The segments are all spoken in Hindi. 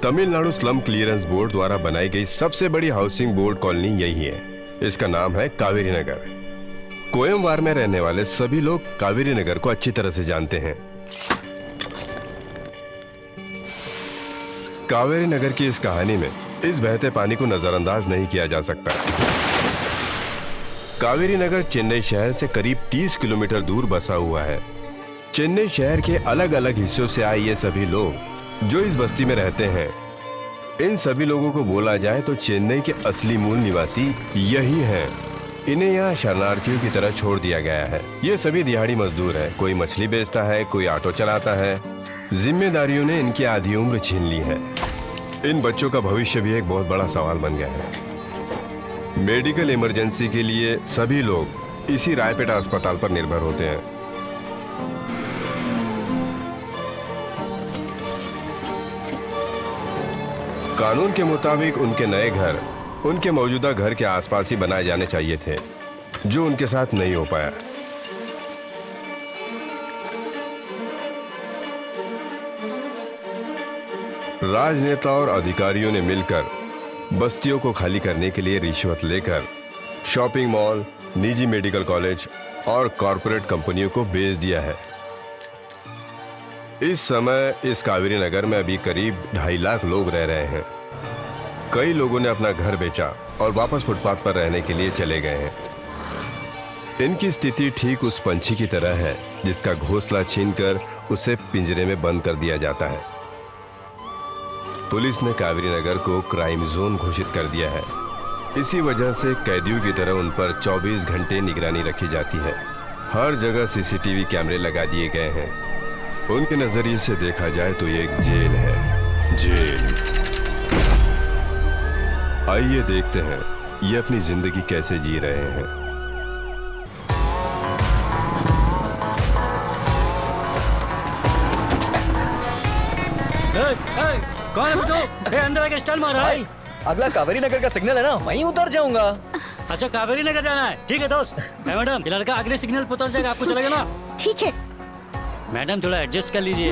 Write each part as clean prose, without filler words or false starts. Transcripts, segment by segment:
तमिलनाडु स्लम क्लियरेंस बोर्ड द्वारा बनाई गई सबसे बड़ी हाउसिंग बोर्ड कॉलोनी यही है। इसका नाम है कावेरी नगर। कोयम्बार में रहने वाले सभी लोग कावेरी नगर को अच्छी तरह से जानते हैं। कावेरी नगर की इस कहानी में इस बहते पानी को नजरअंदाज नहीं किया जा सकता। कावेरी नगर चेन्नई शहर से करीब 30 किलोमीटर दूर बसा हुआ है। चेन्नई शहर के अलग अलग हिस्सों से आए ये सभी लोग जो इस बस्ती में रहते हैं, इन सभी लोगों को बोला जाए तो चेन्नई के असली मूल निवासी यही हैं। इन्हें यहाँ शरणार्थियों की तरह छोड़ दिया गया है। ये सभी दिहाड़ी मजदूर हैं। कोई मछली बेचता है, कोई ऑटो चलाता है। जिम्मेदारियों ने इनकी आधी उम्र छीन ली है। इन बच्चों का भविष्य भी एक बहुत बड़ा सवाल बन गया है। मेडिकल इमरजेंसी के लिए सभी लोग इसी रायपेटा अस्पताल पर निर्भर होते हैं। कानून के मुताबिक उनके नए घर उनके मौजूदा घर के आसपास ही बनाए जाने चाहिए थे, जो उनके साथ नहीं हो पाया। राजनेता और अधिकारियों ने मिलकर बस्तियों को खाली करने के लिए रिश्वत लेकर शॉपिंग मॉल, निजी मेडिकल कॉलेज और कॉरपोरेट कंपनियों को बेच दिया है। इस समय इस कावेरी नगर में अभी करीब 2.5 लाख लोग रह रहे हैं। कई लोगों ने अपना घर बेचा और वापस फुटपाथ पर रहने के लिए चले गए हैं। इनकी स्थिति ठीक उस पंछी की तरह है जिसका घोंसला छीनकर उसे पिंजरे में बंद कर दिया जाता है। पुलिस ने कावेरी नगर को क्राइम जोन घोषित कर दिया है। इसी वजह से कैदियों की तरह उन पर 24 घंटे निगरानी रखी जाती है। हर जगह सीसीटीवी कैमरे लगा दिए गए हैं। उनके नजरिए से देखा जाए तो ये एक जेल है। जेल। आइए देखते हैं ये अपनी जिंदगी कैसे जी रहे हैं। कौन है तू? अंदर आके स्टाइल मार रहा है। अगला कावेरी नगर का सिग्नल है ना, वहीं उतर जाऊंगा। अच्छा, कावेरी नगर जाना है? ठीक है दोस्त। मैडम, ये लड़का अगले सिग्नल पर उतर जाएगा, आपको चलेगा ना? ठीक है मैडम, थोड़ा एडजस्ट कर लीजिए।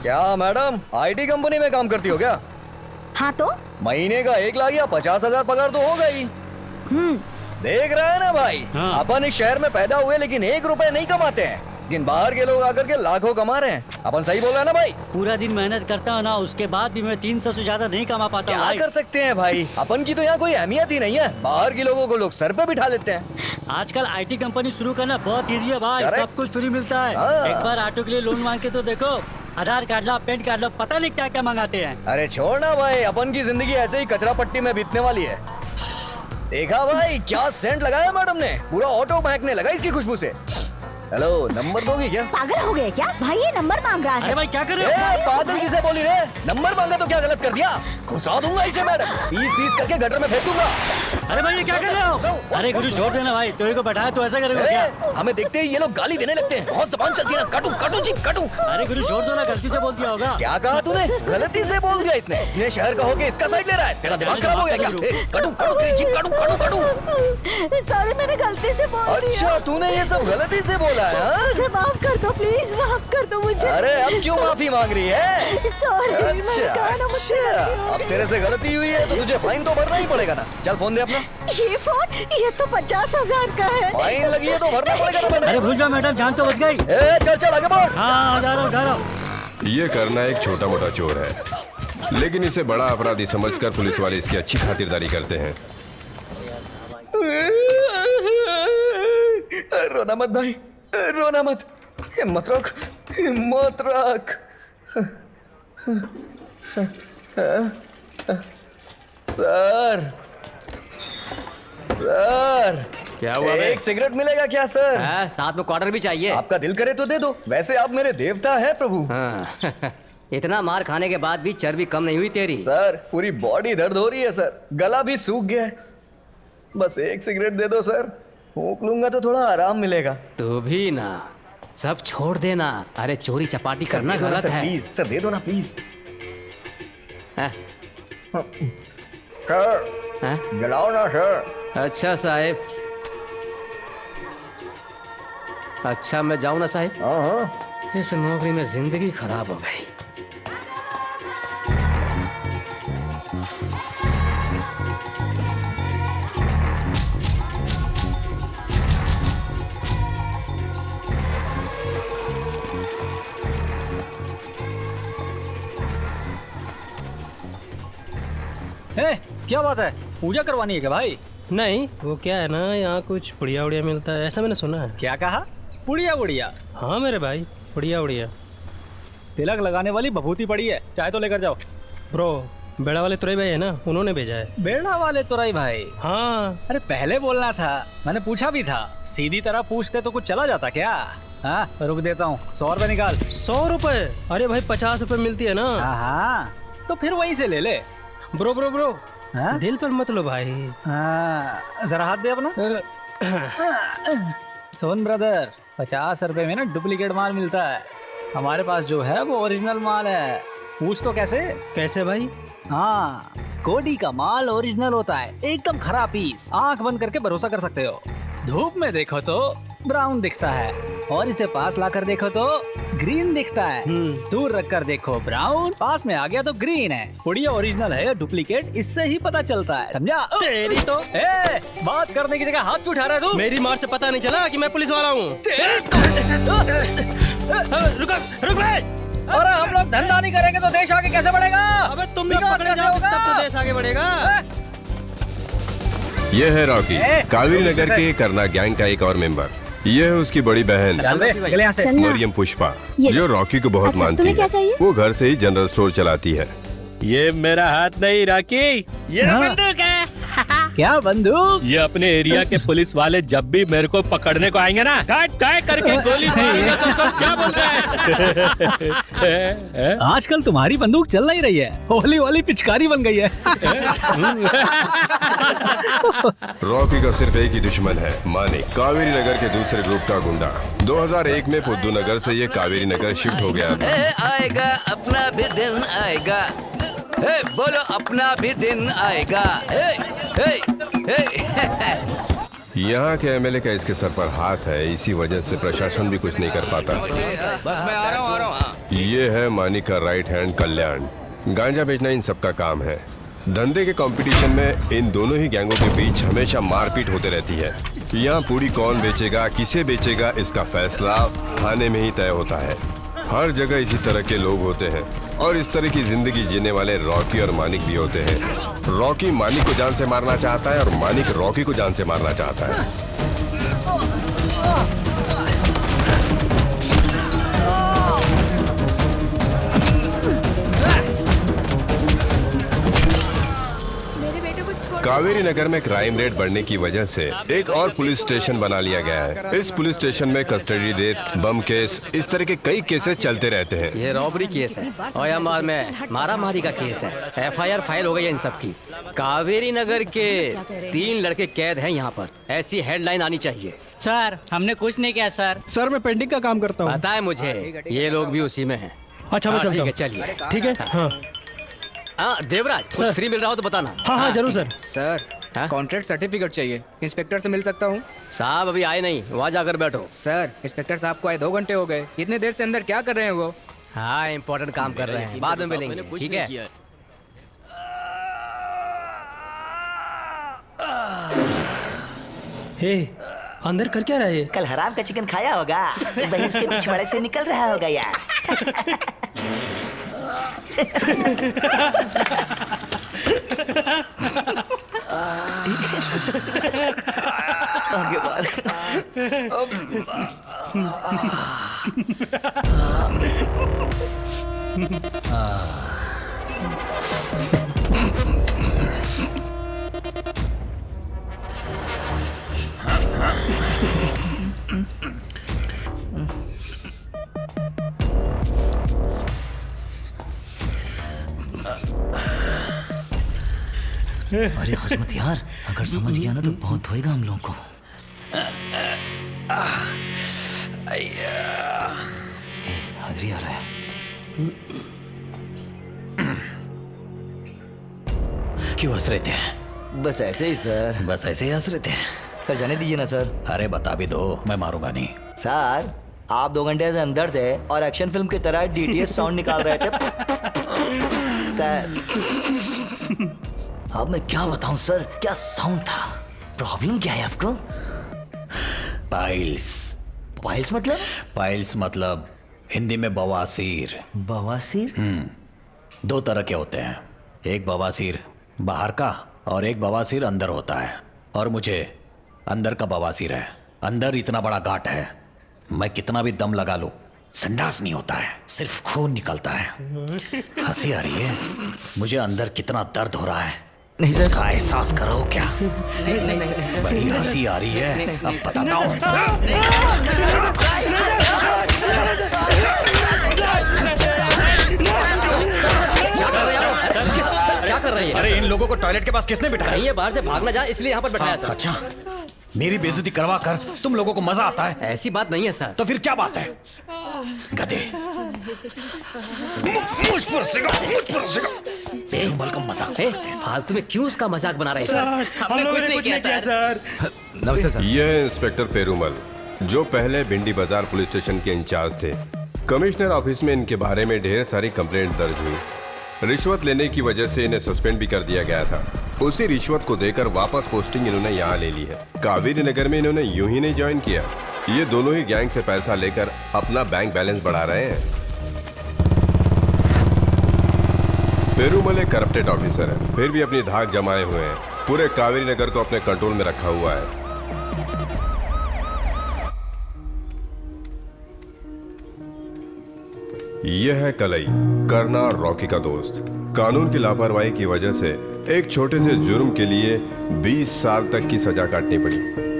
क्या मैडम आईटी कंपनी में काम करती हो क्या? हाँ तो महीने का 1 लाख या 50,000 पगार तो होगा ही। देख रहा है ना भाई, हाँ। अपन इस शहर में पैदा हुए लेकिन 1 रुपए नहीं कमाते हैं, लेकिन बाहर के लोग आकर के लाखों कमा रहे हैं। अपन सही बोल रहे हैं ना भाई? पूरा दिन मेहनत करता हूँ ना, उसके बाद भी मैं 300 से ज्यादा नहीं कमा पाता हूँ। क्या कर सकते हैं भाई, अपन की तो यहाँ कोई अहमियत ही नहीं है। बाहर के लोगों को लोग सर पे बिठा लेते हैं। आजकल आईटी कंपनी शुरू करना बहुत इजी है भाई, Correct। सब कुछ फ्री मिलता है। हाँ। एक बार ऑटो के लिए लोन मांग के तो देखो, आधार कार्ड ला, पैन कार्ड ला, पता नहीं क्या क्या मंगाते हैं। अरे छोड़ ना भाई, अपन की जिंदगी ऐसे ही कचरा पट्टी में बीतने वाली है। देखा भाई क्या सेंट लगाया मैडम ने, पूरा ऑटो महकने लगा इसकी खुशबू से। हेलो, नंबर दोगी क्या? पागल हो गए क्या भाई? ये नंबर मांग रहा अरे है। भाई क्या कर रहे हो? पागल किसे बोली रे? नंबर मांगा तो क्या गलत कर दिया? घुसा दूंगा इसे मैडम, 20-20 करके गटर में फेंक दूंगा। अरे भाई ये क्या कर रहे हो? अरे गुरु छोड़ देना भाई, तेरे को बैठाया तो ऐसा करेगा क्या? हमें देखते ही ये लोग गाली देने लगते हैं, बहुत जबान चलती है ना। काटू काटू जी काटू। अरे गुरु छोड़ दो ना, गलती से बोल दिया होगा। क्या कहा तूने? गलती से बोल दिया इसने। ये शहर का होके इसका साइड ले रहा है, तेरा दिमाग खराब हो गया क्या? काटू काटू तेरी जीभ काटू काटू काटू। सॉरी, मैंने गलती से बोल दिया। अच्छा, तूने ये सब गलती से बोला है? मुझे माफ कर दो प्लीज, माफ कर दो मुझे। अरे अब क्यों माफी मांग रही है? सॉरी, मैंने अच्छा कहा ना मुझसे गलती अच्छा, हो अब गई। तेरे से गलती हुई है तो तुझे फाइन तो भरना ही पड़ेगा ना। चल फोन दे अपना। ये फोन, ये तो 50,000 का है। फाइन लगी है तो भरना पड़ेगा ना मैंने। अरे भूल जाओ मैडम, जान तो बच गई। चल चल आगे बढ़। हाँ जा रहा हूँ। ये करना एक छोटा मोटा चोर है, लेकिन इसे बड़ा अपराधी समझकर पुलिस वाले इसकी अच्छी खातिरदारी करते हैं। रोना मत भाई, रोना मत। हिम्मत रख, हिम्मत रख। सर, सर क्या हुआ बे? एक सिगरेट मिलेगा क्या सर? साथ में क्वार्टर भी चाहिए। आपका दिल करे तो दे दो, वैसे आप मेरे देवता है प्रभु। हाँ। इतना मार खाने के बाद भी चर्बी कम नहीं हुई तेरी। सर पूरी बॉडी दर्द हो रही है सर, गला भी सूख गया है। बस एक सिगरेट दे दो सर, फूंक लूंगा तो थोड़ा आराम मिलेगा। तू भी ना, सब छोड़ देना। अरे चोरी चपाटी करना गलत है। प्लीज सर दे दो ना प्लीज। हाँ, सर हाँ? जलाओ ना सर। अच्छा साहेब, अच्छा मैं जाऊँ ना साहेब? हाँ हाँ इस नौकरी में जिंदगी खराब हो गई। क्या बात है, पूजा करवानी है क्या भाई? नहीं, वो क्या है ना, यहाँ कुछ पुड़िया उड़िया मिलता है, ऐसा मैंने सुना है। क्या कहा? पुड़िया उड़िया? हाँ मेरे भाई, पुड़िया उड़िया। तिलक लगाने वाली बभूति पड़ी है, चाय तो लेकर जाओ। ब्रो, बेड़ा वाले तुरई भाई है ना, उन्होंने भेजा है। बेड़ा वाले तुरई भाई? हाँ। अरे पहले बोलना था, मैंने पूछा भी था। सीधी तरह पूछते तो कुछ चला जाता क्या? हाँ, रुक देता हूँ, 100 रुपए निकाल। 100 रुपए? अरे भाई 50 रुपए मिलती है ना। हाँ, तो फिर वहीं से ले ले। ब्रो ब्रो ब्रो, हाँ? दिल पर मत लो भाई। हाँ, जरा हाथ दे अपना। सोन ब्रदर, 50 रुपए में ना डुप्लीकेट माल मिलता है। हमारे पास जो है वो ओरिजिनल माल है। पूछ तो कैसे? कैसे भाई? हाँ, कोडी का माल ओरिजिनल होता है, एकदम खराब पीस। आंख बंद करके भरोसा कर सकते हो। धूप में देखो तो ब्राउन दिखता है, और इसे पास लाकर देखो तो ग्रीन दिखता है। दूर रखकर देखो ब्राउन, पास में आ गया तो ग्रीन है। पुड़िया ओरिजिनल है या डुप्लीकेट, इससे ही पता चलता है, समझा? तेरी तो बात करने की जगह हाथ क्यों उठा रहा है तू? मेरी मार से पता नहीं चला कि मैं पुलिस वाला हूँ। रुक भाई। अरे हम लोग धंधा नहीं करेंगे तो देश आगे कैसे बढ़ेगा? अबे तुम लोग पकड़े जाओगे तब तो देश आगे बढ़ेगा। यह है रॉकी, कावेरी नगर के करना गैंग का एक और मेंबर। यह है उसकी बड़ी बहन मरियम पुष्पा, जो रॉकी को बहुत मानती है। वो घर से ही जनरल स्टोर चलाती है। ये मेरा हाथ नहीं राकी, ये बंदूक है। क्या बंदूक? ये अपने एरिया के पुलिस वाले जब भी मेरे को पकड़ने को आएंगे ना, काट काट करके गोली मारेंगे सबको। क्या बोल रहे हैं? आजकल तुम्हारी बंदूक चल नहीं रही है, होली वाली पिचकारी बन गई है। रॉकी का सिर्फ एक ही दुश्मन है, मानिक, कावेरी नगर के दूसरे ग्रुप का गुंडा। 2001 में पुद्दू नगर से ये कावेरी नगर शिफ्ट हो गया था। आएगा अपना भी दिन आएगा। बोलो अपना भी दिन आएगा। यहाँ के एमएलए का इसके सर पर हाथ है, इसी वजह से प्रशासन भी कुछ नहीं कर पाता। बस मैं आ रहा हूँ। ये है मानिक का राइट हैंड कल्याण। गांजा बेचना इन सबका काम है। धंधे के कंपटीशन में इन दोनों ही गैंगों के बीच हमेशा मारपीट होते रहती है। यहाँ पूरी कौन बेचेगा, किसे बेचेगा, इसका फैसला थाने में ही तय होता है। हर जगह इसी तरह के लोग होते हैं और इस तरह की जिंदगी जीने वाले रॉकी और मानिक भी होते हैं। रॉकी मानिक को जान से मारना चाहता है और मानिक रॉकी को जान से मारना चाहता है। कावेरी नगर में क्राइम रेट बढ़ने की वजह से एक और पुलिस स्टेशन बना लिया गया है। इस पुलिस स्टेशन में कस्टडी डेथ, बम केस, इस तरह के कई केसेस चलते रहते हैं। ये रॉबरी केस है और एमआर में मारा मारी का केस है। एफआईआर फाइल हो गई है इन सब की। कावेरी नगर के 3 लड़के कैद हैं यहाँ पर, ऐसी हेडलाइन आनी चाहिए। सर हमने कुछ नहीं किया सर। सर मैं पेंटिंग का काम करता हूँ। पता है मुझे, ये लोग भी उसी में हैं। अच्छा मैं चलता हूँ। चलिए ठीक है। हाँ देवराज, कुछ फ्री मिल रहा हो तो बताना। हाँ जरूर सर। सर कॉन्ट्रैक्ट सर्टिफिकेट चाहिए, इंस्पेक्टर से मिल सकता हूँ? साहब अभी आए नहीं, वहाँ जाकर बैठो। सर इंस्पेक्टर साहब को आए 2 घंटे हो गए, इतने देर से अंदर क्या कर रहे हैं वो? हाँ इम्पोर्टेंट काम कर रहे हैं, बाद में मिलेंगे, ठीक है? हे, अंदर कर क्या रहा है? कल हराम का चिकन खाया होगा, वही उसके पिछवाड़े से निकल रहा होगा यार। आगे बढ़। अरे हजमत यार, अगर समझ गया ना तो बहुत होएगा हम लोगों को। हाजिरी आ रहा है। क्यों हंस रहे थे? बस ऐसे ही सर। बस ऐसे ही हंस रहे थे? सर जाने दीजिए ना सर। अरे बता भी दो, मैं मारूंगा नहीं। सर आप 2 घंटे से अंदर थे और एक्शन फिल्म की तरह डीटीएस साउंड निकाल रहे थे। सर अब मैं क्या बताऊं सर, क्या साउंड था। प्रॉब्लम क्या है आपको? पाइल्स। पाइल्स मतलब? पाइल्स मतलब हिंदी में बवासीर। बवासीर? 2 तरह के होते हैं, एक बवासीर बाहर का और एक बवासीर अंदर होता है। और मुझे अंदर का बवासीर है। अंदर इतना बड़ा गांठ है, मैं कितना भी दम लगा लूं संडास नहीं होता है, सिर्फ खून निकलता है। हंसी आ रही है, मुझे अंदर कितना दर्द हो रहा है नहीं सर, का एहसास करो क्या? बड़ी हंसी आ रही है, अब बताता हूँ। क्या कर रही है? अरे इन लोगों को टॉयलेट के पास किसने बिठाया? ये बाहर से भाग ना जाए इसलिए यहाँ पर बैठाया सर। अच्छा, मेरी बेइज्जती करवा कर तुम लोगों को मजा आता है? ऐसी बात नहीं है सर। तो फिर क्या बात है? गधे, मुझ पर का मजाक। फालतू में क्यों उसका मजाक बना रहे हैं? हमने कुछ नहीं किया सर। नमस्ते सर। ये है इंस्पेक्टर पेरूमल, जो पहले भिंडी बाजार पुलिस स्टेशन के इंचार्ज थे। कमिश्नर ऑफिस में इनके बारे में ढेर सारी कंप्लेंट दर्ज हुई। रिश्वत लेने की वजह से इन्हें सस्पेंड भी कर दिया गया था। उसी रिश्वत को देकर वापस पोस्टिंग इन्होंने यहाँ ले ली है। कावेरी नगर में इन्होंने यूं ही नहीं ज्वाइन किया, ये दोनों ही गैंग से पैसा लेकर अपना बैंक बैलेंस बढ़ा रहे हैं। पेरूमल एक करप्टेड ऑफिसर है, फिर भी अपनी धाक जमाए हुए हैं। पूरे कावेरी नगर को अपने कंट्रोल में रखा हुआ है। यह है कलई, करना और रॉकी का दोस्त। कानून की लापरवाही की वजह से एक छोटे से जुर्म के लिए 20 साल तक की सजा काटनी पड़ी।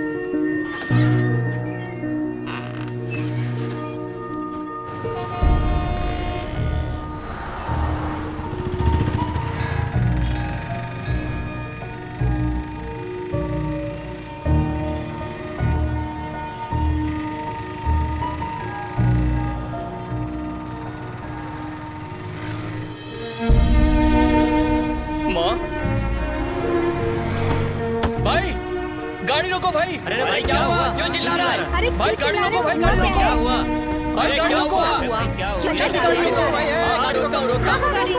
गाड़ी रोको भाई। अरे भाई क्या हुआ? क्यों चिल्ला रहा है? अरे भाई गाड़ी रोको, भाई गाड़ी रोको। क्या हुआ? भाई गाड़ी रोको। गाड़ी रोको भाई, रोको रोको गाड़ी।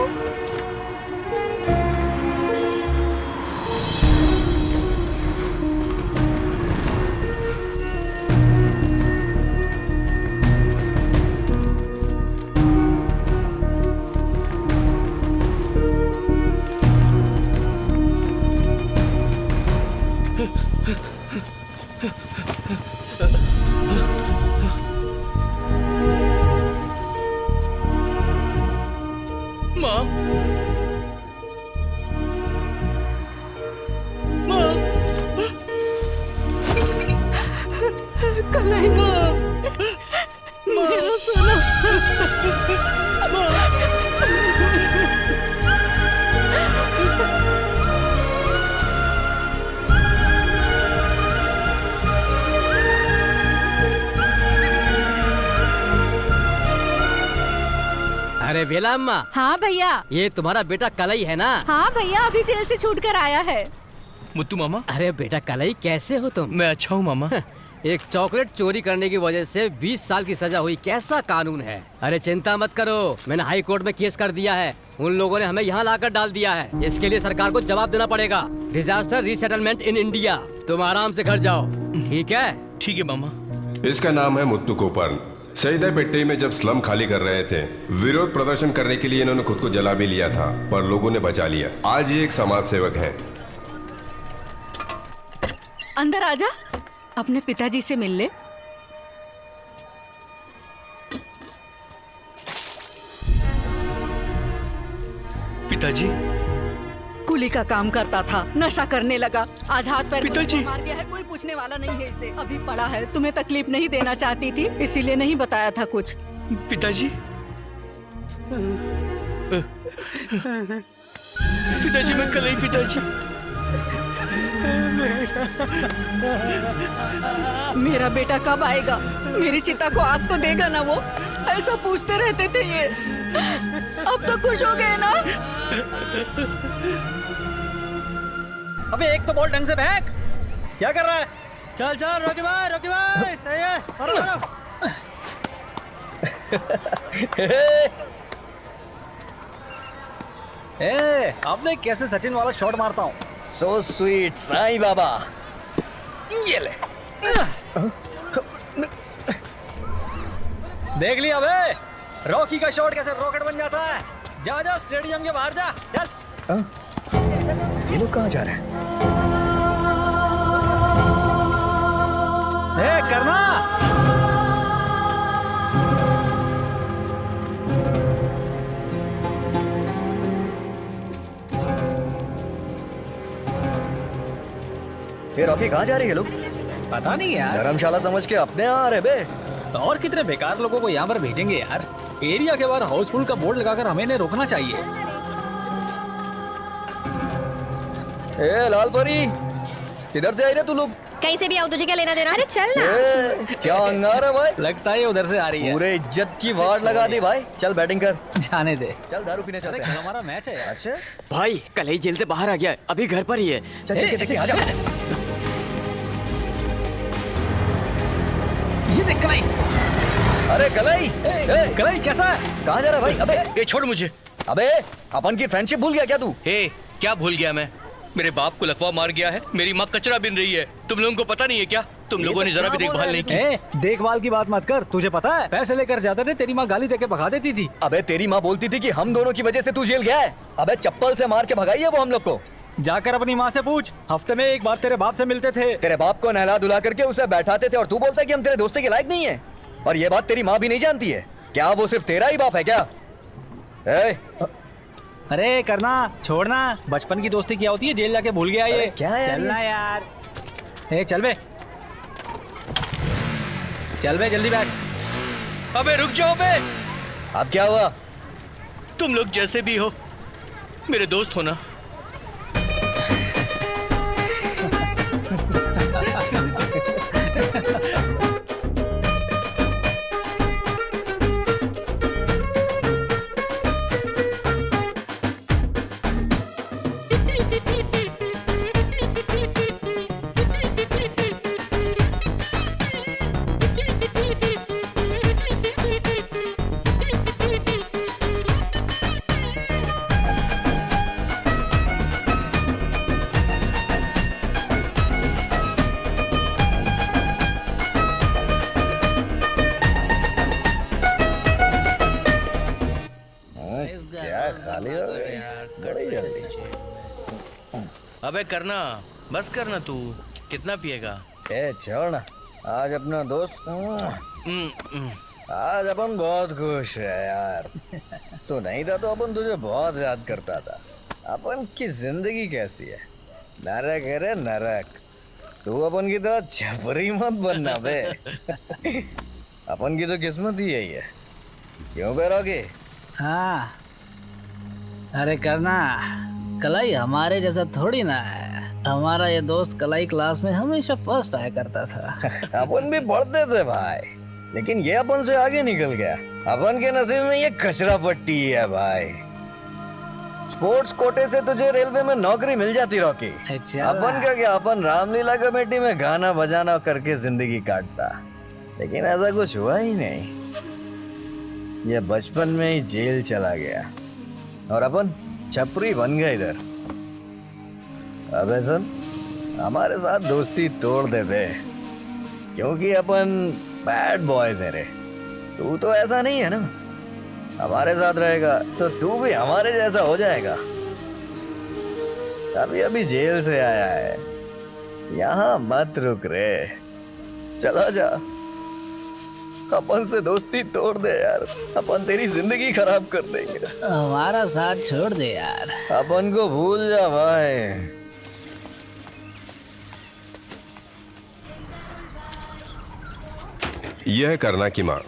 अरे वेला अम्मा। हाँ भैया। ये तुम्हारा बेटा कलई है ना? हाँ भैया, अभी जेल से छूट कर आया है। मुत्तू मामा। अरे बेटा कलई, कैसे हो तुम? मैं अच्छा हूँ मामा। एक चॉकलेट चोरी करने की वजह से 20 साल की सजा हुई, कैसा कानून है? अरे चिंता मत करो, मैंने हाई कोर्ट में केस कर दिया है। उन लोगों ने हमें यहाँ लाकर डाल दिया है। इसके लिए सरकार को जवाब देना पड़ेगा। Disaster resettlement in India. तुम आराम से घर जाओ, ठीक है? ठीक है मामा। इसका नाम है मुत्तू कोपर्न। सईदापेट्टी में जब स्लम खाली कर रहे थे, विरोध प्रदर्शन करने के लिए इन्होंने खुद को जला भी लिया था, पर लोगों ने बचा लिया। आज ये एक समाज सेवक है। अंदर आजा, अपने पिताजी से मिल ले। पिताजी? कुली का काम करता था, नशा करने लगा, आज हाथ पैर पिताजी मार गया है। कोई पूछने वाला नहीं है इसे। अभी पड़ा है, तुम्हें तकलीफ नहीं देना चाहती थी, इसीलिए नहीं बताया था कुछ। पिताजी? पिताजी मैं कल ही पिताजी। मेरा बेटा कब आएगा? मेरी चिता को आग तो देगा ना वो? ऐसा पूछते रहते थे ये। अब तो खुश हो गए ना? अबे एक तो बॉल ढंग से फेंक। क्या कर रहा है? चल चल रोकी भाई सही है। अब मैं कैसे सचिन वाला शॉट मारता हूँ। So sweet Sai Baba. ये ले। देख लिया बे, रॉकी का शॉट कैसे रॉकेट बन जाता है। जा जा स्टेडियम के बाहर जा, चल। ये लोग कहाँ जा रहे हैं? करना। ये रॉकी कहाँ जा रही है लोग? पता नहीं यार, धर्मशाला समझ के अपने यहाँ आ रहे बे। और कितने बेकार लोगों को यहाँ पर भेजेंगे यार। एरिया के बाहर हाउसफुल का बोर्ड लगाकर हमें इन्हें रोकना चाहिए। ए लाल परी, किधर से आई रे तू लोग? कहीं से भी आओ, तुझे क्या लेना देना। अरे चल ना। क्या अंगार है भाई? लगता है उधर से आ रही है। पूरे इज्जत की वार्ड लगा दी भाई। चल बैटिंग कर। जाने दे, चल दारू पीने चलते हैं। हमारा मैच है यार। अच्छा भाई कल ही जेल से बाहर आ गया है, अभी घर पर ही है। चल चल के देखते हैं, आजा। ये देख कलाई। अरे कलाई, कलाई कैसा है? कहाँ जा रहा है भाई? अबे ये छोड़ मुझे। अबे अपन की फ्रेंडशिप भूल गया क्या तू? हे क्या भूल गया मैं? मेरे बाप को लकवा मार गया है, मेरी माँ कचरा बिन रही है। तुम लोगों को पता नहीं है क्या? तुम लोगों ने जरा भी देखभाल नहीं की। देखभाल की बात मत कर, तुझे पता है पैसे लेकर जाते थे, तेरी माँ गाली देके भगा देती थी। अबे तेरी माँ बोलती थी कि हम दोनों की वजह से तू जेल गया है। अबे चप्पल से मार के भगाई है वो हम लोग को। जाकर अपनी माँ से पूछ, हफ्ते में एक बार तेरे बाप से मिलते थे। तेरे बाप को नहला धुला करके उसे बैठाते थे और तू बोलता है कि हम तेरे दोस्ती के लायक नहीं है। और ये बात तेरी माँ भी नहीं जानती है क्या? वो सिर्फ तेरा ही बाप है क्या? अरे करना, छोड़ना, बचपन की दोस्ती क्या होती है, जेल जाके भूल गया ये। क्या है चलना यार। चल बे, चल बे, जल्दी बैठ। अबे रुक जाओ बे। अब क्या हुआ? तुम लोग जैसे भी हो मेरे दोस्त हो ना। अबे करना, बस करना। तू कितना पिएगा? छोड़ ना, आज अपना दोस्त आज अपन बहुत खुश है यार। तो नहीं था तो अपन तुझे बहुत याद करता था। अपन की जिंदगी कैसी है? नरक है रे नरक। तू अपन की तरह छपरी मत बनना बे। अपन की तो किस्मत ही यही है। क्यों बेरोगे? हाँ, अरे करना, कलाई हमारे जैसा थोड़ी ना है। हमारा ये दोस्त कलाई क्लास में हमेशा फर्स्ट आया करता था। अपन भी पढ़ते थे भाई, लेकिन ये अपन से आगे निकल गया। अपन के नसीब में ये कचरा पट्टी है भाई। स्पोर्ट्स कोटे से तुझे रेलवे में नौकरी मिल जाती रॉकी। अपन का क्या, अपन रामलीला कमेटी में गाना बजाना करके जिंदगी काटता। लेकिन ऐसा कुछ हुआ ही नहीं। ये बचपन में ही जेल चला गया और अपन छपरी बन गए इधर। अबे सुन, हमारे साथ दोस्ती तोड़ दे बे, क्योंकि अपन बैड बॉयज है रे। तू तो ऐसा नहीं है ना। हमारे साथ रहेगा तो तू भी हमारे जैसा हो जाएगा। अभी अभी जेल से आया है, यहाँ मत रुक रे, चला जा। अपन से दोस्ती तोड़ दे यार, अपन तेरी जिंदगी खराब कर देंगे। हमारा साथ छोड़ दे यार। अपन को भूल जा भाई। यह है करना की माँ।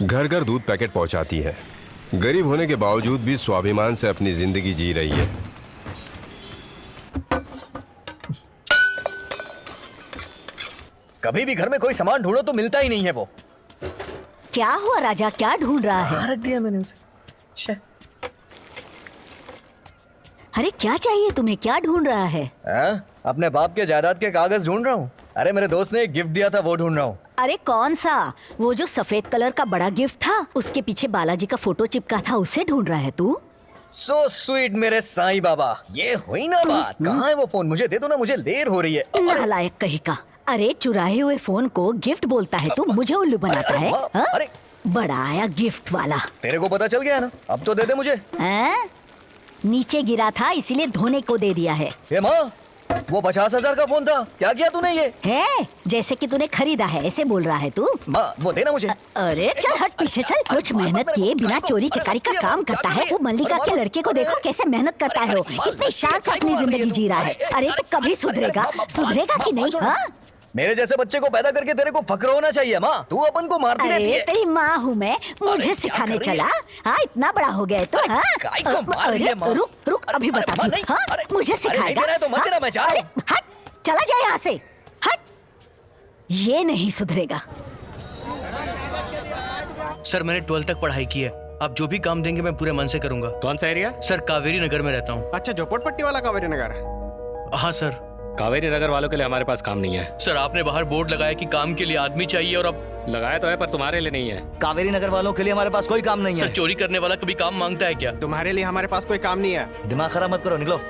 घर घर दूध पैकेट पहुंचाती है। गरीब होने के बावजूद भी स्वाभिमान से अपनी जिंदगी जी रही है। कभी भी घर में कोई सामान ढूंढो तो मिलता ही नहीं है वो। क्या हुआ राजा, क्या ढूंढ रहा है? रख दिया मैंने उसे। अरे क्या चाहिए तुम्हें, क्या ढूंढ रहा है? अपने बाप के जायदाद के कागज ढूंढ रहा हूँ। अरे मेरे दोस्त ने एक गिफ्ट दिया था, वो ढूंढ रहा हूँ। अरे कौन सा? वो जो सफेद कलर का बड़ा गिफ्ट था, उसके पीछे बालाजी का फोटो चिपका था, उसे ढूंढ रहा है तू? सो स्वीट मेरे साईं बाबा। ये हुई ना बात। कहाँ है वो फोन? मुझे दे दो ना, मुझे देर हो रही है। नालायक कहीं का। अरे चुराए हुए फोन को गिफ्ट बोलता है तू, मुझे उल्लू बनाता है। अरे बड़ा आया गिफ्ट वाला। तेरे को पता चल गया ना, अब तो दे दे मुझे। नीचे गिरा था इसीलिए धोने को दे दिया है। माँ, वो 50,000 का फोन था, क्या किया तूने? ये है जैसे कि तूने खरीदा है ऐसे बोल रहा है तू। माँ वो देना मुझे। अरे चल हट पीछे चल। कुछ मेहनत किए बिना चोरी चकारी का काम करता है। वो मल्लिका के लड़के को देखो कैसे मेहनत करता है। वो कितनी शान से अपनी जिंदगी जी रहा है। अरे तो कभी सुधरेगा कि नहीं? हाँ मेरे जैसे बच्चे को पैदा करके तेरे को फक्र होना चाहिए माँ। तू अपन को मारती रहती है। तेरी माँ हूँ मैं, मुझे सिखाने चला? हाँ इतना बड़ा हो गया तो। हाँ रुक अभी बता दूँ। हाँ मुझे सिखाएगा तो मत देना, मैं जा रहा हूँ। हट चला जाए यहाँ से, हट। ये नहीं सुधरेगा। सर मैंने 12th तक पढ़ाई की है, आप जो भी काम देंगे मैं पूरे मन से करूंगा। कौन सा एरिया? सर कावेरी नगर में रहता हूँ। अच्छा झोपड़पट्टी वाला कावेरी नगर? हाँ सर। कावेरी नगर वालों के लिए हमारे पास काम नहीं है। सर आपने बाहर बोर्ड लगाया कि काम के लिए आदमी चाहिए और अब लगाया तो है पर तुम्हारे लिए नहीं है। कावेरी नगर वालों के लिए हमारे पास कोई काम नहीं है। सर चोरी करने वाला कभी काम मांगता है क्या? तुम्हारे लिए हमारे पास कोई काम नहीं है। दिमाग खराब मत करो, निकलो।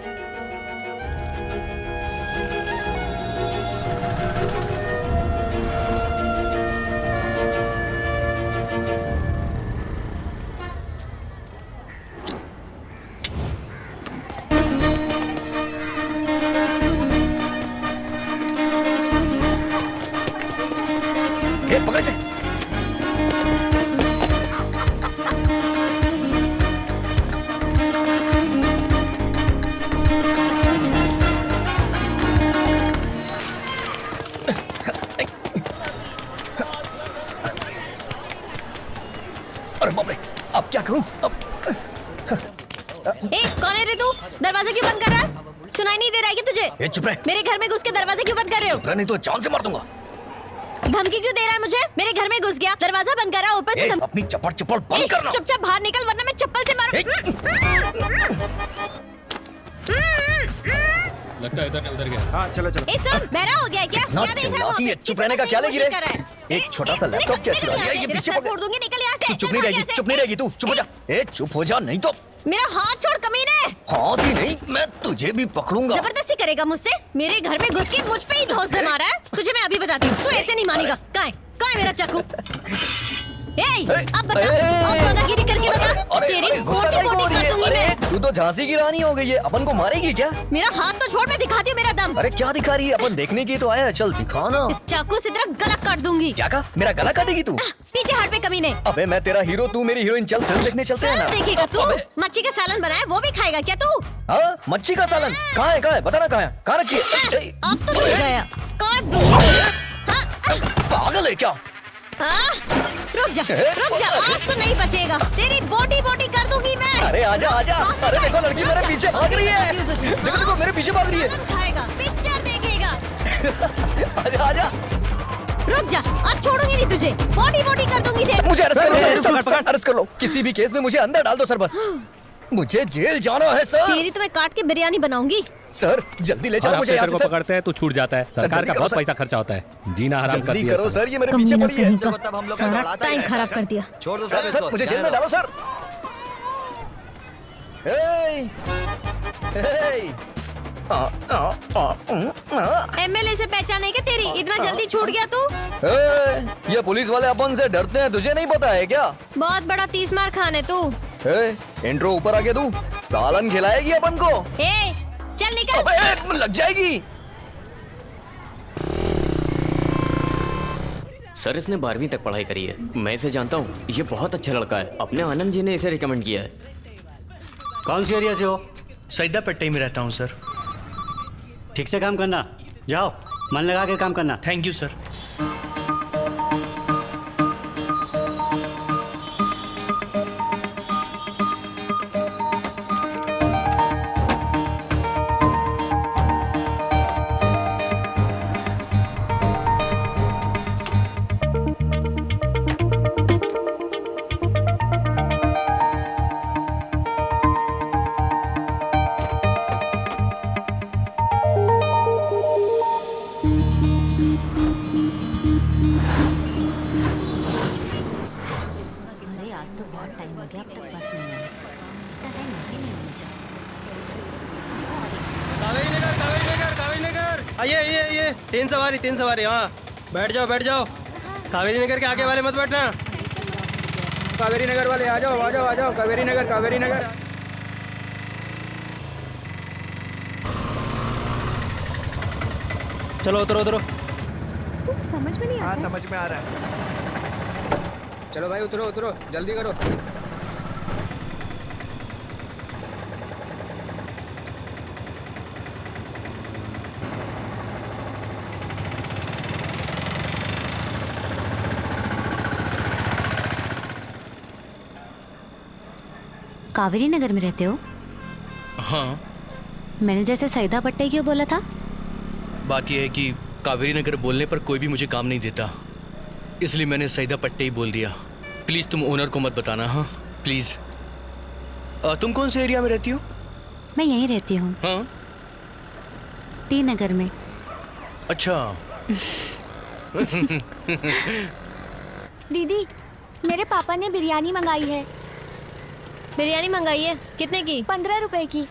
पकड़ से। अरे बाप रे, अब क्या करूं? कौन है रे तू? दरवाजा क्यों बंद कर रहा है? सुनाई नहीं दे रहा है कि तुझे? चुप रह। मेरे घर में घुस के दरवाजा क्यों बंद कर रहे हो? चुप रह, नहीं तो जान से मार दूंगा। धमकी क्यों दे रहा है मुझे? मेरे घर में घुस गया, दरवाजा बंद करा, ऊपर से अपनी चप्पल बंद करना। चुपचाप बाहर निकल वरना मैं चप्पल से मारूं। लगता है इधर ने उधर गया। हाँ चलो चलो। सुन, बहरा हो गया क्या? ना क्या देख रहा है वहाँ चिल्लाती है, पे? चुप रहने का क्या लगी रे? एक छोटा सा लैपटॉप क्या चुरा लिया? ये पीछे फोड़ दूंगी, निकल यहाँ से। तू चुप नहीं रहेगी, चुप नहीं रहेगी तू। चुप हो जा। चुप हो जा, नहीं तो मेरा हाथ छोड़ कमीने। हाथ ही नहीं, मैं तुझे भी पकड़ूंगा। जबरदस्ती करेगा मुझसे? मेरे घर में घुस के मुझ पे ही धौंस से मारा है। तुझे मैं अभी बताती हूँ, तू ऐसे नहीं मानेगा। कहाँ है मेरा चाकू? अब बता, अब सोनागिरी करके बता। तेरी गोटी गोटी कर दूंगी मैं। तू तो झांसी की रानी हो गई है, अपन को मारेगी क्या? मेरा हाथ तो छोड़, मैं दिखाती हूँ मेरा दम। अरे क्या दिखा रही है? अपन देखने की तो आया है, चल दिखा ना। इस चाकू से तेरा गला काट दूंगी। क्या कहा? मेरा गला काटेगी तू? पीछे हट पे कमीने। अबे मैं तेरा हीरो, तू मेरी हीरोइन। चल फिल्म देखने चलते हैं ना। देखेगा तू? मच्छी का सालन बनाया, वो भी खाएगा क्या तू? हाँ मच्छी का सालन कहाँ है? बता ना कहाँ है? कहाँ रखी है? अब तो नहीं गया, काट दूंगी। पागल है क्या? रुक जा, आज तो नहीं बचेगा। तेरी बोटी कर दूंगी मैं। अरे आजा आजा। अरे देखो लड़की मेरे पीछे भाग रही है। देखो मेरे पीछे भाग रही है। खाएगा, पिक्चर देखेगा। आजा आजा। रुक जा, आज छोड़ूंगी नहीं तुझे। बोटी कर दूंगी। मुझे अरेस्ट कर लो। किसी भी केस में मुझे अंदर डाल दो सर, बस मुझे जेल जाना है सर। तेरी तो मैं काट के बिरयानी बनाऊंगी। सर जल्दी ले चलो मुझे यहाँ से। पकड़ते हैं तो छूट जाता है। सरकार का बहुत पैसा खर्चा होता है। जीना हराम कर दिया। करो सर, ये मेरे पीछे पड़ी है। सारा टाइम खराब कर दिया। छोड़ दो सर, मुझे जेल में डालो सर। एमएलए से पहचान है क्या तेरी? इतना जल्दी छूट गया तू? ये पुलिस वाले अपन से डरते हैं, तुझे नहीं पता है क्या? बहुत बड़ा 30 मार खान है तू। इंट्रो ऊपर आके तू सालन खिलाएगी अपन को। चल निकल। अबे लग जाएगी। सर इसने 12वीं तक पढ़ाई करी है, मैं इसे जानता हूँ। ये बहुत अच्छा लड़का है, अपने आनंद जी ने इसे रिकमेंड किया है। कौन सी एरिया से हो? सैदापेट्टी में रहता हूँ सर। ठीक से काम करना, जाओ मन लगा के काम करना। Thank you sir. टाइम हो गया, अब तक बस नहीं आई। इतना टाइम लगती नहीं हमेशा। कावेरी नगर ये तीन सवारी हाँ, बैठ जाओ। कावेरी नगर के आगे वाले मत बैठना। कावेरी नगर वाले आ जाओ कावेरी नगर। चलो उतरो। तुम समझ में नहीं आता। समझ में आ रहा है। चलो भाई उतरो जल्दी करो। कावेरी नगर में रहते हो? हाँ। मैंने जैसे सईदा पट्टे क्यों बोला था? बात यह है कि कावेरी नगर बोलने पर कोई भी मुझे काम नहीं देता, इसलिए मैंने सईदा पट्टे ही बोल दिया। प्लीज़ तुम ओनर को मत बताना। हाँ प्लीज़। तुम कौन से एरिया में रहती हो? मैं यहीं रहती हूँ। हाँ टी नगर में। अच्छा। दीदी मेरे पापा ने बिरयानी मंगाई है। बिरयानी मंगाई है? कितने की? 15 रुपए की।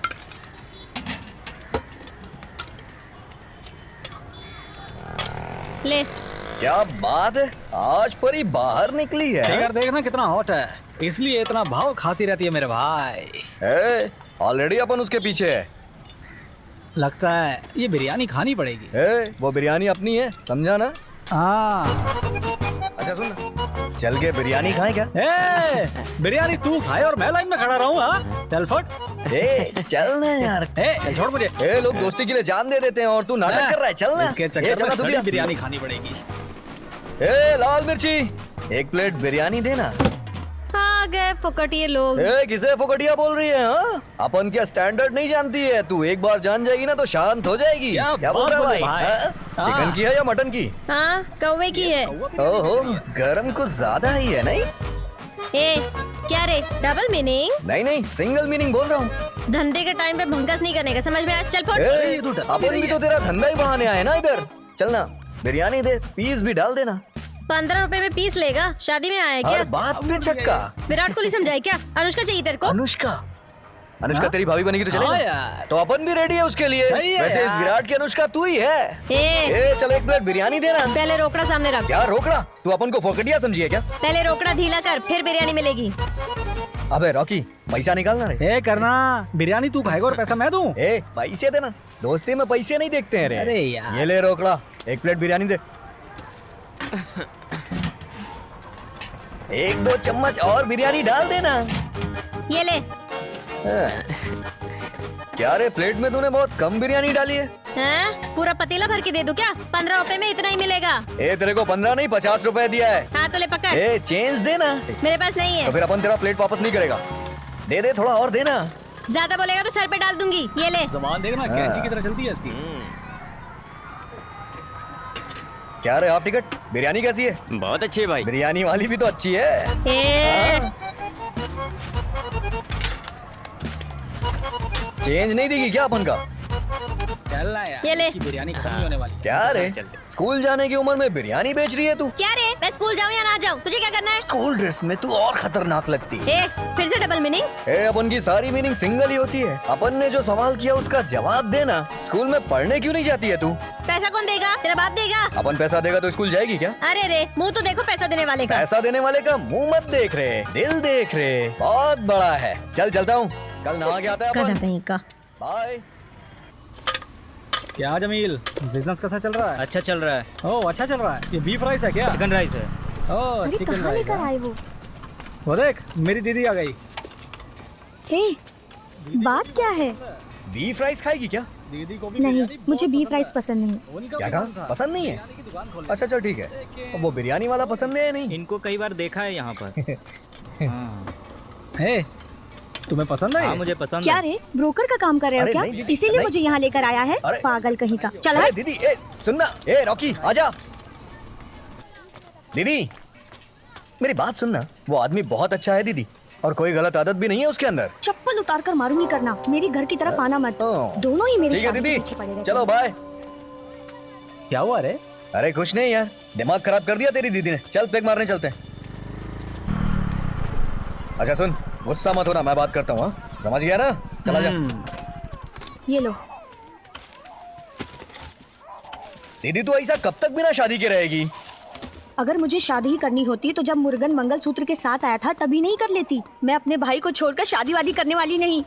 ले। क्या बात है, आज परी बाहर निकली है। फिगर देखना कितना हॉट है, इसलिए इतना भाव खाती रहती है मेरे भाई। ऑलरेडी अपन उसके पीछे है। लगता है ये बिरयानी खानी पड़ेगी। वो बिरयानी अपनी है, समझा ना? हाँ। अच्छा सुन, चल के बिरयानी खाएं क्या? बिरयानी तू खाए और मैं लाइन में खड़ा रहूं? हाँ चल फट। चल ना यार। चल छोड़ मुझे। लोग दोस्ती के लिए जान दे देते हैं और तू नाटक कर रहा है। चल ना। इसके चक्कर में सड़ी बिरयानी खानी पड़ेगी। लाल मिर्ची, एक प्लेट बिरयानी देना। आ गए फोकटिये लोग। किसे फोकटिया बोल रही है? हाँ अपन क्या स्टैंडर्ड नहीं जानती है तू? एक बार जान जाएगी ना तो शांत हो जाएगी। क्या बोल रहा है भाई? चिकन की है या मटन की? हाँ कौवे की है। ओहो, गरम कुछ ज्यादा ही है नहीं? क्या रे, डबल मीनिंग? नहीं सिंगल मीनिंग बोल रहा हूँ। धंधे के टाइम पे भंगस नहीं करने का, समझ में आया? चल फट। अपन भी तो तेरा धंधा ही बहाने आए ना इधर। चलना, बिरयानी दे, पीस भी डाल देना। 15 रुपए में पीस लेगा? शादी में आया क्या? बात पे छक्का। विराट कोहली समझाए क्या? अनुष्का चाहिए तेरे को? अनुष्का तेरी भाभी बनेगी तो चलेगा? तो अपन भी रेडी है उसके लिए। वैसे इस विराट की अनुष्का तू ही है। चल एक प्लेट बिरयानी देना। पहले रोकड़ा सामने रख। क्या रोकड़ा? तू अपन को फोकटिया समझी है क्या? पहले रोकड़ा ढीला कर, फिर बिरयानी मिलेगी। अबे रॉकी, पैसा निकालना रे। करना, बिरयानी तू खाएगा और पैसा मैं दूं। पैसे देना, दोस्ती में पैसे नहीं देखते हैं रे। अरे यार। ये ले रोकड़ा, एक प्लेट बिरयानी दे। 1-2 चम्मच और बिरयानी डाल देना। ये ले। क्या रे, प्लेट में तूने बहुत कम बिरयानी डाली है। पूरा पतीला भर के दे दूं क्या? 15 रुपए में इतना ही मिलेगा। तेरे को 15 नहीं 50 रुपए दिया है। हाँ तो ले पकड़। चेंज देना। मेरे पास नहीं है। तो फिर अपन तेरा प्लेट वापस नहीं करेगा। दे थोड़ा और देना। ज्यादा बोलेगा तो सर पे डाल दूंगी। ये ले। ज़बान देखना कैंची की तरह चलती है इसकी। क्या रे हाफ टिकट, बिरयानी कैसी है? बहुत अच्छी है भाई। बिरयानी वाली भी तो अच्छी है। चेंज नहीं देगी क्या अपन का? चलना यार, ये ले। बिरयानी खत्म नहीं होने वाली। क्या रे, स्कूल जाने की उम्र में बिरयानी बेच रही है तू? क्या रे, मैं स्कूल जाऊँ या ना जाऊँ, तुझे क्या करना है? स्कूल ड्रेस में तू और खतरनाक लगती है। फिर से डबल मीनिंग? अपन की सारी मीनिंग सिंगल ही होती है। अपन ने जो सवाल किया उसका जवाब देना। स्कूल में पढ़ने क्यों नहीं जाती है तू? पैसा कौन देगा? तेरा बाप देगा। अपन पैसा देगा तो स्कूल जाएगी क्या? अरे रे, मुँह तो देखो पैसा देने वाले का। पैसा देने वाले का मुँह मत देख रहे, दिल देख रहे। बहुत बड़ा है। चलता हूँ, कल नहा के आता है अपन। बाय। क्या जमील, बिजनेस कैसा चल रहा है? अच्छा चल रहा है। ओह अच्छा चल रहा है। ये बीफ राइस है क्या? चिकन राइस है। ओह चिकन राइस लेकर आए वो देख, मेरी दीदी आ गई। बात क्या है? बीफ राइस खाएगी क्या? दीदी को भी नहीं, मुझे बीफ राइस पसंद नहीं। क्या कहा? पसंद नहीं है? अच्छा चल ठीक है। वो बिरयानी वाला पसंद है नहीं? इनको कई बार देखा है यहाँ पर। तुम्हें पसंद है? हाँ मुझे पसंद क्या है। रे, ब्रोकर का काम कर रहे हो क्या? इसीलिए मुझे यहाँ लेकर आया है, पागल कहीं का। चल दीदी, सुनना। रॉकी आजा। दीदी मेरी बात सुनना, वो आदमी बहुत अच्छा है दीदी, और कोई गलत आदत भी नहीं है उसके अंदर। चप्पल उतार कर मारूंगी करना, मेरी घर की तरफ आना मत। दोनों ही मेरे शादी के पीछे पड़े रहते। चलो बाय। क्या हुआ रे? अरे कुछ नहीं यार, दिमाग खराब कर दिया तेरी दीदी ने। चल पेग मारने चलते हैं। अच्छा सुन, गुस्सा मत होना, मैं बात करता हूँ। हाँ? समझ गया ना? चला जा। ये लो। दीदी तू ऐसा कब तक बिना शादी के रहेगी? अगर मुझे शादी ही करनी होती तो जब मुर्गन मंगलसूत्र के साथ आया था तभी नहीं कर लेती। मैं अपने भाई को छोड़कर शादी वादी करने वाली नहीं।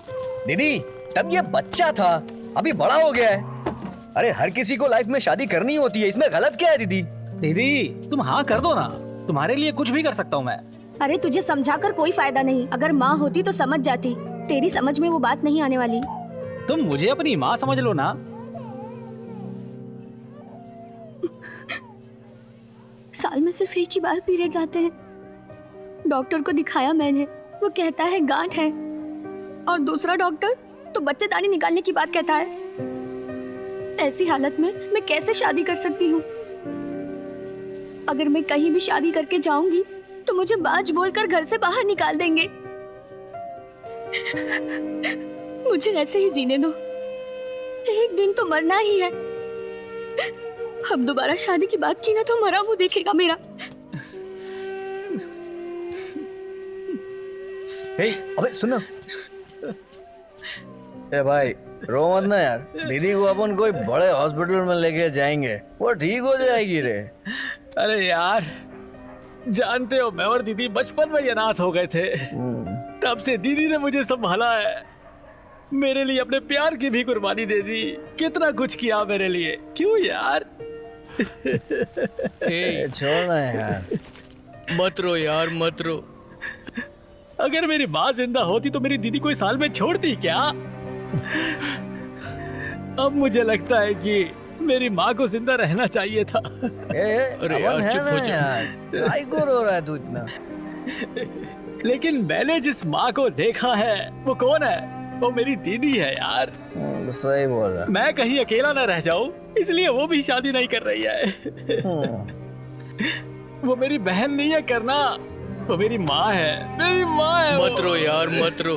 दीदी तब ये बच्चा था, अभी बड़ा हो गया है। अरे हर किसी को लाइफ में शादी करनी होती है, इसमें गलत क्या है दीदी? दीदी तुम हाँ कर दो ना, तुम्हारे लिए कुछ भी कर सकता हूँ मैं। अरे तुझे समझाकर कोई फायदा नहीं, अगर माँ होती तो समझ जाती। तेरी समझ में वो बात नहीं आने वाली। तुम मुझे अपनी माँ समझ लो ना। साल में सिर्फ एक ही बार पीरियड्स आते हैं। डॉक्टर को दिखाया मैंने, वो कहता है गांठ है, और दूसरा डॉक्टर तो बच्चेदानी निकालने की बात कहता है। ऐसी हालत में मैं कैसे शादी कर सकती हूँ? अगर मैं कहीं भी शादी करके जाऊंगी तो मुझे बाज बोलकर घर से बाहर निकाल देंगे। मुझे ऐसे ही जीने दो, एक दिन तो मरना ही है। अब दोबारा शादी की बात की ना तो मरा मुंह देखेगा मेरा। हे, अबे सुनो। ए भाई रो मत ना यार, दीदी को अपन कोई बड़े हॉस्पिटल में लेके जाएंगे, वो ठीक हो जाएगी रे। अरे यार जानते हो, मैं और दीदी बचपन में अनाथ हो गए थे। तब से दीदी ने मुझे संभाला है, मेरे लिए अपने प्यार की भी कुर्बानी दे दी, कितना कुछ किया मेरे लिए। क्यों यार? छोड़ना यार, मत रो यार, मत रो। अगर मेरी माँ जिंदा होती तो मेरी दीदी को इस हाल में छोड़ती क्या? अब मुझे लगता है कि मेरी माँ को जिंदा रहना चाहिए था। अरे यार चुप हो जा यार, काय को रो रहा है तू इतना? लेकिन मैंने जिस माँ को देखा है वो कौन है? वो मेरी दीदी है यार। सही बोल रहा। मैं कहीं अकेला ना रह जाऊं, इसलिए वो भी शादी नहीं कर रही है। वो मेरी बहन नहीं है करना, वो मेरी माँ है, मेरी माँ है। मत रो यार, मत रो।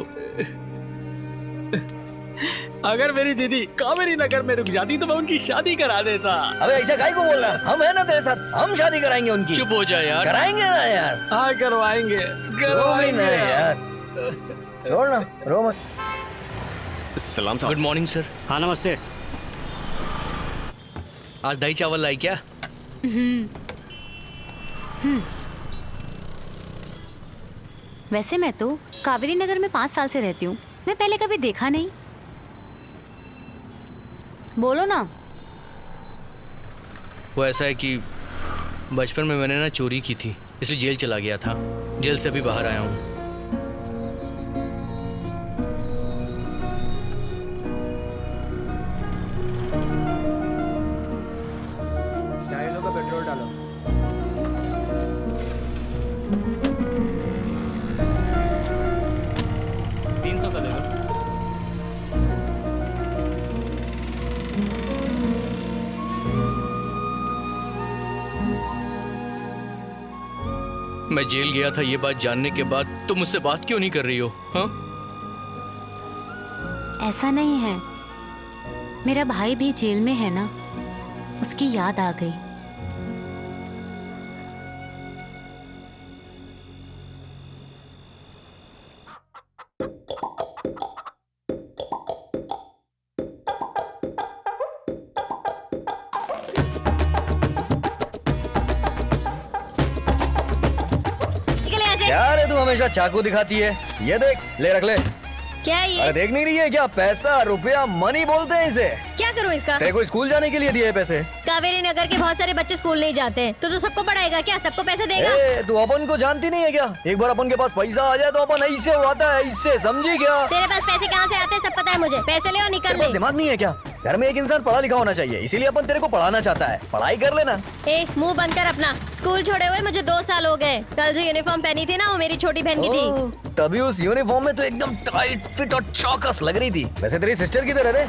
अगर मेरी दीदी कावेरी नगर में रुक जाती तो मैं उनकी शादी करा देता। अबे ऐसा काय को बोल रहा है? हम है ना तेरे साथ, हम शादी कराएंगे उनकी। चुप हो जा यार। कराएंगे ना यार। हाँ करवाएंगे, करवाएंगे यार। छोड़ ना, रो मत। सलाम साहब। Good morning sir. हाँ नमस्ते। आज दही चावल लाई क्या? वैसे मैं तो कावेरी नगर में 5 साल से रहती हूँ, मैं पहले कभी देखा नहीं। बोलो ना। वो ऐसा है कि बचपन में मैंने ना चोरी की थी, इसलिए जेल चला गया था। जेल से अभी बाहर आया हूँ। पेट्रोल डालो। का दे दो। मैं जेल गया था ये बात जानने के बाद तुम मुझसे बात क्यों नहीं कर रही हो? हाँ? ऐसा नहीं है, मेरा भाई भी जेल में है ना, उसकी याद आ गई। क्या रे तू हमेशा चाकू दिखाती है? ये देख, ले रख ले। क्या है ये? अरे देख नहीं रही है क्या? पैसा, रुपया, मनी बोलते हैं इसे। क्या करूँ इसका? तेरे को स्कूल जाने के लिए दिए पैसे। कावेरी नगर के बहुत सारे बच्चे स्कूल नहीं जाते हैं, तो सबको पढ़ाएगा क्या? सबको पैसे देगा? तू अपन को जानती नहीं है क्या? एक बार अपन के पास पैसा आ जाए तो अपन ऐसे उड़ाता है, इससे समझी क्या? तेरे पास पैसे कहाँ से आते हैं सब पता है मुझे। पैसे ले और निकल ले। दिमाग नहीं है क्या? घर में एक इंसान पढ़ा लिखा होना चाहिए, इसीलिए अपन तेरे को पढ़ाना चाहता है। पढ़ाई कर लेना। मुंह बंद कर अपना। स्कूल छोड़े हुए मुझे 2 साल हो गए। कल जो यूनिफॉर्म पहनी थी ना, वो मेरी छोटी बहन की थी। तभी उस यूनिफॉर्म में तो एकदम टाइट फिट और चौकस लग रही थी। वैसे तेरी सिस्टर किधर है रे?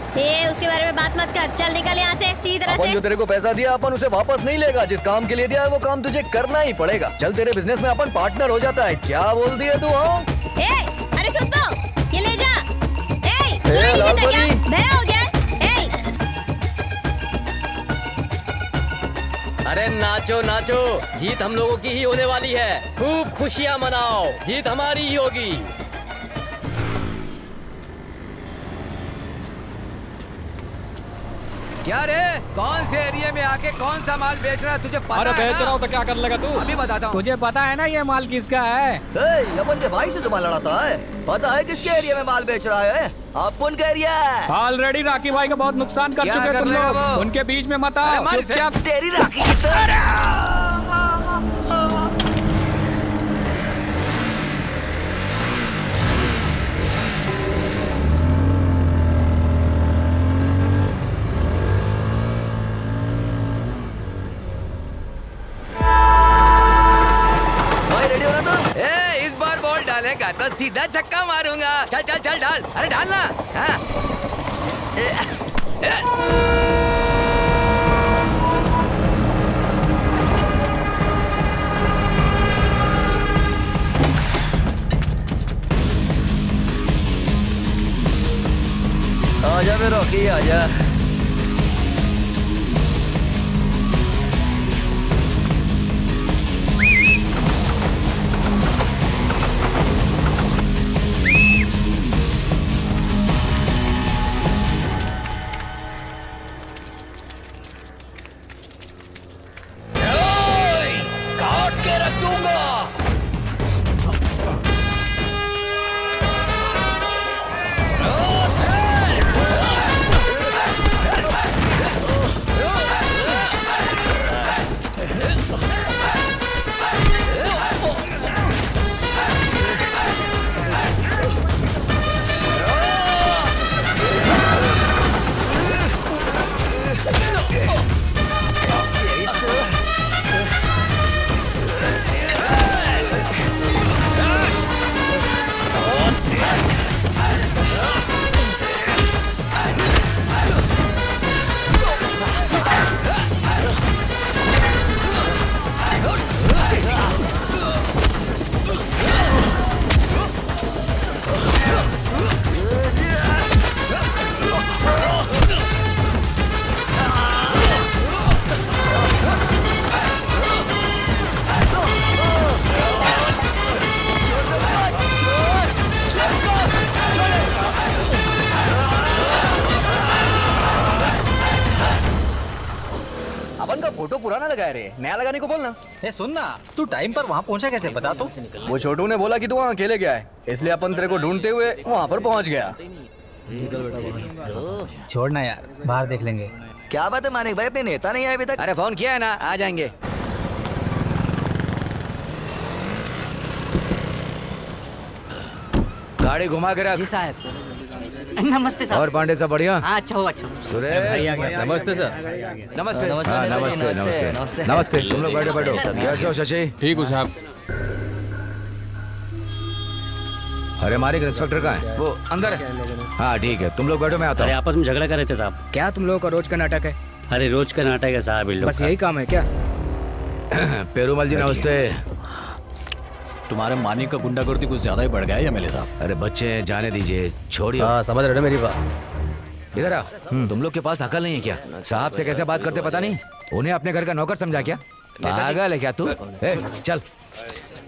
उसके बारे में बात मत कर, चल निकल यहाँ से सीधी तरह से। जो तेरे को पैसा दिया अपन उसे वापस नहीं लेगा। जिस काम के लिए दिया है वो काम तुझे करना ही पड़ेगा। चल तेरे बिजनेस में अपन पार्टनर हो जाता है। क्या बोल दिया तू? हाँ अरे सुन तो, ये ले जा। सुनाई नहीं देता क्या? बहरा हो गया? अरे ना नाचो नाचो, जीत हम लोगों की ही होने वाली है। खूब खुशियाँ मनाओ, जीत हमारी ही होगी। क्या रे, कौन से एरिया में आके कौन सा माल बेच रहा है तुझे पता अरे है? बेच रहा हूँ तो क्या कर लेगा तू? अभी बताता हूँ। तुझे पता है ना ये माल किसका है? अपन के भाई से जुबान लड़ाता है। पता है किसके एरिया में माल बेच रहा है? अपन का एरिया है। ऑलरेडी राखी भाई का बहुत नुकसान कर चुके तुम लोग। उनके बीच में मत आओ। चुपचाप। तेरी राखी की तरह। इस बार बॉल डालेगा तो सीधा छक्का मारूंगा। चल चल चल डाल, अरे डालना। हाँ। आजा बे रॉकी, आजा। काट के रख दूंगा। अपन का फोटो पुराना लगाया रे, नया लगाने को बोलना। ए सुन ना, तू टाइम पर वहाँ पहुँचा कैसे, बता तो। वो छोटू ने बोला कि तू वहाँ अकेले गया है, इसलिए अपन तेरे को ढूंढते हुए वहाँ पर पहुँच गया। छोड़ना यार, बाहर देख लेंगे। क्या बात है मानिक भाई, अपने नेता नहीं आए अभी तक? अरे फोन किया है ना, आ जाएंगे। गाड़ी घुमा के रख। जी साहब। नमस्ते साहब। और पांडे साहब बढ़िया? हाँ, अच्छा हो अच्छा हो। सुरेश नमस्ते सर। नमस्ते नमस्ते नमस्ते। तुम लोग बैठो बैठो। कैसे हो शशि? ठीक हूँ साहब। अरे मालिक इंस्पेक्टर कहाँ है? वो अंदर है। हाँ ठीक है, तुम लोग बैठो, मैं आता अरे हूँ। आपस में झगड़ा कर रहे थे साहब। क्या तुम लोगों का रोज का नाटक है? अरे रोज का नाटक है साहब, इन लोग बस का। यही काम है क्या? पेरूमल जी नमस्ते। तुम्हारे मानिक का गुंडागर्दी कुछ ज्यादा ही बढ़ गया है एमएलए साहब। अरे बच्चे जाने दीजिए, छोड़िए। हाँ समझ रहे हो मेरी बात। इधर आओ। तुम लोग के पास अकल नहीं है क्या? साहब से कैसे बात करते पता नहीं? उन्हें अपने घर का नौकर समझा क्या? पागल है क्या तू? ए, चल।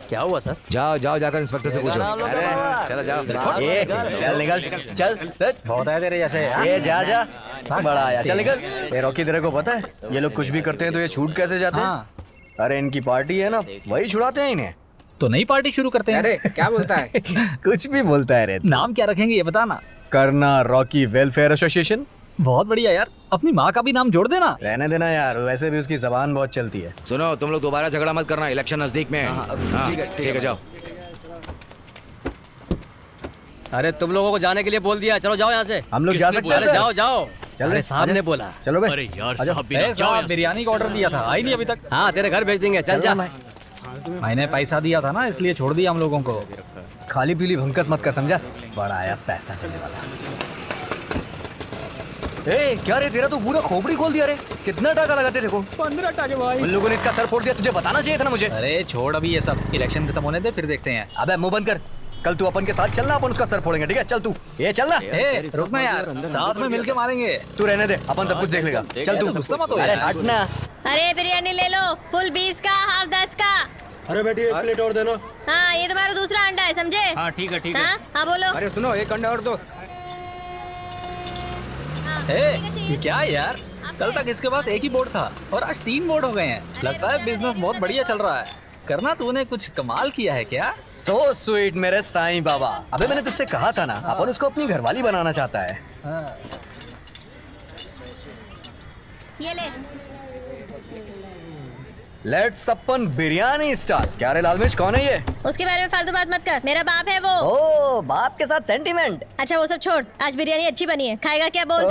क्या हुआ सर? जाओ जाओ, जाकर इंस्पेक्टर से पूछो। अरे चलो जाओ। ए, चल निकल, चल। बहुत है तेरे जैसे। ये जा जा, बड़ा आया। चल निकल। ये रॉकी, तेरे को पता है ये लोग कुछ भी करते हैं तो ये छूट कैसे जाते हैं? अरे इनकी पार्टी है ना, वही छुड़ाते हैं इन्हें। तो नई पार्टी शुरू करते हैं। अरे क्या बोलता है? कुछ भी बोलता है रे। नाम क्या रखेंगे ये बताना। करना रॉकी वेलफेयर एसोसिएशन। बहुत बढ़िया यार, अपनी माँ का भी नाम जोड़ देना। रहने देना यार, वैसे भी उसकी जबान बहुत चलती है। सुनो, तुम लोग दोबारा झगड़ा मत करना, इलेक्शन नजदीक में है। ठीक है जाओ। अरे तुम लोगों को जाने के लिए बोल दिया, चलो जाओ यहाँ से। हम लोग जा सकते हैं? अरे जाओ जाओ। चल अरे साहब ने बोला। चलो भाई। अरे यार आजा। साहब भी ना, जाओ यहाँ से। बिरयानी का ऑर्डर दिया था, आई नहीं अभी तक। हाँ तेरे घर भेज देंगे, चल जा। मैंने पैसा दिया था ना, इसलिए छोड़ दिया हम लोगों को। खाली पीली भंकस मत कर, समझा? बड़ा आया पैसा चलने वाला। ए क्या रे, तेरा तो पूरा खोपड़ी खोल दिया रे। कितना टाका लगाते देखो? 15 टाके भाई। उन लोगों ने इसका सर फोड़ दिया, तुझे बताना चाहिए था ना मुझे। अरे छोड़ अभी ये सब, इलेक्शन खत्म होने दे फिर देखते हैं। अबे मुंह बंद कर, कल तू अपन के साथ चलना, अपन उसका सर फोड़ेंगे, ठीक है? चल तू, ये चलना। रुकना यार, साथ में मिलके मारेंगे। तू रहने दे, अपन सब कुछ देख लेगा। चल तू। गुस्सा मत हो अरे यार। हटना। अरे बिरयानी ले लो, फुल 20 का, हाफ 10 का। अरे बेटी एक प्लेट और देना। हाँ ये तुम्हारा दूसरा अंडा है, समझे? हाँ ठीक है ठीक है। हाँ बोलो। अरे सुनो, एक अंडा और दो। ए, क्या यार, कल तक इसके पास एक ही बोर्ड था और आज 3 बोर्ड हो गए हैं। लगता है बिजनेस बहुत बढ़िया चल रहा है। करना तूने कुछ कमाल किया है क्या? सो स्वीट मेरे साईं बाबा। अबे मैंने तुझसे कहा था ना, अपन उसको अपनी घरवाली बनाना चाहता है। ये ले। Let's upon biryani start. क्या रे लाल मिर्च, कौन है ये? उसके बारे में फालतू बात मत कर, मेरा बाप है वो। ओ, बाप के साथ सेंटीमेंट। अच्छा वो सब छोड़, आज बिरयानी अच्छी बनी है, खाएगा क्या बोल?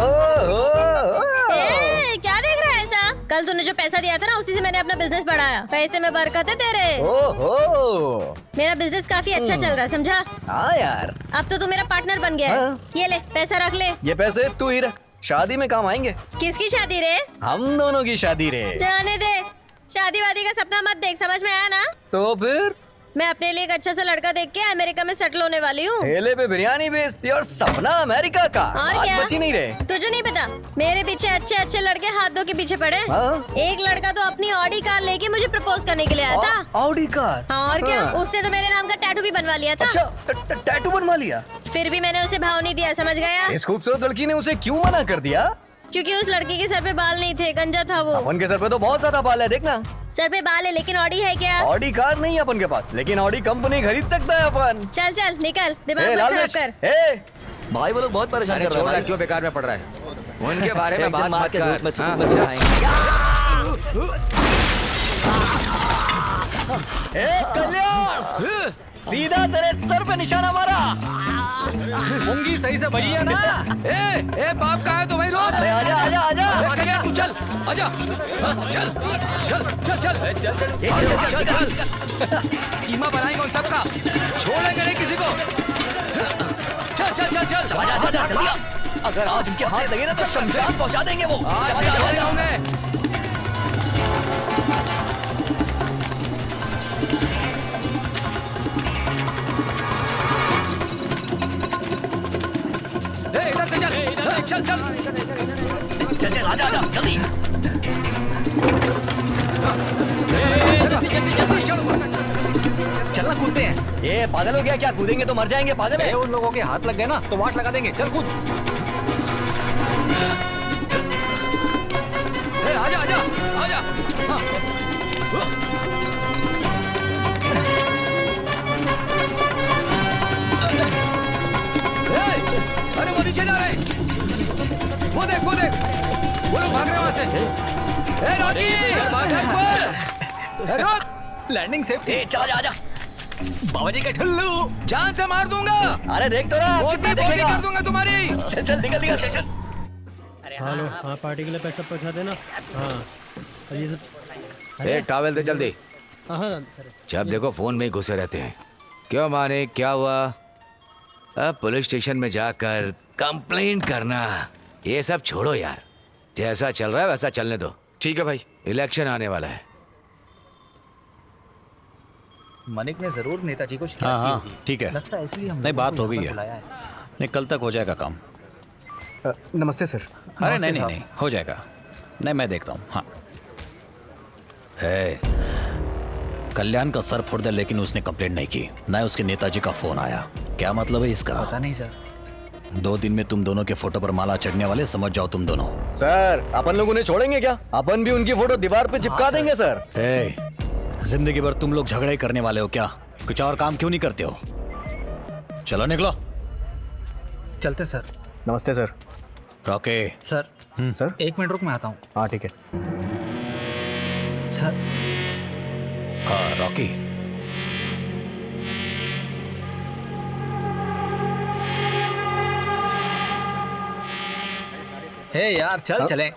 ए, क्या देख रहा है ऐसा? कल तूने जो पैसा दिया था ना, उसी से मैंने अपना बिजनेस बढ़ाया। पैसे में बरकत है तेरे। ओहो, मेरा बिजनेस काफी अच्छा चल रहा है, समझा? हाँ यार। अब तो तू मेरा पार्टनर बन गया है। ये ले, पैसा रख ले। ये पैसे तू ही रख, शादी में काम आएंगे। किसकी शादी रे? हम दोनों की शादी रे। जाने दे, शादी वादी का सपना मत देख, समझ में आया ना? तो फिर मैं अपने लिए एक अच्छा सा लड़का देख के अमेरिका में सेटल होने वाली हूँ। ठेले पे बिरयानी बेचती और सपना अमेरिका का। और आज क्या? बची नहीं रहे। तुझे नहीं पता, मेरे पीछे अच्छे अच्छे लड़के हाथों के पीछे पड़े। एक लड़का तो अपनी ऑडी कार लेके मुझे प्रपोज करने के लिए आया था। Audi car? हाँ, और क्या, उसने तो मेरे नाम का टैटू भी बनवा लिया था। अच्छा, टैटू बनवा लिया? फिर भी मैंने उसे भाव नहीं दिया, समझ गया? इस खूबसूरत लड़की ने उसे क्यों मना कर दिया? क्योंकि उस लड़की के सर पे बाल नहीं थे, गंजा था वो। अपन के सर पे तो बहुत ज्यादा बाल है, देखना। सर पे बाल है लेकिन ऑडी है क्या? ऑडी कार नहीं है अपन के पास, लेकिन ऑडी कंपनी खरीद सकता है अपन। चल चल निकल, ए, दिमाग लाल मत मिर्च, खराब कर। ए, भाई वो लोग बहुत परेशान अरे कर रहे छोड़, हैं। क्यों बेकार में पड़ रहा है? उनके बारे में बात मत कर। ए कल्याण, सीधा तेरे सर पे निशाना मारा। मुंगी सही से भरी है ना? ए बाप कहाँ है तो भाई? रोक। आजा आजा आजा। कल्याण तू चल, आजा। चल चल चल चल चल चल। कीमा बनाएंगे उन सबका, छोड़ेंगे नहीं किसी को। चल चल चल चल। चला जा जा जल्दी आ। अगर आज उनके हाथ लगे ना तो शमशान पहुंचा देंगे वो। चला जा चला जा। चल चल चल चल आजा आजा जल्दी। चलना, कूदते हैं। ये पागल हो गया क्या? कूदेंगे तो मर जाएंगे, पागल है। उन लोगों के हाथ लग गए ना तो वाट लगा देंगे। चल कूद। आजा आजा आजा। अरे वो नीचे जा रहे, वो देख वो देख, वो लोग भाग रहे हैं वहां से। ए रॉकी, रोक। Landing safe. चला जा आजा। बाबा जी का ठुल्लू, जान से मार दूंगा। अरे देख तो रहा, कितना देखेगा? कर दूंगा तुम्हारी। चल चल निकल निकल। चल हेलो, हाँ पार्टी के लिए पैसा पहुंचा देना। हाँ और ये सब। ए टॉवेल दे जल्दी। हाँ जब देखो फोन में ही घुसे रहते हैं। क्यों माने, क्या हुआ? अब पुलिस स्टेशन में जाकर कंप्लेंट करना, ये सब छोड़ो यार। जैसा चल रहा है वैसा चलने दो। ठीक है भाई, इलेक्शन आने वाला है। मनिक ने जरूर नेताजी को शिकायत हाँ की हाँ होगी। ठीक है। लगता है इसलिए हम नहीं, बात हो गई है। बुलाया है। नहीं, कल तक हो जाएगा काम। नमस्ते सर। अरे नहीं नहीं नहीं, हो जाएगा। नहीं, मैं देखता हूँ। हाँ है, कल्याण का सर फोड़ दे, लेकिन उसने कंप्लेंट नहीं की। ना उसके नेताजी का फोन आया। क्या मतलब है इसका? पता नहीं सर। 2 दिन में तुम दोनों के फोटो पर माला चढ़ने वाले, समझ जाओ तुम दोनों। सर अपन लोग उन्हें छोड़ेंगे क्या? अपन भी उनकी फोटो दीवार पे चिपका देंगे सर। जिंदगी भर तुम लोग झगड़े करने वाले हो क्या? कुछ और काम क्यों नहीं करते हो? चलो निकलो। चलते सर। नमस्ते सर। रॉके। सर सर 1 मिनट रुक, मैं आता हूँ। हाँ ठीक है सर। हाँ रॉकी, हे यार चल चले।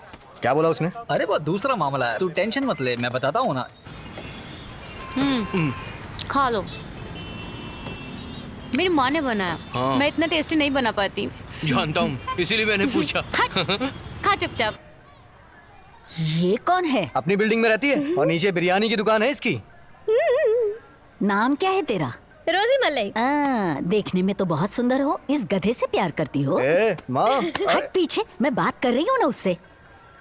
क्या बोला उसने? अरे वो दूसरा मामला है, तू टेंशन मत ले, मैं बताता हूँ ना। खा लो, मेरी माँ ने बनाया। हाँ। मैं इतना टेस्टी नहीं बना पाती। जानता हूँ, इसीलिए मैंने पूछा। खा चुपचाप। ये कौन है? अपनी बिल्डिंग में रहती है और नीचे बिरयानी की दुकान है इसकी। नाम क्या है तेरा? रोजी मलई। देखने में तो बहुत सुंदर हो। इस गधे से प्यार करती हो? माँ हट पीछे, मैं बात कर रही हूँ ना उससे।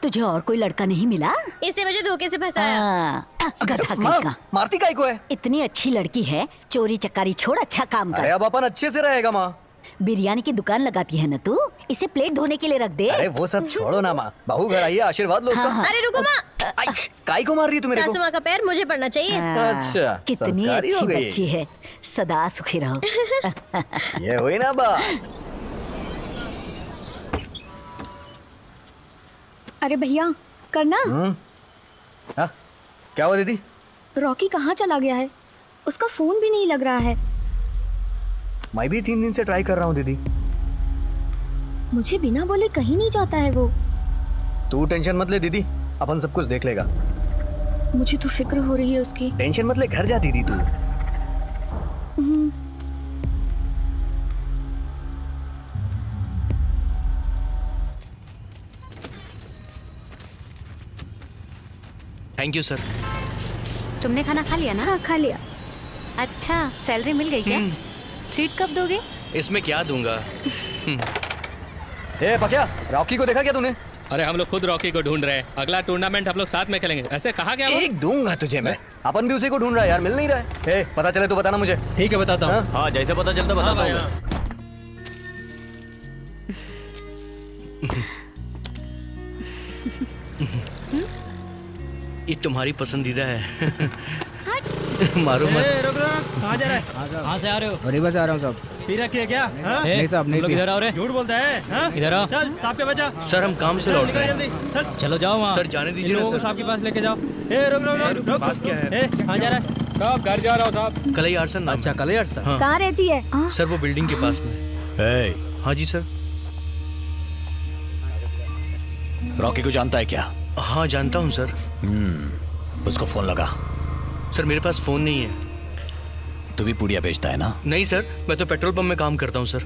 तुझे और कोई लड़का नहीं मिला? इसने मुझे धोखे से फंसाया। गधा कहीं का। मारती काहे को है? इतनी अच्छी लड़की है, चोरी चकारी छोड़ अच्छा काम कर। अरे अब अपन अच्छे से रहेगा माँ। बिरयानी की दुकान लगाती है ना तू, इसे प्लेट धोने के लिए रख दे। अरे वो सब छोड़ो ना माँ, बहू घर आई है, आशीर्वाद लो उसका। हाँ। अरे रुको माँ, काई को मार रही है तू मेरे को? सासू माँ का पैर मुझे पड़ना चाहिए। अच्छा, कितनी संस्कारी हो अच्छी गई। बच्ची है, सदा सुखी रहो। ये हुई ना बात। अरे भैया करना। क्या हुआ दीदी? रॉकी कहाँ चला गया है? उसका फोन भी नहीं लग रहा है। मैं भी 3 दिन से ट्राई कर रहा हूँ दीदी। मुझे बिना बोले कहीं नहीं जाता है वो। तू टेंशन मत ले दीदी, अपन सब कुछ देख लेगा। मुझे तो फिक्र हो रही है उसकी। टेंशन मत ले, घर जा दीदी तू। Thank you sir. तुमने खाना खा लिया ना? हाँ खा लिया। अच्छा, सैलरी मिल गई क्या? ट्रीट कब दोगे? इसमें क्या दूंगा? ए पक्या, रॉकी को देखा क्या तूने? अरे हम लोग खुद रॉकी को ढूंढ रहे हैं। अगला टूर्नामेंट हम लोग साथ में खेलेंगे। ऐसे कहा क्या? एक दूंगा तुझे मैं। अपन भी उसी को ढूंढ रहा है यार, मिल नहीं रहा है। ए पता चले तो बताना मुझे। ठीक है बताता हूँ। हाँ जैसे पता चलता बताता हूँ। ये तुम्हारी पसंदीदा है। मारो मत। रुक रुक, कहाँ जा रहा है? कहाँ से आ रहे हो? रिवर से आ रहा हूँ साहब। पी रखी है क्या? हाँ? नहीं साहब, नहीं लोग पी। इधर आओ रे। झूठ बोलता है। हाँ? इधर आओ। चल साहब के बचा। सर हम काम से लौट रहे हैं। जल्दी चल। चलो जाओ वहाँ। सर जाने दीजिए ना सर। साहब के पास लेके जाओ। ए रुक रुक रुक रुक। बात क्या है? कहाँ जा रहा है? साहब घर जा रहा हूँ साहब। कलई आर्सन नाम। अच्छा कलई आर्सन। हाँ। कहाँ रहती है? सर वो बिल्डिंग के पास में। हाँ जी सर। रॉकी को जानता है क्या? हाँ जानता हूँ सर। उसको फोन लगा। सर मेरे पास फोन नहीं है। तू भी पुड़िया बेचता है ना? नहीं सर, मैं तो पेट्रोल पंप में काम करता हूँ सर।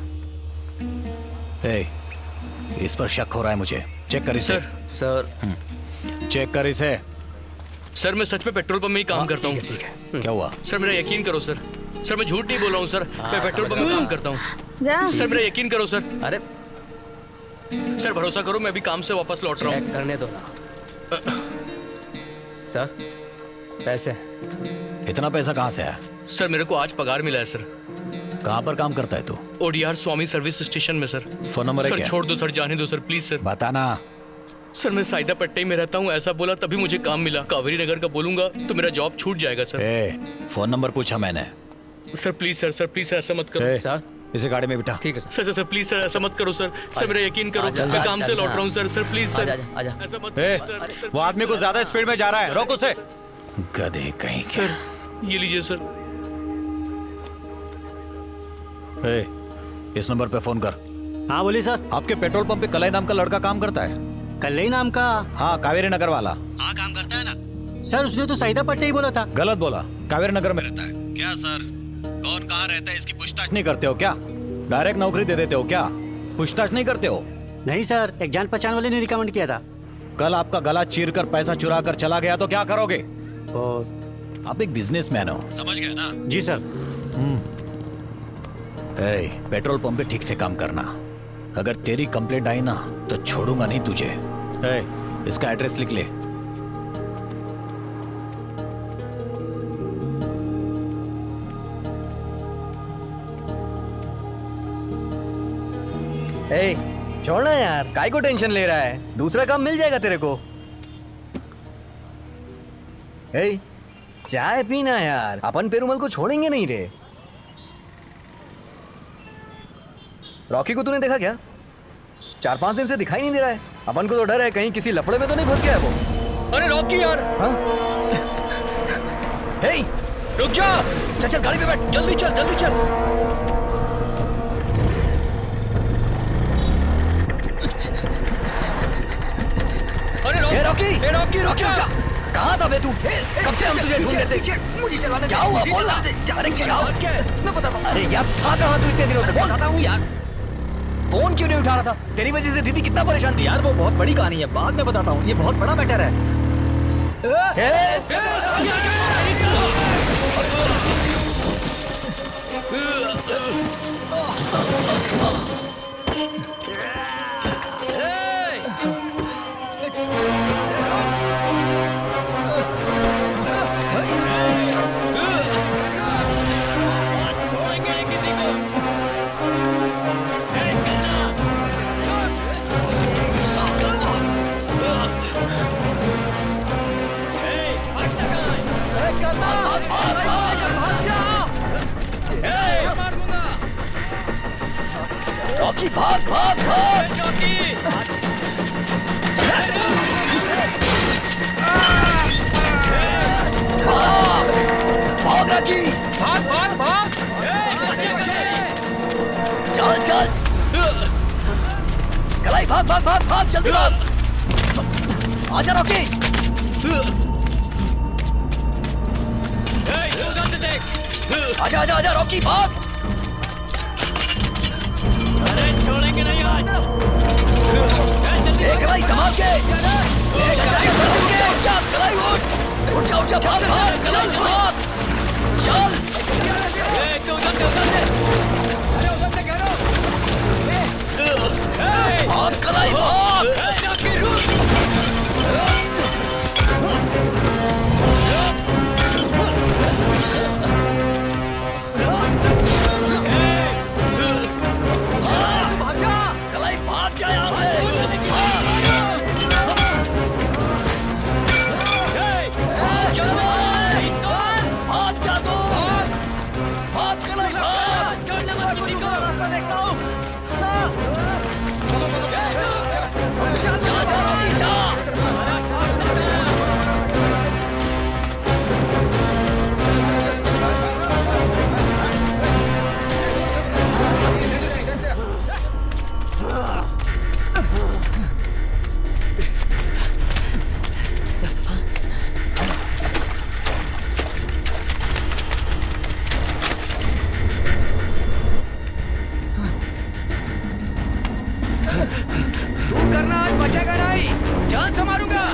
इस पर शक हो रहा है मुझे। चेक कर इसे। सर चेक कर इसे। सर मैं सच में पेट्रोल पंप में ही काम करता हूँ। ठीक है। क्या हुआ? सर मेरा यकीन करो सर। सर मैं झूठ नहीं बोल रहा हूँ सर। मैं पेट्रोल पंप में काम करता हूँ। सर मेरा यकीन करो सर। अरे सर भरोसा करो, मैं अभी काम से वापस लौट रहा हूँ। करने दो ना। सर पैसे? इतना पैसा कहाँ से आया? सर मेरे को आज पगार मिला है सर। कहाँ पर काम करता है तू? ओडीआर स्वामी सर्विस स्टेशन में सर। फोन नंबर है सर क्या? छोड़ दो सर, जाने दो सर प्लीज सर। बताना। सर मैं साइदा पट्टी में रहता हूँ, ऐसा बोला तभी मुझे काम मिला। कावेरी नगर का बोलूंगा तो मेरा जॉब छूट जाएगा सर। फोन नंबर पूछा मैंने। Sir please sir please sir ऐसा मत करो। सर इसे गाड़ी में बिठा। ठीक है सर सर प्लीज सर ऐसा मत करो सर। सर मेरा यकीन करो, मैं काम से लौट रहा हूँ सर। सर प्लीज सर ऐसा मत करो सर। वो आदमी को ज्यादा स्पीड में जा रहा है, रोक उसे। गधे कहीं के। सर ये लीजिए सर। इस नंबर पे फोन कर। हाँ बोलिए सर। आपके पेट्रोल पंप पे कलई नाम का लड़का काम करता है? कलई नाम का? हाँ कावेरी नगर वाला। हाँ काम करता है ना सर। उसने तो सईदा पट्टी ही बोला था। गलत बोला, कावेरी नगर में रहता है। क्या सर? कौन कहाँ रहता है इसकी पूछताछ नहीं करते हो क्या? डायरेक्ट नौकरी दे देते हो क्या? पूछताछ नहीं करते हो? नहीं सर, एक जान पहचान वाले ने रिकमेंड किया था। कल आपका गला चीर कर पैसा चुरा कर चला गया तो क्या करोगे? आप एक बिजनेसमैन हो, समझ गए ना? जी सर। पेट्रोल पंप पे ठीक से काम करना। अगर तेरी कंप्लेंट आई ना तो छोड़ूंगा नहीं तुझे। इसका एड्रेस लिख ले। छोड़ना यार, काय को टेंशन ले रहा है? दूसरा काम मिल जाएगा तेरे को। चाय पीना यार, अपन पेरुमल को छोड़ेंगे नहीं रे। रॉकी को तूने देखा क्या? 4-5 दिन से दिखाई नहीं दे रहा है। अपन को तो डर है कहीं किसी लफड़े में तो नहीं फंस गया वो। अरे रॉकी यार। रुक जा। चल चल गाड़ी पे बैठ, जल्दी चल जल्दी चल। अरे रॉकी रॉकी रुक जा। कहाँ था बे तू? कब से हम तुझे ढूंढ रहे थे। मुझे चलाने क्या हुआ बोल ना। अरे क्या हुआ? मैं बताता हूँ। अरे यार था कहाँ तू इतने दिनों से? बोल। बताता हूँ यार। फोन क्यों नहीं उठा रहा था? तेरी वजह से दीदी कितना परेशान थी। यार वो बहुत बड़ी कहानी है, बाद में बताता हूँ। ये बहुत बड़ा मैटर है। रॉकी भाग भाग भाग। भाग रॉकी, भाग भाग भाग। चल चल कलाई, भाग भाग भाग भाग, जल्दी भाग। आजा रॉकी। आजा आजा आजा रॉकी, भाग। अरे छोड़ेंगे नहीं आज। कलाई संभाल के, कलाई उठ जा, उठ जा, भाग भाग, कलाई भाग, चल। भाग कलाई भाग। कलाई भाग जा यहाँ से। भाग जा तू, भाग कलाई भाग। जा जा रॉकी जा। तू करना आज बचेगा नहीं, जान से मारूंगा।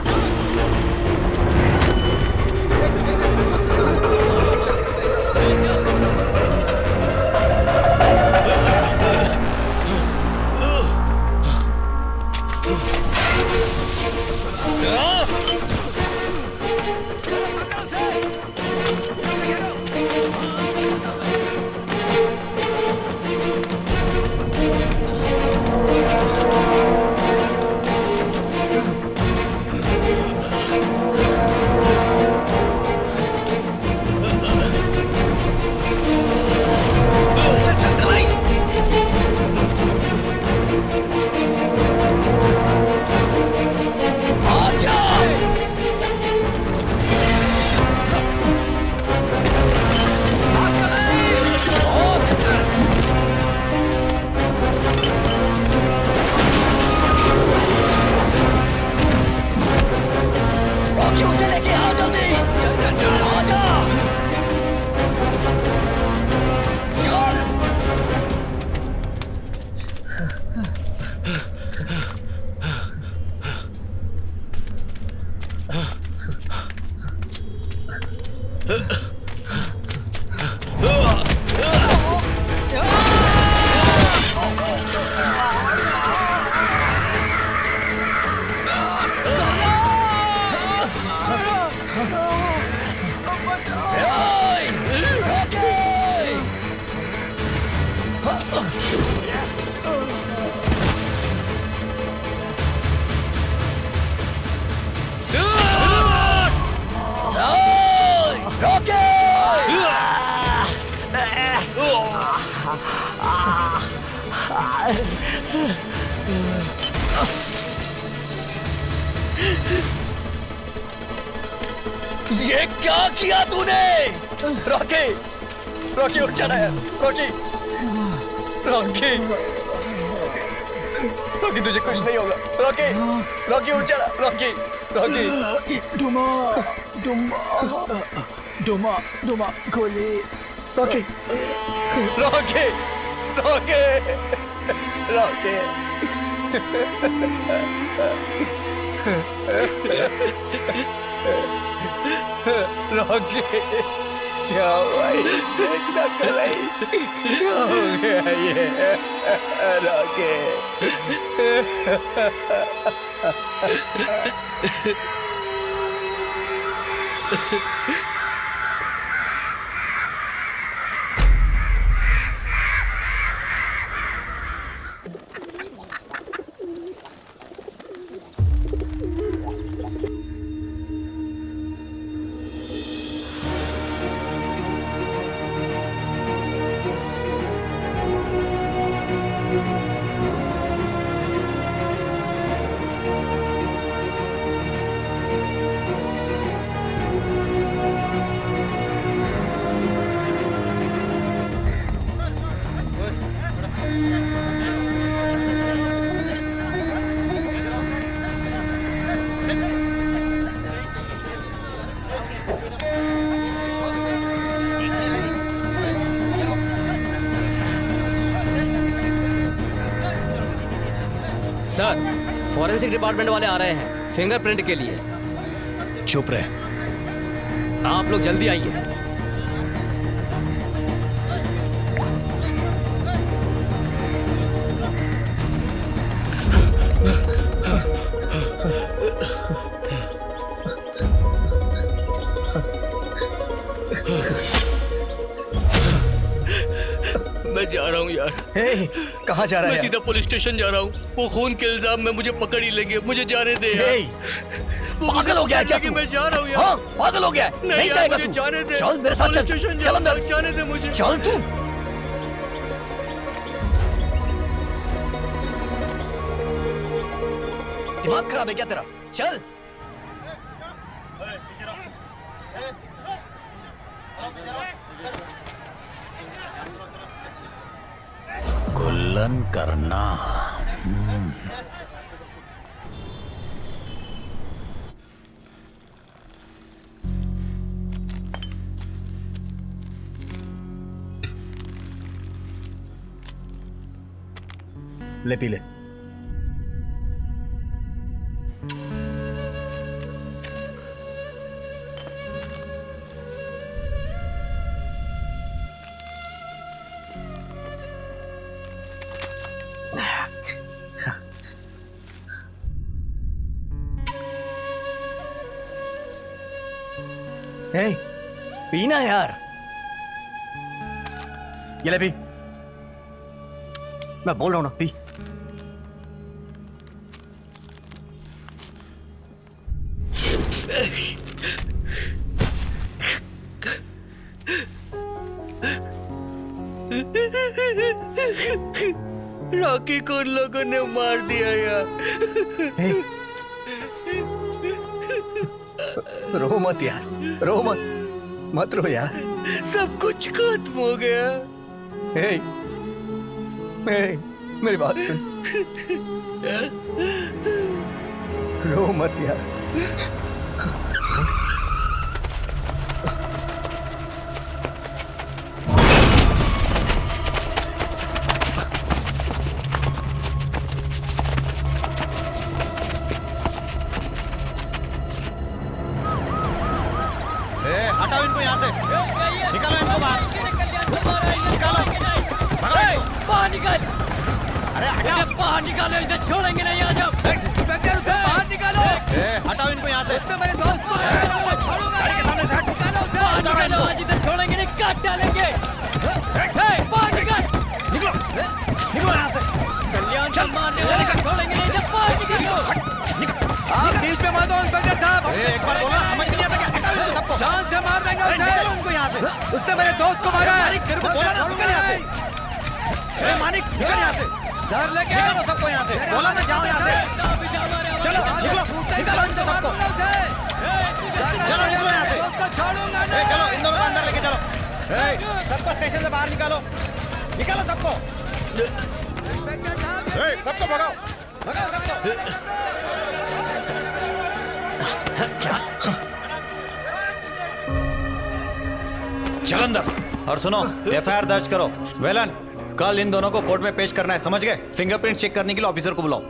ये क्या किया तूने? रॉकी, रॉकी उठ जाना है। रॉकी, रॉकी, रॉकी तुझे कुछ नहीं होगा। रॉकी, रॉकी उठ जाना। Rocky, Rocky. डुमा, डुमा, डुमा, डुमा, गोली। Rocky, Rocky, Rocky, Rocky. Rocky, क्या हुआ? क्या कर रही? क्या हो गया ये? रॉकी। सर, फॉरेंसिक डिपार्टमेंट वाले आ रहे हैं फिंगरप्रिंट के लिए। चुप रहे। आप लोग जल्दी आइए। मैं जा रहा हूँ यार। कहाँ जा रहा है? मैं सीधा पुलिस स्टेशन जा रहा हूँ। वो खून के इल्जाम में मुझे पकड़ ही लेंगे। मुझे जाने दे यार। पागल हो गया है क्या तू? मैं जा रहा हूँ यार। हाँ, पागल हो गया है। नहीं जाएगा तू। जाने दे। चल मेरे साथ चल। चल अंदर। जाने दे मुझे। चल तू। दिमाग खराब है क्या तेरा? चल। गुल्लन करना। ले पी ले। पीना यार। ये ले पी। मैं बोल रहा हूं ना, पी। रॉकी को उन लोगों ने मार दिया यार। रो मत यार, रो मत, मत रो यार। सब कुछ खत्म हो गया। मेरी बात सुन। रो मत यार। हटाओ इनको यहाँ से। निकालो इनको बाहर। निकालो। बाहर निकाल। अरे हटाओ। बाहर निकालो, इधर छोड़ेंगे नहीं। आ जाओ। इंस्पेक्टर उसे बाहर निकालो। हटाओ इनको यहाँ से। मेरे दोस्त को गाड़ी के सामने से हट। बाहर निकालो, आज इधर छोड़ेंगे नहीं, काट डालेंगे। बाहर निकाल। निकलो। निकलो यहाँ से। कल्याण चल मारने वाले को छोड़ेंगे नहीं, जब बाहर निकालो। आप बीच में मत दो इंस्पेक्टर साहब। एक बार बोला, समझ नहीं आता क्या? हटाओ इनको सबको। जान से मार देंगे उसे। निकालो उनको यहाँ से। उसने मेरे दोस्त को मारा है। मानिक, तेरे को बोला ना, निकल यहाँ से। मानिक, निकल यहाँ से। सर लेके निकालो सबको यहाँ से। बोला ना, जाओ यहाँ से। चलो निकलो। निकालो इनको सबको। चलो निकलो यहाँ से। चलो इन दोनों को अंदर लेके चलो। सबको स्टेशन से बाहर निकालो। निकालो सबको। सबको भगाओ। भगाओ सबको। चल अंदर। और सुनो, एफआईआर दर्ज करो। वेलन, कल इन दोनों को कोर्ट में पेश करना है, समझ गए? फिंगरप्रिंट चेक करने के लिए ऑफिसर को बुलाओ।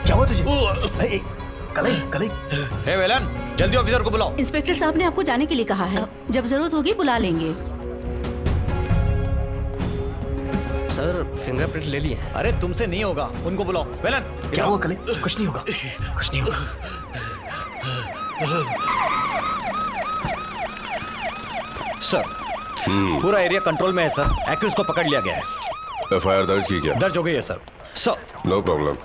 क्या हुआ तुझे? कलई। हे वेलन, जल्दी ऑफिसर को बुलाओ। इंस्पेक्टर साहब ने आपको जाने के लिए कहा है। जब जरूरत होगी बुला लेंगे। सर, फिंगरप्रिंट ले लिए हैं। अरे तुमसे नहीं होगा, उनको बुलाओ। वेलन, क्या हुआ कलई? कुछ नहीं होगा, कुछ नहीं होगा। सर, पूरा एरिया कंट्रोल में है सर। एक्यूज को पकड़ लिया गया है। एफआईआर दर्ज की क्या? दर्ज हो गई है सर। No problem.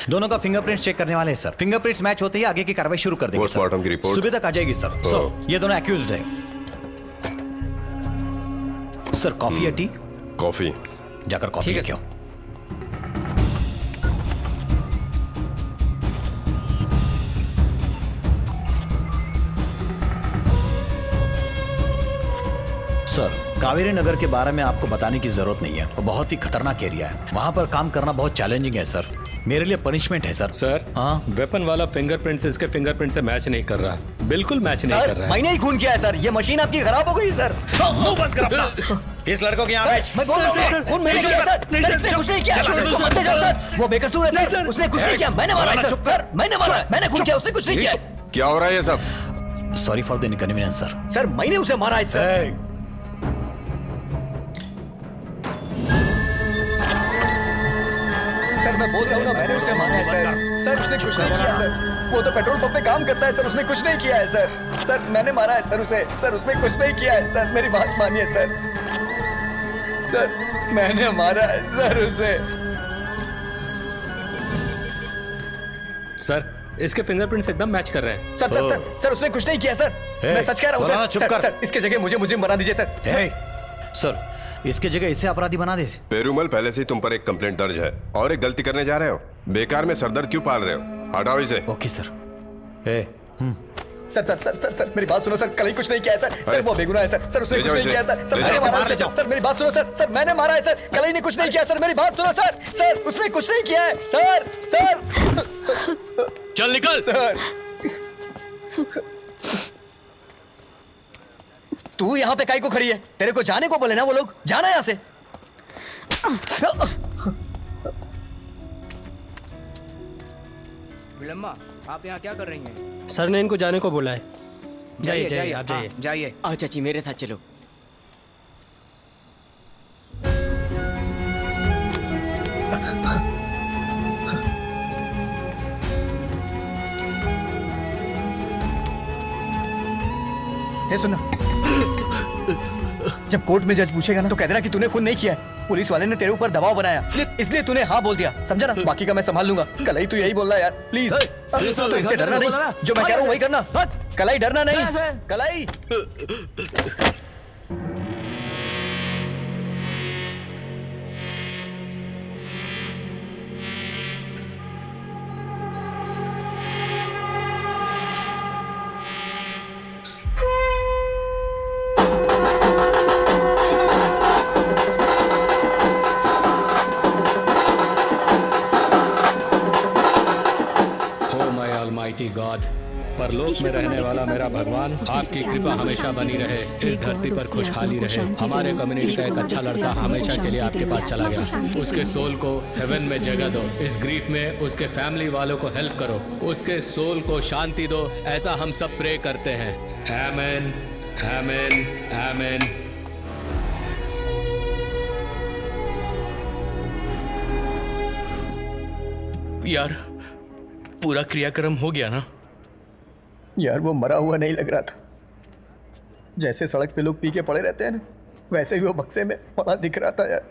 दोनों का फिंगरप्रिंट चेक करने वाले हैं सर। फिंगरप्रिंट्स मैच होते ही आगे की कार्रवाई शुरू कर देंगे। पोस्टमार्टम की रिपोर्ट सुबह तक आ जाएगी सर। ये दोनों एक्यूज्ड हैं। सर, कॉफी या टी? कॉफी। जाकर कॉफी लेके आओ। सर, कावेरी नगर के बारे में आपको बताने की जरूरत नहीं है, वो बहुत ही खतरनाक एरिया है। वहाँ पर काम करना बहुत चैलेंजिंग है सर, मेरे लिए पनिशमेंट है सर। सर हाँ, वेपन वाला फिंगरप्रिंट इसके फिंगरप्रिंट से मैच नहीं कर रहा, बिल्कुल मैच नहीं कर रहा है। मैंने ही खून किया है सर, ये मशीन आपकी खराब हो गई सर। मुंह बंद कर अपना। इस लड़कों के यहाँ भेज। मैं बोल रहा हूँ खून मैंने किया सर, सर इसने कुछ नहीं किया, इसको मत ले जाओ सर, वो बेकसूर है सर, उसने कुछ नहीं किया, मैंने मारा है सर, सर मैंने मारा है, मैंने खून किया, उसने कुछ नहीं किया। क्या हो रहा है ये सब? Sorry for the inconvenience sir. Sir मैंने उसे मारा है सर। सर मैं बोल रहा हूँ ना, मैंने उसे मारा है सर, सर उसने कुछ नहीं किया सर, वो तो पेट्रोल पंप पे काम करता है सर, उसने कुछ नहीं किया है सर, सर मैंने मारा है सर उसे, सर उसने कुछ नहीं किया है सर, मेरी बात मानिए सर, सर मैंने मारा है सर उसे। सर इसके फिंगरप्रिंट्स एकदम मैच कर रहे हैं। सर सर सर सर उसने कुछ नहीं किया सर, मैं सच कह रहा हूँ सर, सर इसके जगह मुझे मुझे बना दीजिए सर। सर इसके जगह इसे अपराधी बना दे। पेरूमल, पहले से ही तुम पर एक कंप्लेंट दर्ज है और एक गलती करने जा रहे हो। बेकार में सरदर्द क्यों पाल रहे हो? हटाओ इसे। Okay sir. Sir sir sir sir sir मेरी बात सुनो सर, कल ही कुछ नहीं किया है सर, सर वो बेगुनाह है सर, सर उसने कुछ नहीं किया है सर, सर मैंने मारा है सर, सर मेरी बात सुनो सर, सर मैंने मारा है सर, कल ही ने कुछ नहीं किया सर, मेरी बात सुनो सर, सर उसने कुछ नहीं किया है सर, सर चल निकल सर। तू यहाँ पे काई को खड़ी है? तेरे को जाने को बोले ना वो लोग, जाना यहाँ से। विलम्मा, आप यहाँ क्या कर रही हैं? सर ने इनको जाने को बोला है। जाइए जाइए, आप जाइए। जाइए। आओ चाची मेरे साथ चलो। ये सुनना, जब कोर्ट में जज पूछेगा ना तो कह देना कि तूने खून नहीं किया है, पुलिस वाले ने तेरे ऊपर दबाव बनाया, इसलिए तूने हाँ बोल दिया, समझा ना? बाकी का मैं संभाल लूंगा। कलाई तू यही बोलना यार, प्लीज। तो इनसे डरना नहीं, जो मैं कह रहा हूँ वही करना। कलाई डरना नहीं, कलाई। गॉड, परलोक में रहने वाला मेरा भगवान, आपकी कृपा हमेशा बनी रहे, इस धरती पर खुशहाली रहे। हमारे कम्युनिटी का एक अच्छा लड़का हमेशा के लिए आपके पास चला गया, उसके सोल को हेवन में जगह दो, इस ग्रीफ में उसके फैमिली वालों को हेल्प करो, उसके सोल को शांति दो, ऐसा हम सब प्रे करते हैं। आमीन, आमीन, आमीन। यार पूरा क्रियाक्रम हो गया ना? यार वो मरा हुआ नहीं लग रहा था, जैसे सड़क पे लोग पी के पड़े रहते हैं ना, वैसे ही वो बक्से में पड़ा दिख रहा था यार।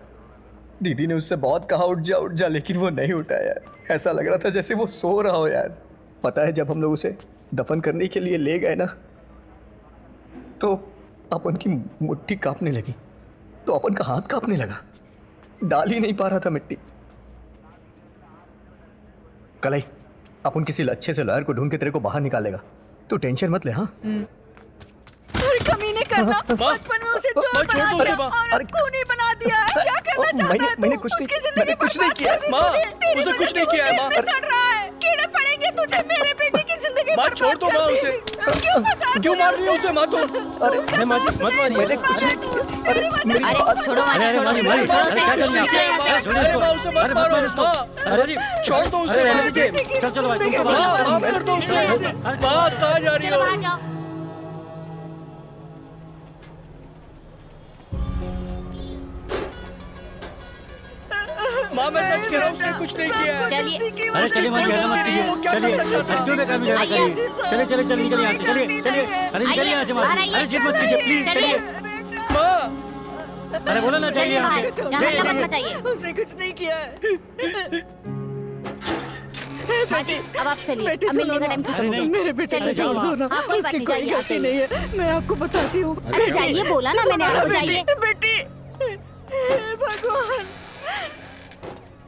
दीदी ने उससे बहुत कहा उठ जा, लेकिन वो नहीं उठा यार। ऐसा लग रहा था जैसे वो सो रहा हो यार। पता है जब हम लोग उसे दफन करने के लिए ले गए ना, तो अपन की मुट्ठी कांपने लगी, तो अपन का हाथ कांपने लगा, डाल ही नहीं पा रहा था मिट्टी। कलाई, अपन किसी अच्छे से लॉयर को ढूंढ के तेरे को बाहर निकालेगा, तू टेंशन मत ले। हाँ अरे कमीने करना, बचपन में उसे चोर बना दिया और खूनी बना दिया है। क्या करना चाहता है तू? मैंने कुछ नहीं किया माँ, उसने कुछ नहीं किया है माँ। सड़ रहा है, कीड़े पड़ेंगे तुझे, मेरे बेटे की जिंदगी माँ छोड़ दो माँ उसे, क्यों मार रही है उसे माँ? तो अरे माँ जी मत मारिए, मैंने कुछ नहीं किया। अरे छोड़ो छोड़ दो उसे, चलो माफ कर दो उसे। बात कहाँ जा रही हो? माँ मैं सच कह रहा हूँ, उसने कुछ नहीं किया है। चलिए, अरे चलिए मत कीजिए, चलिए क्यों बेकार में झगड़ा करिए? चलिए निकलिए यहाँ से, चलिए, अरे निकलिए यहाँ से, अरे जिद मत कीजिए प्लीज, चलिए। अरे बोलो ना, चलिए यहाँ से, उसने कुछ नहीं किया है। अब आप चलिए, अब मिलने का टाइम खत्म हो गया। मेरे बेटे को जाओ दो ना, कोई बात नहीं, कोई गलती नहीं है, मैं आपको बताती हूँ। अरे जाइए, बोला ना मैंने आपको, जाइए। बेटी, भगवान,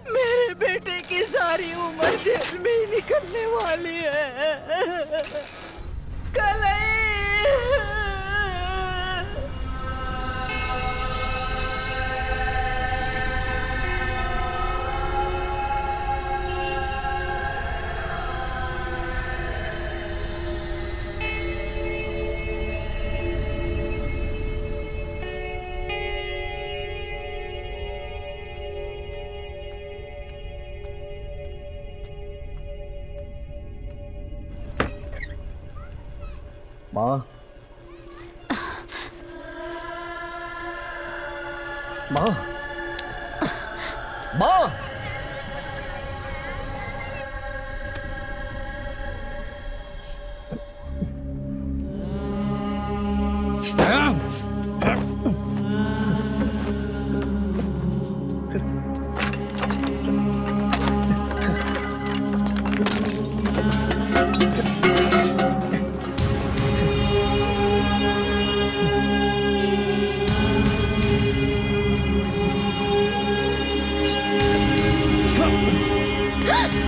मेरे बेटे की सारी उम्र जेल में ही निकलने वाली है। कलाई माँ माँ माँ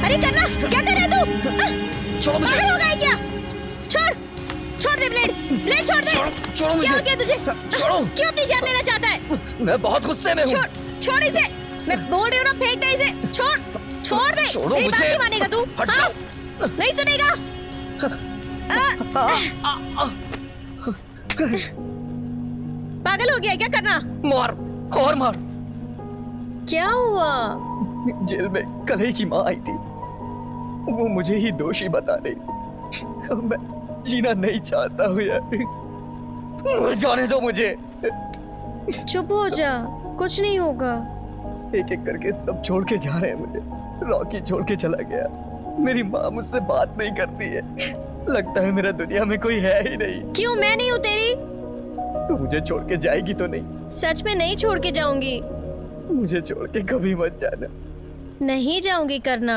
अरे करना, क्या कर रहा है तू? छोड़ो मुझे। पागल हो गया क्या? छोड़, छोड़ दे ब्लेड, ब्लेड छोड़ दे। छोड़ो मुझे। क्या हो गया तुझे? छोड़ो। क्यों अपनी जान लेना चाहता है? मैं बहुत गुस्से में हूँ। छोड़, छोड़ इसे। मैं बोल रही हूँ ना, फेंक दे इसे। छोड़, छोड़ दे। छोड़ो मेरी बात मुझे। नहीं मानेगा तू? हट हाँ? नहीं सुनेगा? पागल हो गया क्या करना? मार और मार। क्या हुआ? जेल में कलई की माँ आई थी, वो मुझे ही दोषी बता रही थी। मैं जीना नहीं चाहता हूँ यार, जाने दो मुझे। चुप हो जा, कुछ नहीं होगा। एक एक करके सब छोड़ के जा रहे हैं मुझे। रॉकी छोड़ के चला गया, मेरी माँ मुझसे बात नहीं करती है, लगता है मेरा दुनिया में कोई है ही नहीं। क्यों, मैं नहीं हूँ तेरी? तू मुझे छोड़ के जाएगी तो नहीं? सच में नहीं छोड़ के जाऊंगी। मुझे छोड़ के कभी मत जाना। नहीं जाऊंगी करना।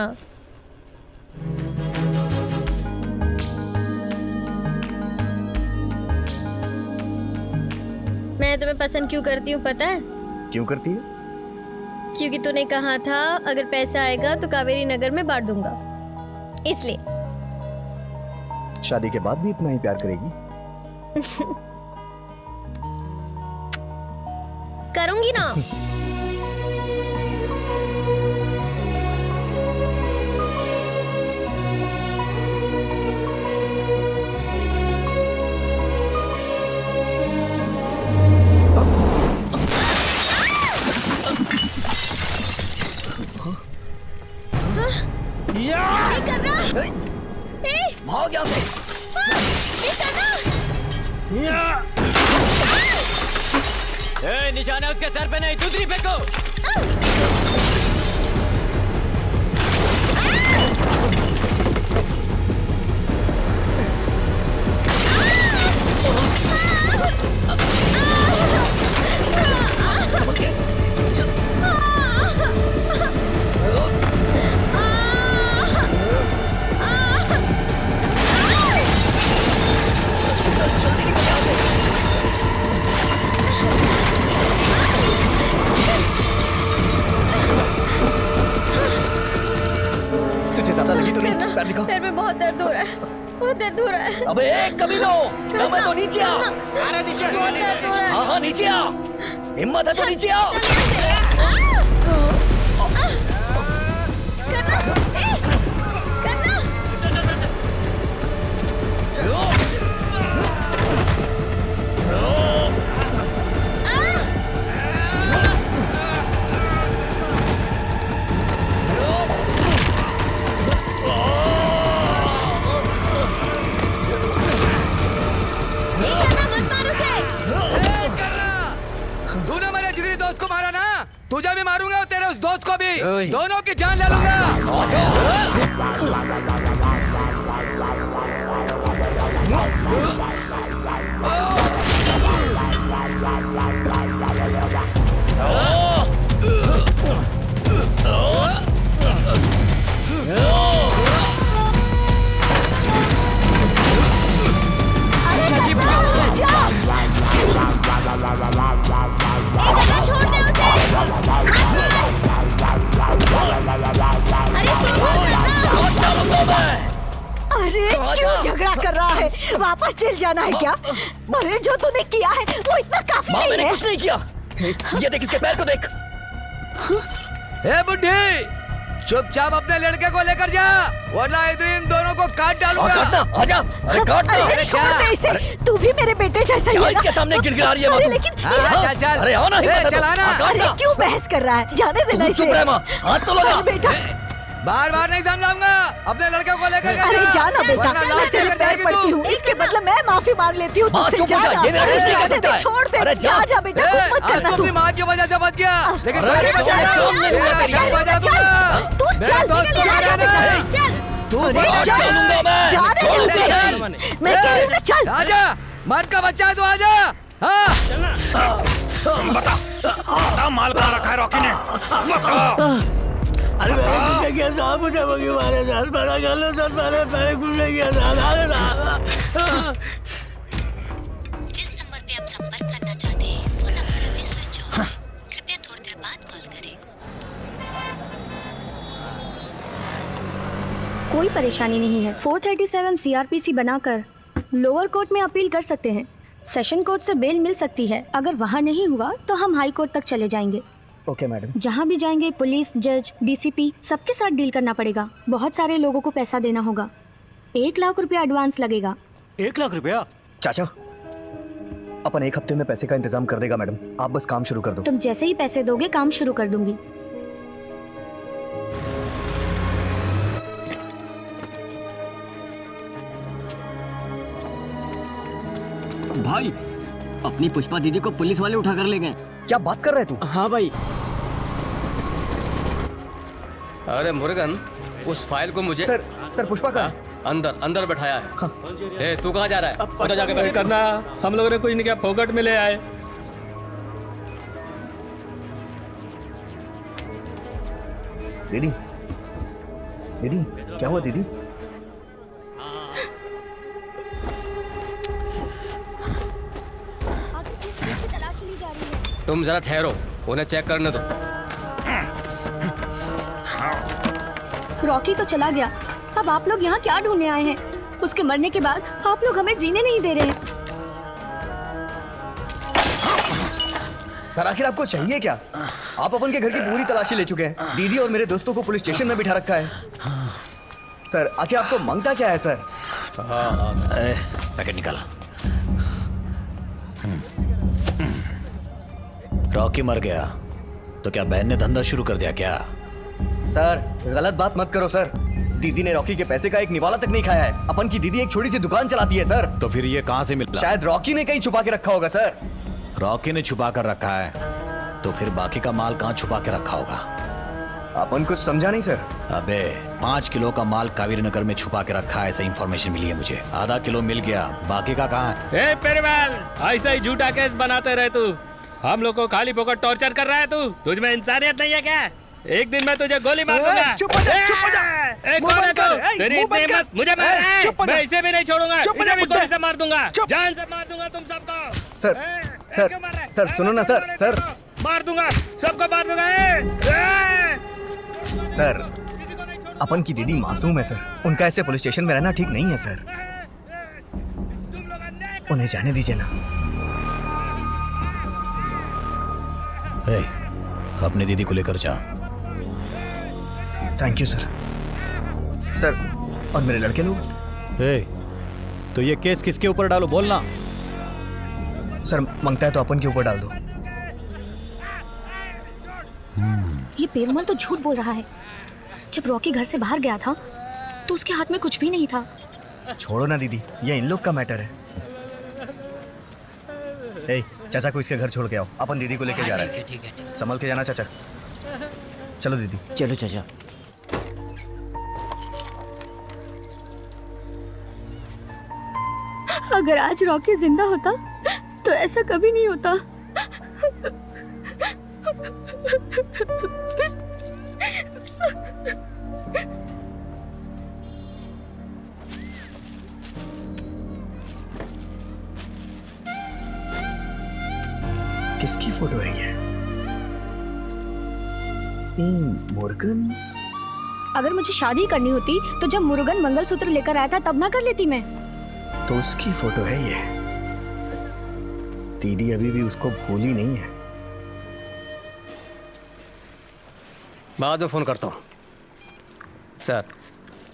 मैं तुम्हें पसंद क्यों करती हूँ पता है? क्यों करती है? क्योंकि तूने कहा था अगर पैसा आएगा तो कावेरी नगर में बांट दूंगा, इसलिए। शादी के बाद भी इतना ही प्यार करेगी? करूंगी ना। भाग यहाँ से। निशाना उसके सर पे नहीं, दूसरी फेंको। तुझे ज्यादा लगी तो नहीं? पैर दिखाओ। पैर में बहुत दर्द हो रहा है, बहुत दर्द हो रहा है। अबे कमीनो, दम है तो नीचे आ। अरे नीचे आ। हाँ हाँ नीचे आ, हिम्मत है तो नीचे आ। तूने मेरे जिगरी दोस्त को मारा ना, तुझे भी मारूंगा और तेरे उस दोस्त को भी, दोनों की जान ले लूंगा। अरे क्यों झगड़ा कर रहा है? वापस जेल जाना है क्या? अरे जो तूने किया है वो इतना काफी नहीं है। मैंने कुछ नहीं किया। ये देख इसके पैर को देख। ए बुड्ढी, चुपचाप अपने लड़के को लेकर जा, वरना इधर इन दोनों को काट डालूंगा। आजा, अरे काट दो। अरे छोड़ दे इसे, तू भी मेरे बेटे जैसा ही है ना? इसके सामने गिड़गिड़ा रही है अरे माँ। लेकिन चल चल, अरे आओ ना, चल आना। अरे क्यों बहस कर रहा है? जाने देना इसे। चुप रह माँ, हाथ तो लगा। अरे बेटा बार बार नहीं समझाऊंगा, अपने लड़के को लेकर अरे जाना बेटा, मैं तेरे पैर पड़ती हूँ, इसके बदले मैं माफी मांग लेती हूँ तुझसे। जाना, छोड़ दे, जा बेटा, कुछ मत करना तू। अपनी माँ की वजह से बच गया, लेकिन तू चल, मैं कह रही हूँ ना, चल आजा, मर्द का बच्चा है, तू आजा। हाँ बता माल कहाँ रखा है रॉकी ने? अरे मैंने कुछ किया साहब, मुझे मगी मारे सर, बड़ा कर लो सर, मैंने कुछ नहीं किया सर। जिस नंबर पे आप संपर्क करना चाहते हैं वो नंबर अभी स्विच ऑफ है, कृपया थोड़ी देर बाद कॉल करें। कोई परेशानी नहीं है। 437 सीआरपीसी बनाकर लोअर कोर्ट में अपील कर सकते हैं। सेशन कोर्ट से बेल मिल सकती है। अगर वहाँ नहीं हुआ तो हम हाई कोर्ट तक चले जाएंगे। Okay madam. जहाँ भी जाएंगे पुलिस, जज, डीसीपी सबके साथ डील करना पड़ेगा। बहुत सारे लोगों को पैसा देना होगा। 1 लाख रुपया एडवांस लगेगा। 1 लाख रुपया? चाचा, अपन 1 हफ्ते में पैसे का इंतजाम कर देगा मैडम, आप बस काम शुरू कर दो। तुम जैसे ही पैसे दोगे काम शुरू कर दूंगी। भाई, अपनी पुष्पा दीदी को पुलिस वाले उठा कर ले गए। क्या बात कर रहे तू? हाँ भाई। अरे मुर्गन, उस फाइल को मुझे सर पुष्पा का अंदर बैठाया है। हाँ। ए, तू कहाँ जा रहा है? उधर जाके बैठ। करना, हम लोगों ने कुछ नहीं किया, फोकट में ले आए। दीदी, दीदी क्या हुआ दीदी? तुम जरा ठहरो, उन्हें चेक करने दो। रॉकी तो चला गया, अब आप लोग यहाँ क्या ढूंढने आए हैं? उसके मरने के बाद आप लोग हमें जीने नहीं दे रहे हैं। सर आखिर आपको चाहिए क्या? आप अपन के घर की पूरी तलाशी ले चुके हैं। दीदी और मेरे दोस्तों को पुलिस स्टेशन में बिठा रखा है। सर आखिर आपको मांगता क्या है सर? पैकेट निकाला। रॉकी मर गया तो क्या बहन ने धंधा शुरू कर दिया क्या? सर गलत बात मत करो सर। दीदी ने रॉकी के पैसे का एक निवाला तक नहीं खाया है। अपन की दीदी एक छोटी सी दुकान चलाती है सर। तो फिर ये कहाँ से मिला? शायद रॉकी ने कहीं छुपा के रखा होगा सर। रॉकी ने छुपा कर रखा है तो फिर बाकी का माल कहाँ छुपा के रखा होगा? अपन कुछ समझा नहीं सर। अबे 5 किलो का माल कावेरी नगर में छुपा के रखा है, ऐसा इंफॉर्मेशन मिली है मुझे। आधा किलो मिल गया, बाकी का कहाँ है? पेरीवाल, ऐसा ही झूठा केस बनाते रहे तू। हम लोग को खाली फोकट टॉर्चर कर रहा है तू। तुझ में इंसानियत नहीं है क्या? एक दिन मैं तुझे गोली मार दूंगा। चुप हो जा। तेरी इतनी हिम्मत, मुझे मार रहा है। मैं इसे भी नहीं छोड़ूंगा, इसे भी गोली से मार दूंगा, जान से मार दूंगा तुम सबको। सर सुनो ना सर। मार दूंगा, सबको मार दूंगा। सर अपन की दीदी मासूम है सर, उनका ऐसे पुलिस स्टेशन में रहना ठीक नहीं है सर। उन्हें जाने दीजिए ना। अपनी दीदी को लेकर जा। Thank you sir. सर और मेरे लड़के लोग? तो ये केस किसके ऊपर डालो, बोलना। सर मांगता है तो अपन के ऊपर डाल दो। ये पेरुमल तो झूठ बोल रहा है। जब रॉकी घर से बाहर गया था तो उसके हाथ में कुछ भी नहीं था। छोड़ो ना दीदी, ये इन लोग का मैटर है। चाचा को इसके घर छोड़ के आओ, अपन दीदी को लेके जा रहे हैं। ठीक है। संभल के जाना चाचा। चलो दीदी। चलो चाचा। अगर आज रॉकी जिंदा होता तो ऐसा कभी नहीं होता। किसकी फोटो है ये? मुर्गन? अगर मुझे शादी करनी होती तो जब मुर्गन मंगलसूत्र लेकर आया था तब ना कर लेती मैं। तो उसकी फोटो है ये। दीदी अभी भी उसको भूली नहीं है। बाद में फोन करता हूँ। सर,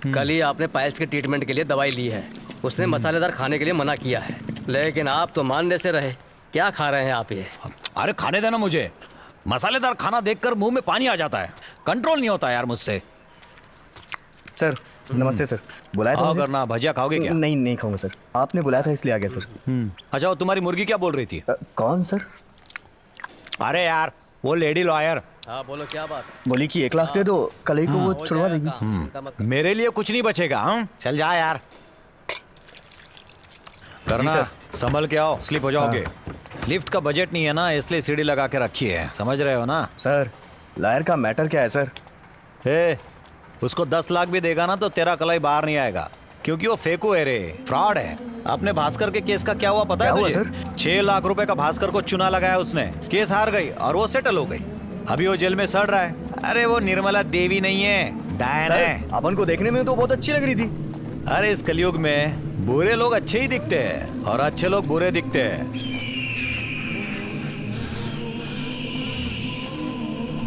कल ही आपने पायल्स के ट्रीटमेंट के लिए दवाई ली है। उसने मसालेदार खाने के लिए मना किया है, लेकिन आप तो मानने से रहे। क्या खा रहे हैं आप ये? अरे खाने देना मुझे। मसालेदार खाना देखकर मुंह में पानी आ जाता है, कंट्रोल नहीं होता यार मुझसे। सर नमस्ते सर, बुलाया था आओ मुझे? करना, भजिया खाओगे क्या? नहीं नहीं खाऊंगा सर, आपने बुलाया था इसलिए आ गया सर। अच्छा, वो तुम्हारी मुर्गी क्या बोल रही थी? कौन सर? अरे यार, वो लेडी लॉयर हाँ बोलो क्या बात। बोली कि 1 लाख दे दो, कल ही को वो छुड़वा देगी। मेरे लिए कुछ नहीं बचेगा। चल जा यार। करना, संभल के आओ, स्लिप हो जाओगे। लिफ्ट का बजट नहीं है ना, इसलिए सीढ़ी लगा के रखी है, समझ रहे हो ना? सर लायर का मैटर क्या है सर? उसको 10 लाख भी देगा ना तो तेरा कलाई बाहर नहीं आएगा, क्योंकि वो फेकू है रे, फ्रॉड है। अपने भास्कर के केस का क्या हुआ पता है तुझे? 6 लाख रुपए का भास्कर को चुना लगाया उसने, केस हार गई और वो सेटल हो गई। अभी वो जेल में सड़ रहा है। अरे वो निर्मला देवी नहीं है, डायन है। अपन को देखने में तो बहुत अच्छी लग रही थी। अरे इस कलयुग में बुरे लोग अच्छे ही दिखते हैं और अच्छे लोग बुरे दिखते हैं।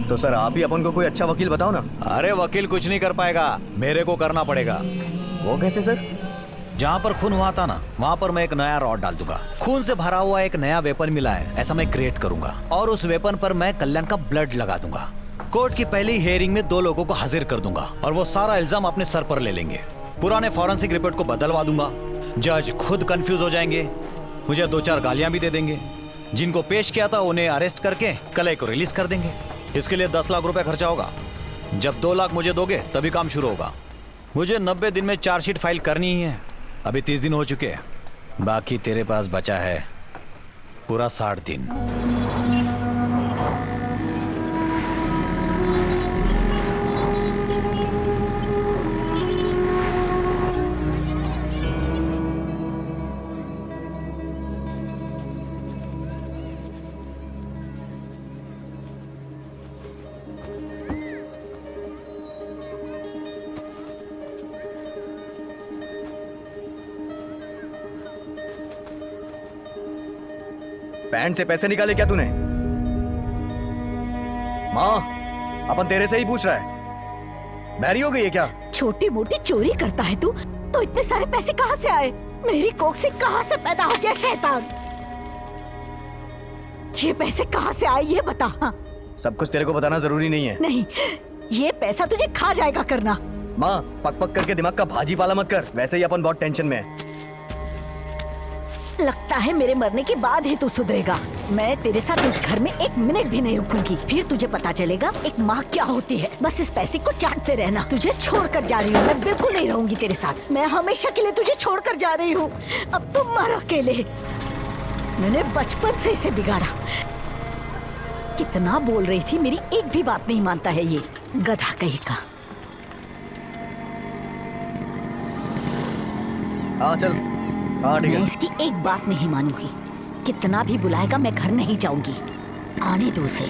तो सर आप ही अपन को कोई अच्छा वकील बताओ ना। अरे वकील कुछ नहीं कर पाएगा, मेरे को करना पड़ेगा। वो कैसे सर? जहाँ पर खून हुआ था ना, वहाँ पर मैं एक नया रॉड डाल दूंगा। खून से भरा हुआ एक नया वेपन मिला है, ऐसा मैं क्रिएट करूंगा और उस वेपन पर मैं कल्याण का ब्लड लगा दूंगा। कोर्ट की पहली हियरिंग में 2 लोगों को हाजिर कर दूंगा और वो सारा इल्जाम अपने सर पर ले लेंगे। पुराने फॉरेंसिक रिपोर्ट को बदलवा दूंगा। जज खुद कंफ्यूज हो जाएंगे, मुझे 2-4 गालियां भी दे देंगे। जिनको पेश किया था उन्हें अरेस्ट करके कल को रिलीज कर देंगे। इसके लिए 10 लाख रुपए खर्चा होगा। जब 2 लाख मुझे दोगे तभी काम शुरू होगा। मुझे 90 दिन में चार्जशीट फाइल करनी ही है। अभी 30 दिन हो चुके हैं, बाकी तेरे पास बचा है पूरा 60 दिन। पैंट से पैसे निकाले क्या तूने? माँ, अपन तेरे से ही पूछ रहा है, बहरी हो गई है क्या? छोटी मोटी चोरी करता है तू, तो इतने सारे पैसे कहाँ से आए? मेरी कोख से कहाँ से पैदा हो गया शैतान? ये पैसे कहाँ से आए ये बता। हाँ। सब कुछ तेरे को बताना जरूरी नहीं है। नहीं, ये पैसा तुझे खा जाएगा करना। माँ, पक पक करके दिमाग का भाजी पाला मत कर, वैसे ही अपन बहुत टेंशन में है। लगता है मेरे मरने के बाद ही तू सुधरेगा। मैं तेरे साथ इस घर में 1 मिनट भी नहीं रुकूंगी, फिर तुझे पता चलेगा एक माँ क्या होती है। बस इस पैसे को चाटते रहना। तुझे छोड़कर जा रही हूँ, मैं बिल्कुल नहीं रहूंगी तेरे साथ। मैं हमेशा के लिए तुझे छोड़कर जा रही हूँ। अब तुम मर अकेले। मैंने बचपन से इसे बिगाड़ा। कितना बोल रही थी, मेरी एक भी बात नहीं मानता है ये गधा कहीं का। हाँ चल। हाँ ठीक है। मैं इसकी एक बात नहीं मानूंगी। कितना भी बुलाएगा मैं घर नहीं जाऊंगी। आने दो उसे।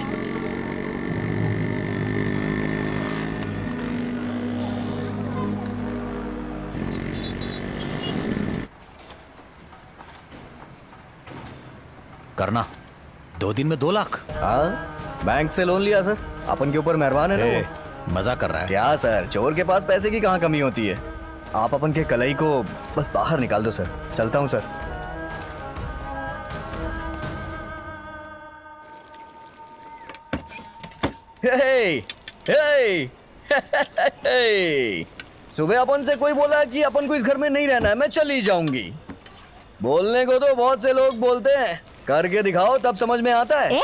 करना 2 दिन में 2 लाख। हाँ, बैंक से लोन लिया सर, अपन के ऊपर मेहरबान है ना वो। मजा कर रहा है क्या सर, चोर के पास पैसे की कहाँ कमी होती है। आप अपन के कलाई को बस बाहर निकाल दो सर। चलता हूँ सर। हे, हे, हे, सुबह अपन से कोई बोला कि अपन को इस घर में नहीं रहना है, मैं चली जाऊंगी। बोलने को तो बहुत से लोग बोलते हैं, करके दिखाओ तब समझ में आता है।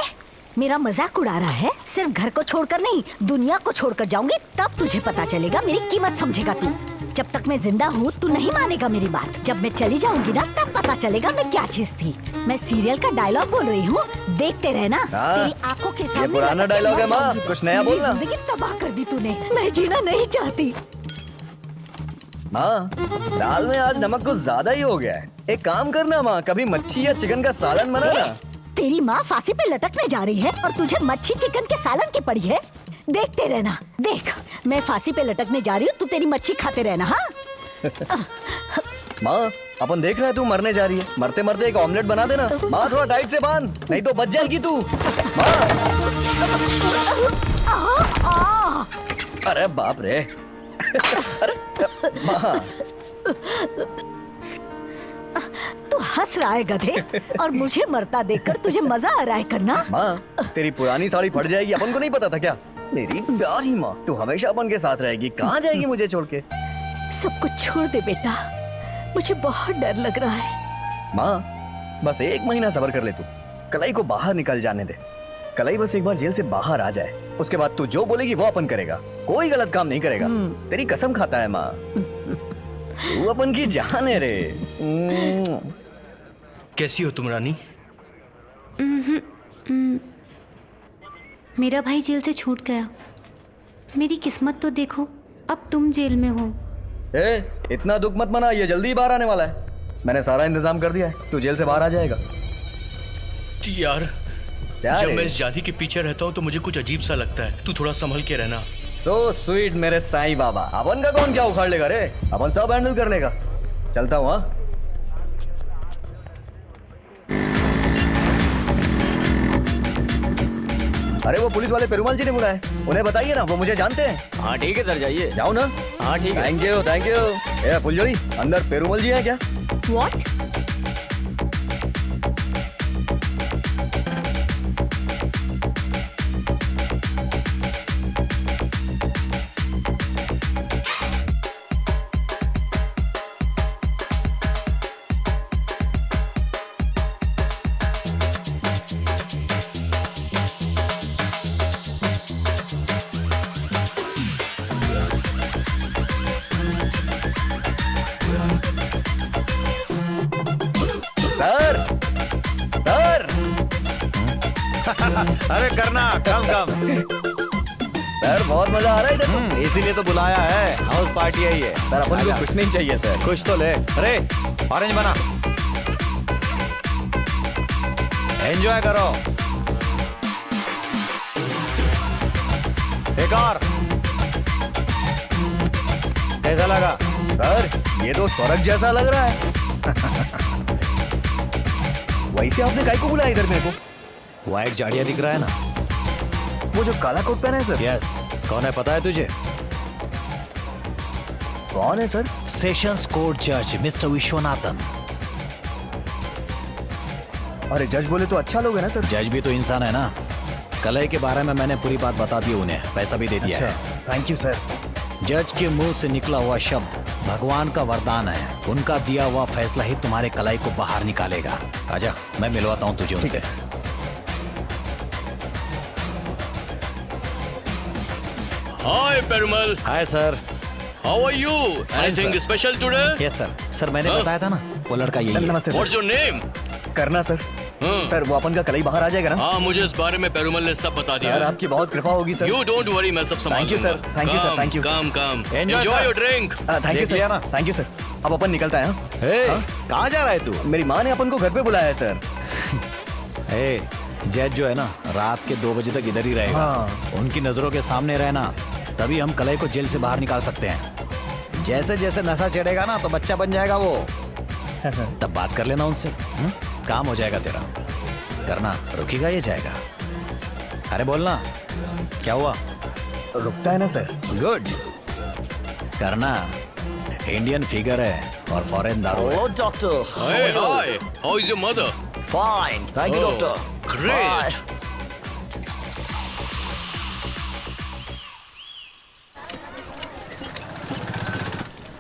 मेरा मजाक उड़ा रहा है? सिर्फ घर को छोड़कर नहीं, दुनिया को छोड़कर जाऊंगी, तब तुझे पता चलेगा, मेरी कीमत समझेगा तू। जब तक मैं जिंदा हूँ तू नहीं मानेगा मेरी बात। जब मैं चली जाऊंगी ना, तब पता चलेगा मैं क्या चीज थी। मैं सीरियल का डायलॉग बोल रही हूँ, देखते रहना। तेरी आंखों के सामने ये पुराना डायलॉग है माँ, कुछ नया बोलना। जिंदगी तबाह कर दी तूने, मैं जीना नहीं चाहती। माँ, दाल में आज नमक कुछ ज्यादा ही हो गया है। एक काम करना माँ, कभी मच्छी या चिकन का सालन बनाना। तेरी माँ फांसी पे लटकने जा रही है और तुझे मच्छी चिकन के सालन की पड़ी है। देखते रहना। देख, मैं फांसी पे लटकने जा रही हूँ, तू तेरी मच्छी खाते रहना। हाँ माँ, अपन देख रहे हैं तू मरने जा रही है, मरते मरते एक ऑमलेट बना देना। माँ थोड़ा टाइट से बांध, नहीं तो बच जाएगी तू। अरे बाप रे। अरे माँ, तू हंस रहा है गधे, और मुझे मरता देखकर तुझे मजा आ रहा है करना। माँ, तेरी पुरानी साड़ी फट जाएगी, अपन को नहीं पता था क्या? मेरी प्यारी माँ, तू हमेशा अपन के साथ रहेगी, कहाँ जाएगी मुझे छोड़ के? सब कुछ छोड़ दे बेटा, मुझे बहुत डर लग रहा है। माँ बस 1 महीना सब्र कर ले तू, कलाई को बाहर निकल जाने दे। कलाई बस एक बार जेल से बाहर आ जाए, उसके बाद तू जो बोलेगी वो अपन करेगा, कोई गलत काम नहीं करेगा। तेरी कसम खाता है माँ, तू अपन की जान है रे। कैसी हो तुम रानी? मेरा भाई जेल से छूट गया। मेरी किस्मत तो देखो, अब तुम जेल में हो। इतना दुख मत मना, ये जल्दी बाहर आने वाला है। मैंने सारा इंतजाम कर दिया है, तू जेल से बाहर आ जाएगा। यार जब मैं इस जाति के पीछे रहता हूँ तो मुझे कुछ अजीब सा लगता है, तू थोड़ा संभल के रहना। सो स्वीट मेरे साईं बाबा, अपन का कौन क्या उखाड़ लेगा रे, अपन सब हैंडल कर लेगा। चलता हूँ। अरे वो पुलिस वाले पेरुमाल जी ने बुलाए, उन्हें बताइए ना, वो मुझे जानते हैं। हाँ ठीक है सर, जाइए। जाओ ना। हाँ ठीक है। Thank you thank you. ए फुलझड़ी, अंदर पेरुमल जी हैं क्या? व्हाट? सर सर अरे करना कम सर, बहुत मजा आ रहा है इधर। इसीलिए तो बुलाया है, हाउस पार्टी है ये। सर अपन को कुछ नहीं चाहिए सर। कुछ तो ले। अरे ऑरेंज बना, एंजॉय करो। एक और। कैसा लगा? सर ये तो स्वर्ग जैसा लग रहा है। वैसे आपने काय को बुलाया इधर मेरे को? व्हाइट जाड़िया दिख रहा है ना, वो जो काला कोट पहना है सर? यस। कौन है पता है तुझे? कौन है सर? सेशंस कोर्ट जज मिस्टर विश्वनाथन। अरे जज बोले तो अच्छा लोग है ना सर? जज भी तो इंसान है ना। कलई के बारे में मैंने पूरी बात बता दी उन्हें, पैसा भी दे दिया है। Thank you sir. जज के मुंह से निकला हुआ शब्द भगवान का वरदान है, उनका दिया हुआ फैसला ही तुम्हारे कलाई को बाहर निकालेगा। आजा, मैं मिलवाता हूँ तुझे उनसे। Hi Perumal. Hi sir. How are you? Anything special today? Yes sir. Sir मैंने बताया था ना, वो लड़का यही है। नमस्ते। What's your name? करना सर। सर वो अपन का कल ही बाहर आ जाएगा ना? हाँ मुझे इस बारे में पेरुमल ने सब बता दिया। सर आपकी बहुत कृपा होगी सर। यू डोंट वरी, मैं सब संभाल thank you sir. Thank you sir. Thank you. काम Enjoy, enjoy sir. Your drink. Thank you sir. Thank you sir. अब अपन निकलता है। कहाँ जा रहा है तू? मेरी माँ ने अपन को घर पे बुलाया है सर। जज जो है ना, रात के 2 बजे तक इधर ही रहेगा। उनकी नजरों के सामने रहना, तभी हम कलई को जेल से बाहर निकाल सकते हैं। जैसे जैसे नशा चढ़ेगा ना तो बच्चा बन जाएगा वो, तब बात कर लेना उनसे। काम हो जाएगा तेरा। करना रुकेगा ये जाएगा। अरे बोलना, क्या हुआ? रुकता है ना सर? गुड। करना इंडियन फिगर है और फॉरेन दारू है। Doctor. Hey, hi. How is your mother? Fine. Thank you, doctor. Great.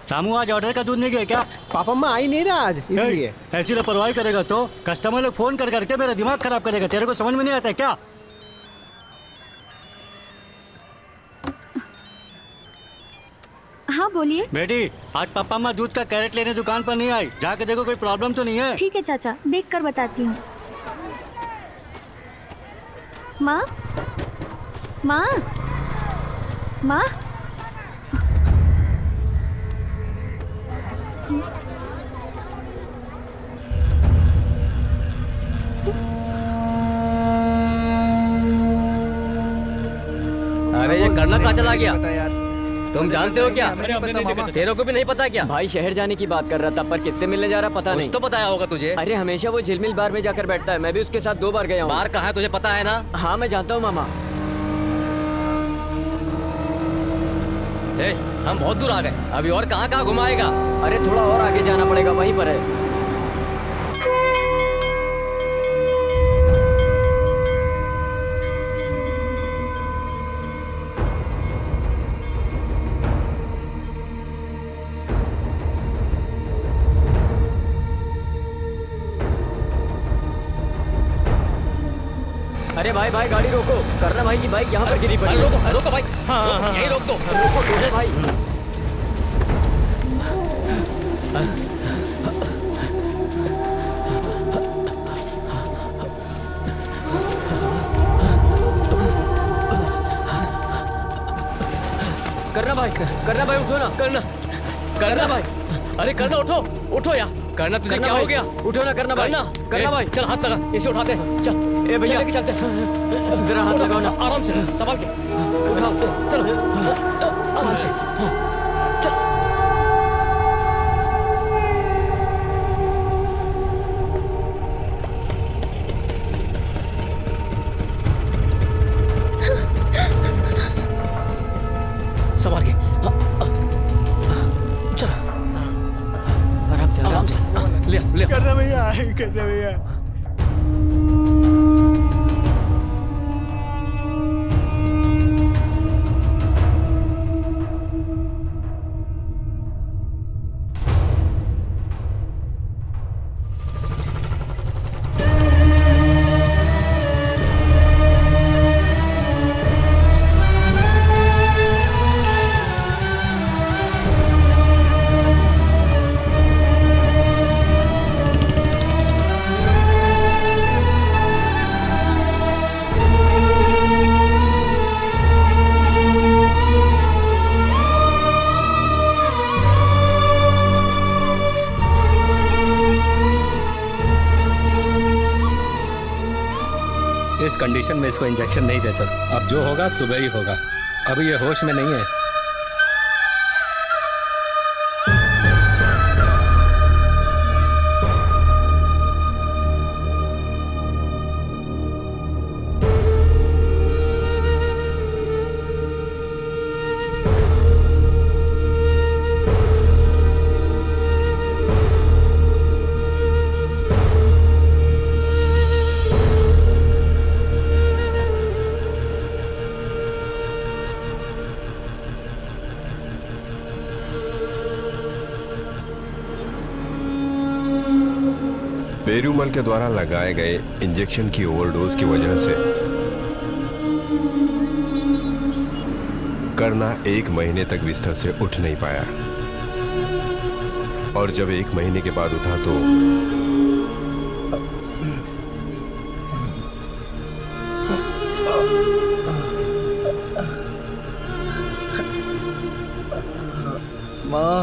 सामू आज ऑर्डर का दूध नहीं गया क्या? पापा मैं आई नहीं रहा आज, इसलिए। ऐसी लापरवाही करेगा तो कस्टमर लोग फोन कर करके मेरा दिमाग खराब करेगा। तेरे को समझ में नहीं आता है क्या? हाँ बोलिए। बेटी आज पापा अम्मा दूध का कैरेट लेने दुकान पर नहीं आई, जाके देखो कोई प्रॉब्लम तो नहीं है। ठीक है चाचा, देख कर बताती हूँ। माँ माँ माँ अरे ये करना कहाँ चला गया? तुम जानते हो क्या? तेरे को भी नहीं पता क्या? भाई शहर जाने की बात कर रहा था, पर किससे मिलने जा रहा पता नहीं। तो बताया होगा तुझे। अरे हमेशा वो झिलमिल बार में जाकर बैठता है, मैं भी उसके साथ 2 बार गया हूँ। बार कहाँ है तुझे पता है ना? हाँ मैं जानता हूँ मामा। हम बहुत दूर आ गए, अभी और कहाँ कहाँ घुमाएगा? अरे थोड़ा और आगे जाना पड़ेगा, वहीं पर है। अरे भाई भाई गाड़ी रोको, करना भाई की बाइक यहाँ पर गिरी पड़ी। रोको रोको भाई, हाँ, यही रोक दो। रोको भाई। करना भाई उठो ना, करना भाई, अरे करना उठो, उठो यार, करना तुझे क्या हो गया? उठो ना करना भाई, करना भाई, चल हाथ लगा, इसे उठाते हैं, चल। ए भैया लेके चलते हैं, जरा हाथ लगाओ ना, आराम से संभाल के उठाओ, चलो आराम से, चल। संभाल के, चल आराम से, ले करना भैया, करना भैया। इस कंडीशन में इसको इंजेक्शन नहीं दे सकते। अब जो होगा सुबह ही होगा। अभी ये होश में नहीं है। पेरूमल के द्वारा लगाए गए इंजेक्शन की ओवरडोज की वजह से करना 1 महीने तक बिस्तर से उठ नहीं पाया और जब 1 महीने के बाद उठा तो माँ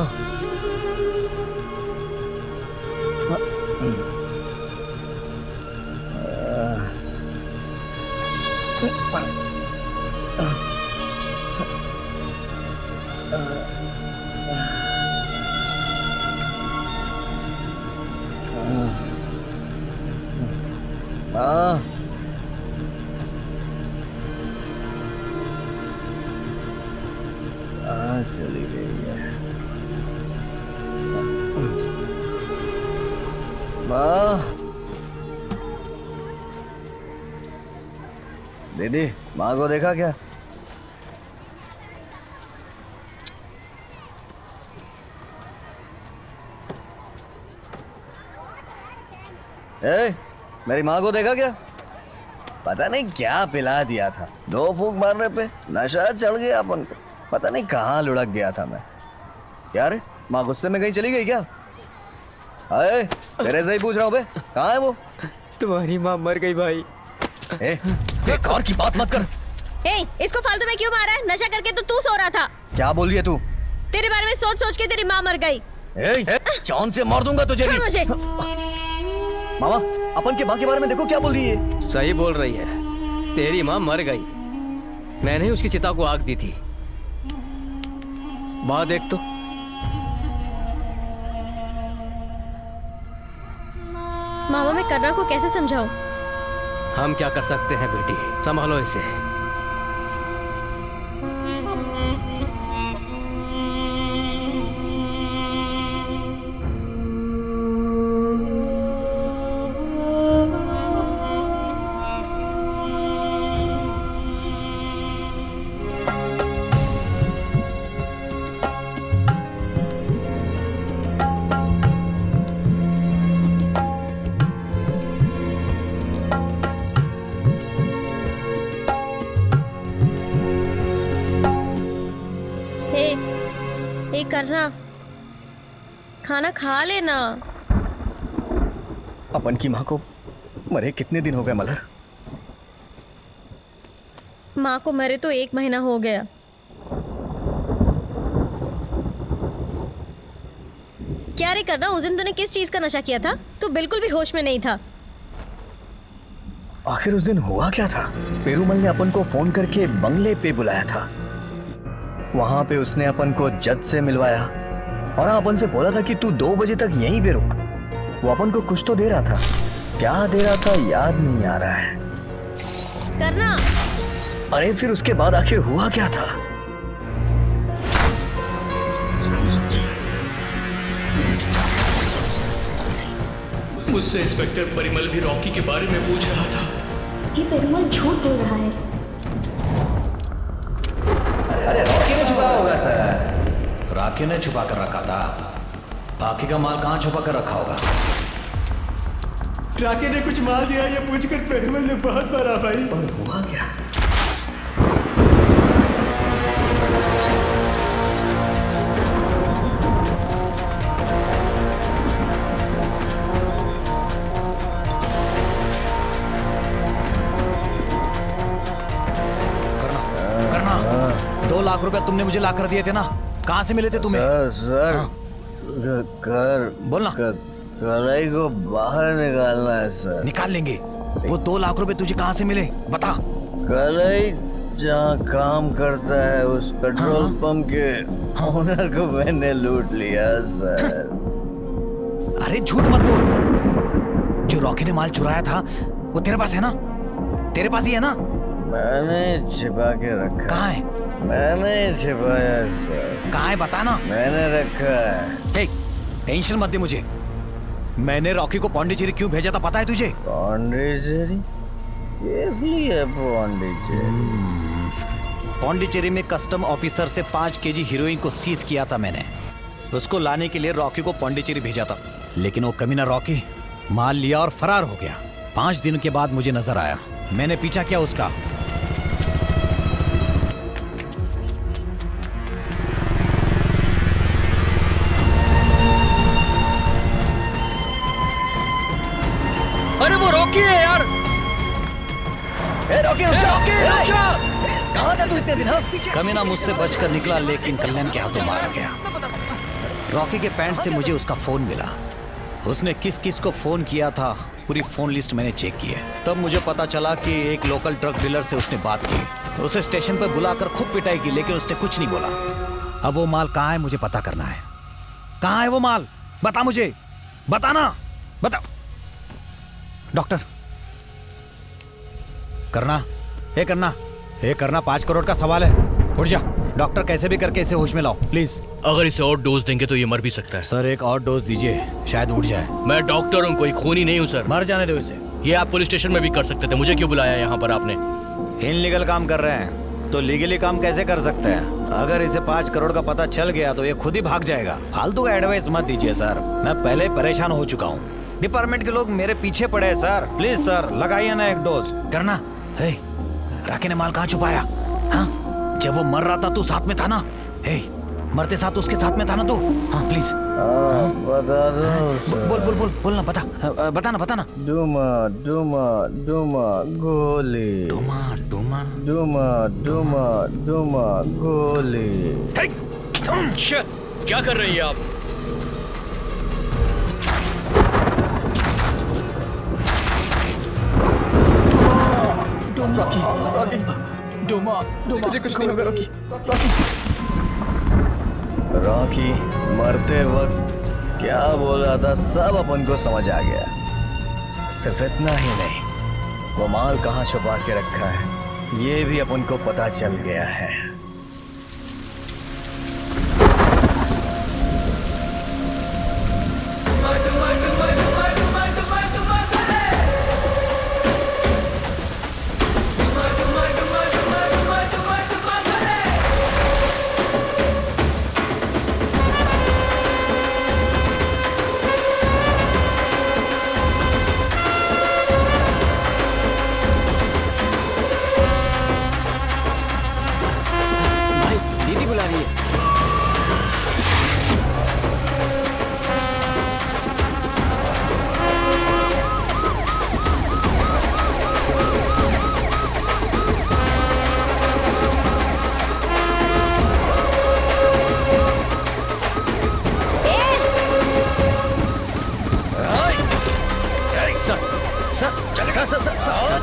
चली गई है माँ। दीदी माँ को देखा क्या? मेरी माँ को देखा क्या? पता नहीं क्या पिला दिया था, 2 फूंक मारने पे नशा चढ़ गया अपन को। पता नहीं कहाँ लुढ़क गया था मैं। यार माँ गुस्से में कहीं चली गई क्या? अरे तेरे से ही पूछ रहा हूँ बे, कहाँ है वो? तुम्हारी माँ मर गई भाई। बेकार की बात मत कर। इसको फालतू में क्यों मारा है? नशा करके तो तू सो रहा था। क्या बोल रही है तू? तेरे बारे में सोच सोच के तेरी माँ मर गई। जान से मार दूंगा तुझे भी। मुझे मामा अपन के माँ के बारे में देखो क्या बोल रही है। सही बोल रही है, तेरी माँ मर गई। मैंने ही उसकी चिता को आग दी थी। माँ देख तो। मामा मैं करना को कैसे समझाऊं? हम क्या कर सकते हैं बेटी, संभालो इसे। एक करना, खाना खा लेना। अपन की माँ को मरे कितने दिन हो गए मलर? माँ को मरे तो 1 महीना हो गया। क्या रे करना, उस दिन तूने किस चीज का नशा किया था? तू बिल्कुल भी होश में नहीं था। आखिर उस दिन हुआ क्या था? पेरूमल ने अपन को फोन करके बंगले पे बुलाया था। वहां पे उसने अपन को जज से मिलवाया और अपन से बोला था कि तू 2 बजे तक यहीं पे रुक। वो अपन को कुछ तो दे रहा था, क्या दे रहा था याद नहीं आ रहा है। करना। अरे फिर उसके बाद आखिर हुआ क्या था? मुझसे इंस्पेक्टर परिमल भी रॉकी के बारे में पूछ रहा था। ये परिमल झूठ बोल रहा है। अरे रॉकी ने छुपाया होगा सर। रॉकी ने छुपा कर रखा था। बाकी का माल कहाँ छुपा कर रखा होगा? राके ने कुछ माल दिया ये पूछकर पेरूमल ने बहुत मारा भाई। पर हुआ क्या? करना 2 लाख रुपए तुमने मुझे ला कर दिए थे ना, कहाँ से मिले थे तुम्हें? सर कर बोलना। कलाई को बाहर निकालना है सर। निकाल लेंगे। वो 2 लाख रुपए तुझे कहाँ से मिले बता। कलाई जहाँ काम करता है उस पेट्रोल पंप के ओनर को मैंने लूट लिया सर। अरे झूठ मत बोल। जो रॉकी ने माल चुराया था वो तेरे पास है ना? तेरे पास ही है ना? मैंने छिपा के रखा। कहाँ है? मैंने छिपाया सर। कहाँ है बता ना। मैंने रखा है। टेंशन मत दे मुझे। मैंने रॉकी को पौंडीचेरी क्यों भेजा था पता है तुझे? पौंडीचेरी? इसलिए पौंडीचेरी में कस्टम ऑफिसर से 5 केजी हीरोइन को सीज किया था मैंने। उसको लाने के लिए रॉकी को पौंडीचेरी भेजा था, लेकिन वो कमीना रॉकी माल लिया और फरार हो गया। 5 दिन के बाद मुझे नजर आया, मैंने पीछा किया उसका। अरे वो रॉकी है यार। रॉकी रुक जा। कहाँ था तू इतने दिन? कमीना मुझसे बचकर निकला लेकिन कल्याण के हाथों मारा गया। रॉकी के पैंट से मुझे उसका फोन मिला। उसने किस किस को फोन किया था पूरी फोन लिस्ट मैंने चेक की है। तब मुझे पता चला कि एक लोकल ड्रग डीलर से उसने बात की। उसे स्टेशन पर बुलाकर खूब पिटाई की लेकिन उसने कुछ नहीं बोला। अब वो माल कहाँ है मुझे पता करना है। कहाँ है वो माल? बता मुझे, बताना, बता। डॉक्टर करना, हे करना 5 करोड़ का सवाल है। उठ जा डॉक्टर, कैसे भी करके इसे होश में लाओ प्लीज। अगर इसे और डोज देंगे तो ये मर भी सकता है। सर एक और डोज दीजिए, शायद उठ जाए। मैं डॉक्टर हूँ, कोई खूनी नहीं हूँ सर। मर जाने दो इसे। ये आप पुलिस स्टेशन में भी कर सकते थे, मुझे क्यों बुलाया यहाँ पर आपने? इनलीगल काम कर रहे हैं तो लीगली काम कैसे कर सकते हैं? अगर इसे 5 करोड़ का पता चल गया तो ये खुद ही भाग जाएगा। फालतू का एडवाइस मत दीजिए सर, मैं पहले परेशान हो चुका हूँ। डिपार्टमेंट के लोग मेरे पीछे पड़े हैं सर। प्लीज सर लगाइए ना एक डोज। करना हे, राके ने माल कहाँ छुपाया? हाँ जब वो मर रहा था तू साथ में था ना? हे मरते साथ उसके साथ में था ना तू? हाँ प्लीज बता दो। बोल ना, बता ना। डूमा गोली। डूमा गोली। क्या कर रही है आप? मुझे कुछ नहीं होगा रॉकी मरते वक्त क्या बोला था सब अपन को समझ आ गया। सिर्फ इतना ही नहीं, वो माल कहाँ छुपा के रखा है ये भी अपन को पता चल गया है।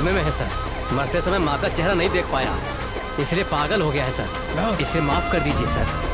सदमे में है सर। मरते समय माँ का चेहरा नहीं देख पाया, इसलिए पागल हो गया है सर। इसे माफ कर दीजिए सर।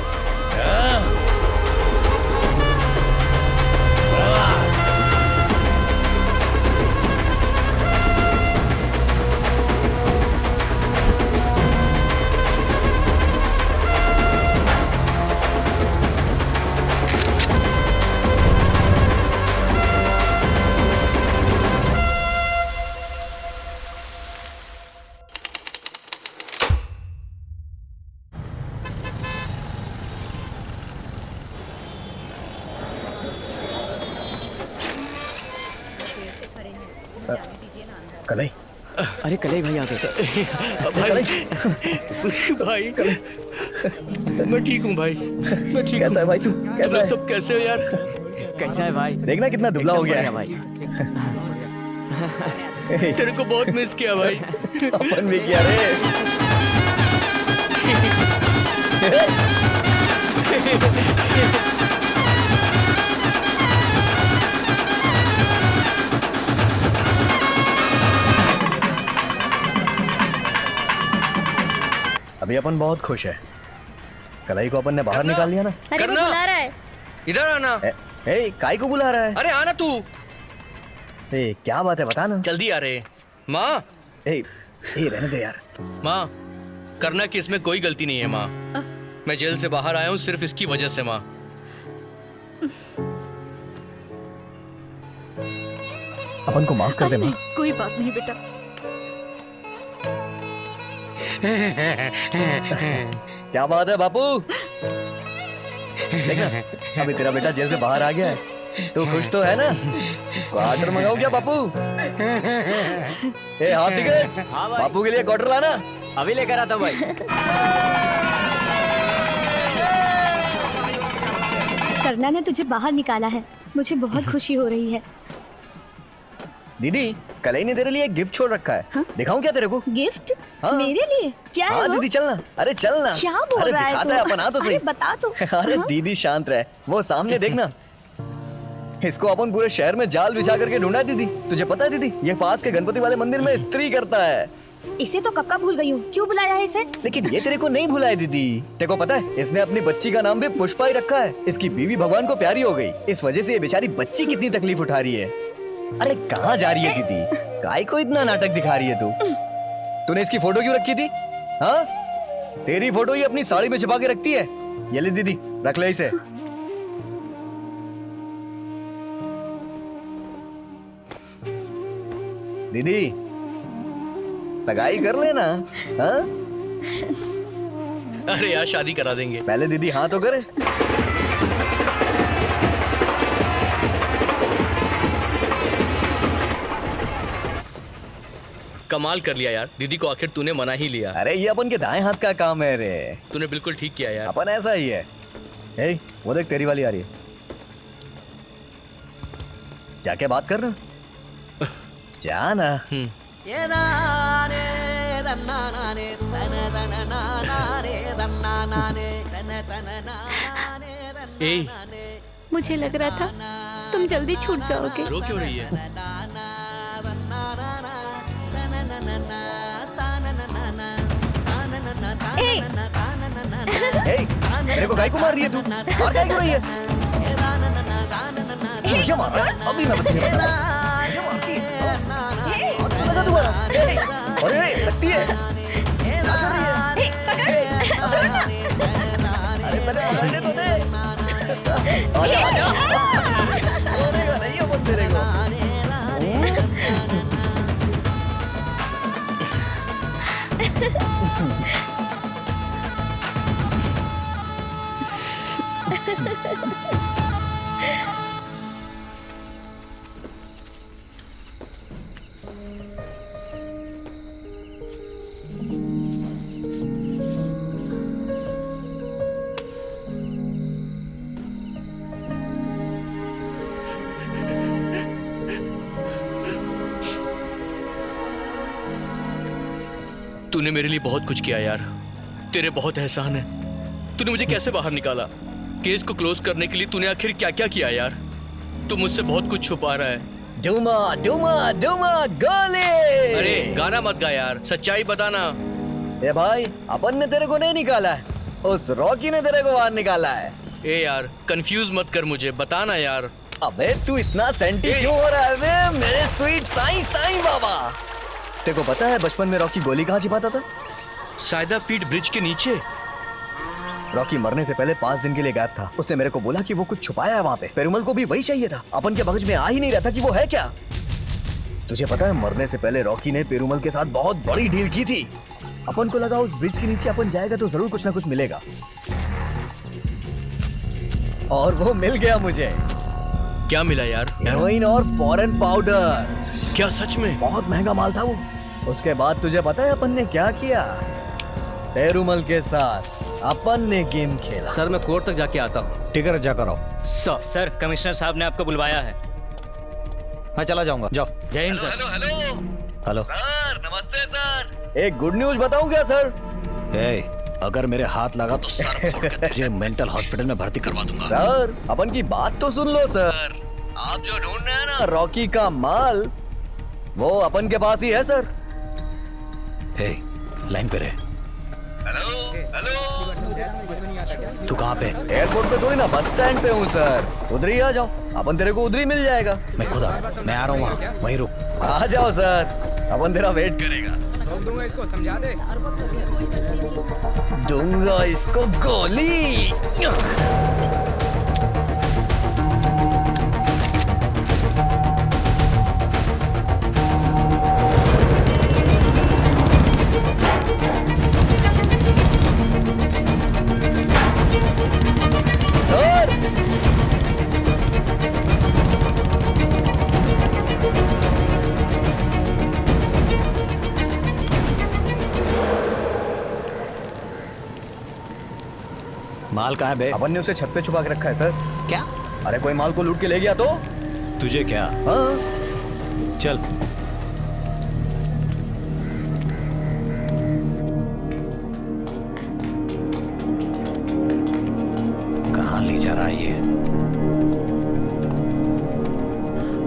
कलई, अरे कलई भाई आ गए। भाई मैं ठीक हूँ भाई, मैं ठीक हूँ। कैसा है भाई तू? कैसा है? सब कैसे हो यार? कैसा है भाई? देखना कितना दुबला हो गया है भाई। तेरे को बहुत मिस किया भाई। अपन भी किया रे। अभी अपन बहुत खुश है। कलाई को अपन ने बाहर निकाल लिया ना। अरे वो बुला रहा है। इधर आना। ए, काई को बुला रहा है? अरे आना तू। ए, क्या बात है बता ना। जल्दी आ रहे। माँ। रहने दे यार। माँ, करना कि इसमें कोई गलती नहीं है माँ। मैं जेल से बाहर आया हूँ सिर्फ इसकी वजह से माँ। अपन को माफ कर दे माँ। कोई बात नहीं बेटा। क्या बात है बापू? देखना, अभी तेरा बेटा जेल से बाहर आ गया है। तू खुश तो है ना? क्वार्टर मंगाऊं क्या बापू? ए हाथ टिकट। बापू के लिए क्वार्टर लाना। अभी लेकर आता भाई। करना ने तुझे बाहर निकाला है, मुझे बहुत खुशी हो रही है। दीदी, कलई ने तेरे लिए एक गिफ्ट छोड़ रखा है। हाँ? दिखाऊं क्या तेरे को? गिफ्ट? हाँ? मेरे लिए? क्या है हाँ वो? दीदी चलना। अरे चलना। क्या बोल अरे रहा है दिखाता तू? है अपन। आ तो सही। अरे बता तो। अरे हाँ? दीदी शांत रहे, वो सामने देखना। इसको अपन पूरे शहर में जाल बिछा करके ढूंढा है दीदी। तुझे पता है दीदी, ये पास के गणपति वाले मंदिर में इस्त्री करता है। इसे तो कब का भूल गई हूँ, क्यों बुलाया है इसे? लेकिन ये तेरे को नहीं भुलाए दीदी। तेरे को पता है, इसने अपनी बच्ची का नाम भी पुष्पा ही रखा है। इसकी बीवी भगवान को प्यारी हो गई, इस वजह से ये बेचारी बच्ची कितनी तकलीफ उठा रही है। अरे कहाँ जा रही है दीदी? काय को इतना नाटक दिखा रही है तू? तूने इसकी फोटो क्यों रखी थी? हाँ, तेरी फोटो ही अपनी साड़ी में छिपा के रखती है। ये ले दीदी, रख ले इसे। दीदी, सगाई कर लेना। हाँ? अरे यार शादी करा देंगे। पहले दीदी हाँ तो करे। कमाल कर लिया यार, दीदी को आखिर तूने मना ही लिया। अरे ये अपन के दाएं हाथ का काम है रे। तूने बिल्कुल ठीक किया यार। अपन ऐसा ही है। ए, वो देख तेरी वाली आ रही है, जाके बात कर ना। जा ना। मुझे लग रहा था तुम जल्दी छूट जाओगे। रो क्यों रही है? मेरे को गाय को मार रही है तू? और गाय क्यों रही है? मुझे मार। अभी मैं तुझे बताऊं। मुझे मारती है। और क्यों लगा दोबारा? अरे लगती है। क्या कर रही है? अरे पहले पकड़ने तो दे। आजा आजा। छोड़ेगा नहीं अपन तेरे को। तूने मेरे लिए बहुत कुछ किया यार, तेरे बहुत एहसान है। तूने मुझे कैसे बाहर निकाला, केस को क्लोज करने के लिए तूने आखिर क्या क्या किया यार। तू मुझसे बहुत कुछ छुपा रहा है, डूमा डूमा डूमा गोली। अरे गाना मत गा यार, सच्चाई बताना। ए भाई, अपन ने तेरे को नहीं निकाला है, उस रॉकी ने तेरे को बाहर निकाला है। ए यार कंफ्यूज मत कर मुझे, बताना यार। अबे तू इतना सेंटी क्यों हो रहा है बे, मेरे स्वीट साईं साईं बाबा। तेरे को पता है बचपन में रॉकी गोली कहाँ छिपाता था? सायदा पीठ ब्रिज के नीचे। रॉकी मरने से पहले 5 दिन के लिए गायब था। उसने मेरे को बोला कि वो कुछ छुपाया है वहाँ पे। पेरुमल को भी वही चाहिए था। अपन के मगज में आ ही नहीं रहा था कि वो है क्या। तुझे पता है मरने से पहले रॉकी ने पेरुमल के साथ बहुत बड़ी डील की थी। अपन को लगा उस ब्रिज के नीचे अपन जाएगा तो जरूर कुछ ना कुछ मिलेगा, और वो मिल गया मुझे। क्या मिला यार? हेरोइन और फॉरेन पाउडर। क्या सच में? बहुत महंगा माल था वो। उसके बाद तुझे पता है अपन ने क्या किया? पेरुमल के साथ अपन ने गेम खेला। सर मैं कोर्ट तक जाके आता हूँ। टिकट जाकर आओ। सर कमिश्नर साहब ने आपको बुलवाया है। मैं चला जाऊंगा, जाओ। जय Hind sir. Hello hello hello sir, नमस्ते सर। एक गुड न्यूज बताऊं क्या सर? अगर मेरे हाथ लगा तो सर फोड़ के तुझे मेंटल हॉस्पिटल में भर्ती करवा दूंगा। सर अपन की बात तो सुन लो सर। आप जो ढूंढ रहे हैं ना रॉकी का माल, वो अपन के पास ही है सर। लाइन पे रहे। हेलो हेलो तू कहाँ पे? एयरपोर्ट पे थोड़ी ना, बस स्टैंड पे हूँ सर। उधर ही आ जाओ, अपन तेरे को उधर ही मिल जाएगा। मैं खुद मैं आ रहा हूँ वहाँ, वहीं रुक। आ जाओ सर, अपन तेरा वेट करेगा। दूंगा इसको, समझा दे। दूंगा इसको गोली। माल कहाँ है बे? अपन ने उसे छत पे छुपा के रखा है सर। क्या? अरे कोई माल को लूट के ले गया तो? तुझे क्या? हाँ। चल। कहाँ ले जा रहा है ये?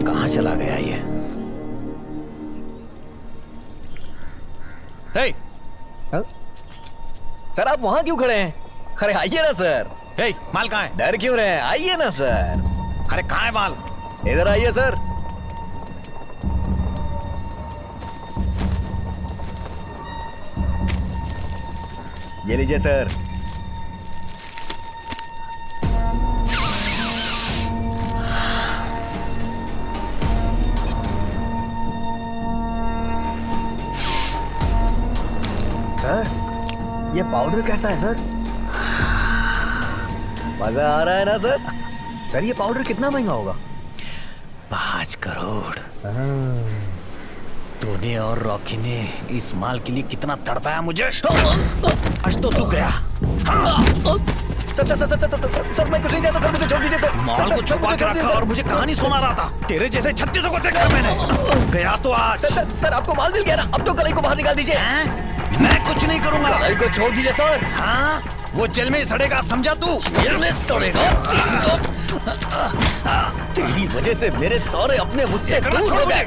कहाँ चला गया ये? हे! सर आप वहां क्यों खड़े हैं? अरे आइए ना सर। माल कहाँ है? डर क्यों रहे हैं? आइए ना सर। अरे कहाँ है माल? इधर आइए सर। ये लीजिए सर। सर ये पाउडर कैसा है सर? मजा आ रहा है ना सर? सर ये पाउडर कितना महंगा होगा? 5 करोड़। तूने और रॉकी ने इस माल के लिए कितना तड़पाया मुझे। आज तो तू गया। सर मैं कुछ नहीं जानता सर, मुझे छोड़ दीजिए सर। माल को छुपा के रखा और मुझे कहानी सुना रहा था। तेरे जैसे 36 को देखा मैंने। गया तो आज। सर आपको माल मिल गया ना? अब तो कलाई को बाहर निकाल दीजिए। मैं कुछ नहीं करूंगा। कलाई को छोड़ दीजिए सर। हाँ वो जेल में सड़ेगा, समझा तू? जेल में सड़ेगा? तेरी वजह से मेरे सारे अपने मुझसे दूर हो गए।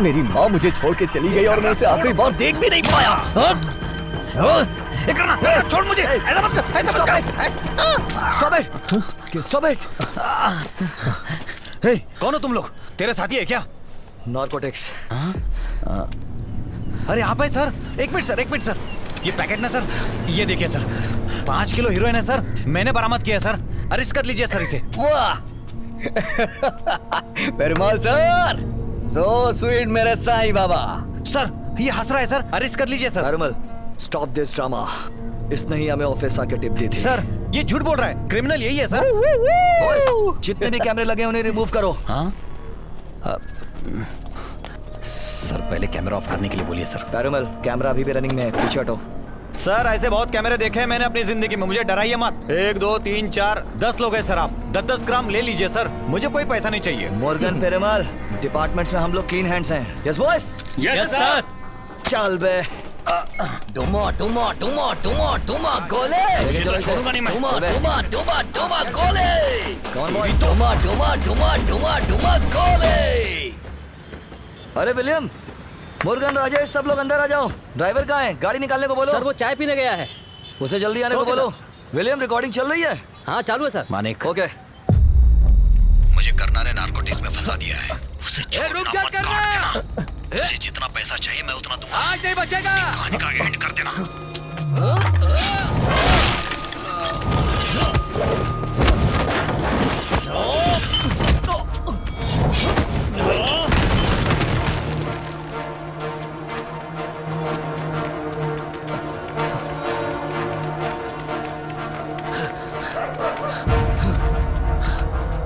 मेरी माँ मुझे छोड़ के चली गई और मैं उसे आखिरी बार देख भी नहीं पाया। छोड़ मुझे, ऐसा मत कर, ऐसा मत कर। Stop it! हे, कौन हो तुम लोग? तेरे साथी है क्या? Narcotics. अरे आप है सर? एक मिनट सर। ये पैकेट ना सर, ये देखिए सर, 5 किलो हीरोइन है सर। मैंने बरामद किया सर। अरेस्ट कर लीजिए सर इसे। वाह पेरुमल सर, सो स्वीट मेरे साईं बाबा। सर ये हंस रहा है सर, अरेस्ट कर लीजिए sir. Perumal, stop this drama. इसने ही हमें ऑफिस आके टिप दी थी। सर ये झूठ बोल रहा है, क्रिमिनल यही है सर। बॉयज, जितने भी कैमरे लगे उन्हें रिमूव करो। हाँ सर पहले कैमरा ऑफ करने के लिए बोलिए सर। पेरुमल, कैमरा अभी भी रनिंग में है, पीछे हटो। सर ऐसे बहुत कैमरे देखे हैं मैंने अपनी जिंदगी में, मुझे डराइए मत। 1 2 3 4 10 लोग हैं सर। आप 10-10 ग्राम ले लीजिए सर, मुझे कोई पैसा नहीं चाहिए। मॉर्गन पेरुमल, डिपार्टमेंट्स में हम लोग क्लीन हैंड्स हैं। Yes boys? Yes sir. चल बे। टुमा टुमा टुमा टुमा टुमा गोले। छोड़ूंगा नहीं मैं। टुमा टुमा टुमा टुमा गोले। डुमा डुमा डुमा डुमा डुमा गोले। अरे विलियम, मुर्गन, राजेश, सब लोग अंदर आ जाओ। ड्राइवर कहाँ है? गाड़ी निकालने को बोलो। सर वो चाय पीने गया है। उसे जल्दी आने को बोलो। विलियम, रिकॉर्डिंग चल रही है? हाँ चालू है सर। मानिक, ओके। मुझे करना ने नारकोटिक्स में फंसा दिया है। उसे छोड़ना मत, काट देना। मुझे जितना पैसा चाहिए मैं उतना दूंगा। आज नहीं बचेगा। कहानी का एंड कर देना।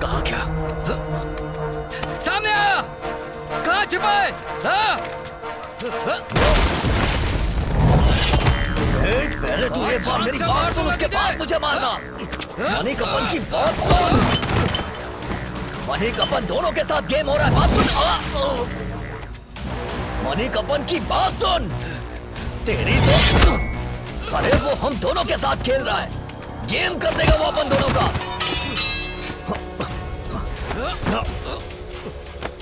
कहाँ क्या? सामने आ! कहाँ छिपाए? पहले तू एक बार मेरी बात सुन, उसके बाद मुझे मारना। मानिक, अपन की बात सुन। मानिक, अपन दोनों के साथ गेम हो रहा है, बात सुन। मानिक, अपन की बात सुन। तेरी तो, अरे वो हम दोनों के साथ खेल रहा है, गेम कर देगा वो अपन दोनों का।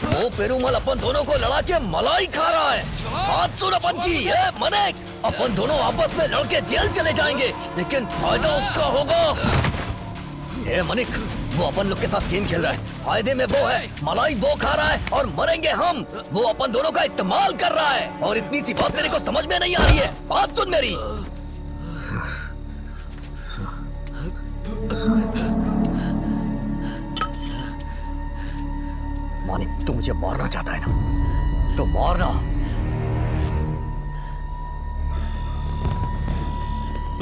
वो पेरूमल अपन दोनों को लड़ा के मलाई खा रहा है। बात सुन अपन की, ये मनिक, अपन दोनों आपस में लड़के जेल चले जाएंगे, लेकिन फायदा उसका होगा। ये मनिक, वो अपन लोग के साथ गेम खेल रहा है, फायदे में वो है, मलाई वो खा रहा है और मरेंगे हम। वो अपन दोनों का इस्तेमाल कर रहा है और इतनी सी बात तेरे को समझ में नहीं आ रही है। बात सुन मेरी। मानिक, तू मुझे मारना चाहता है ना, तो मारना।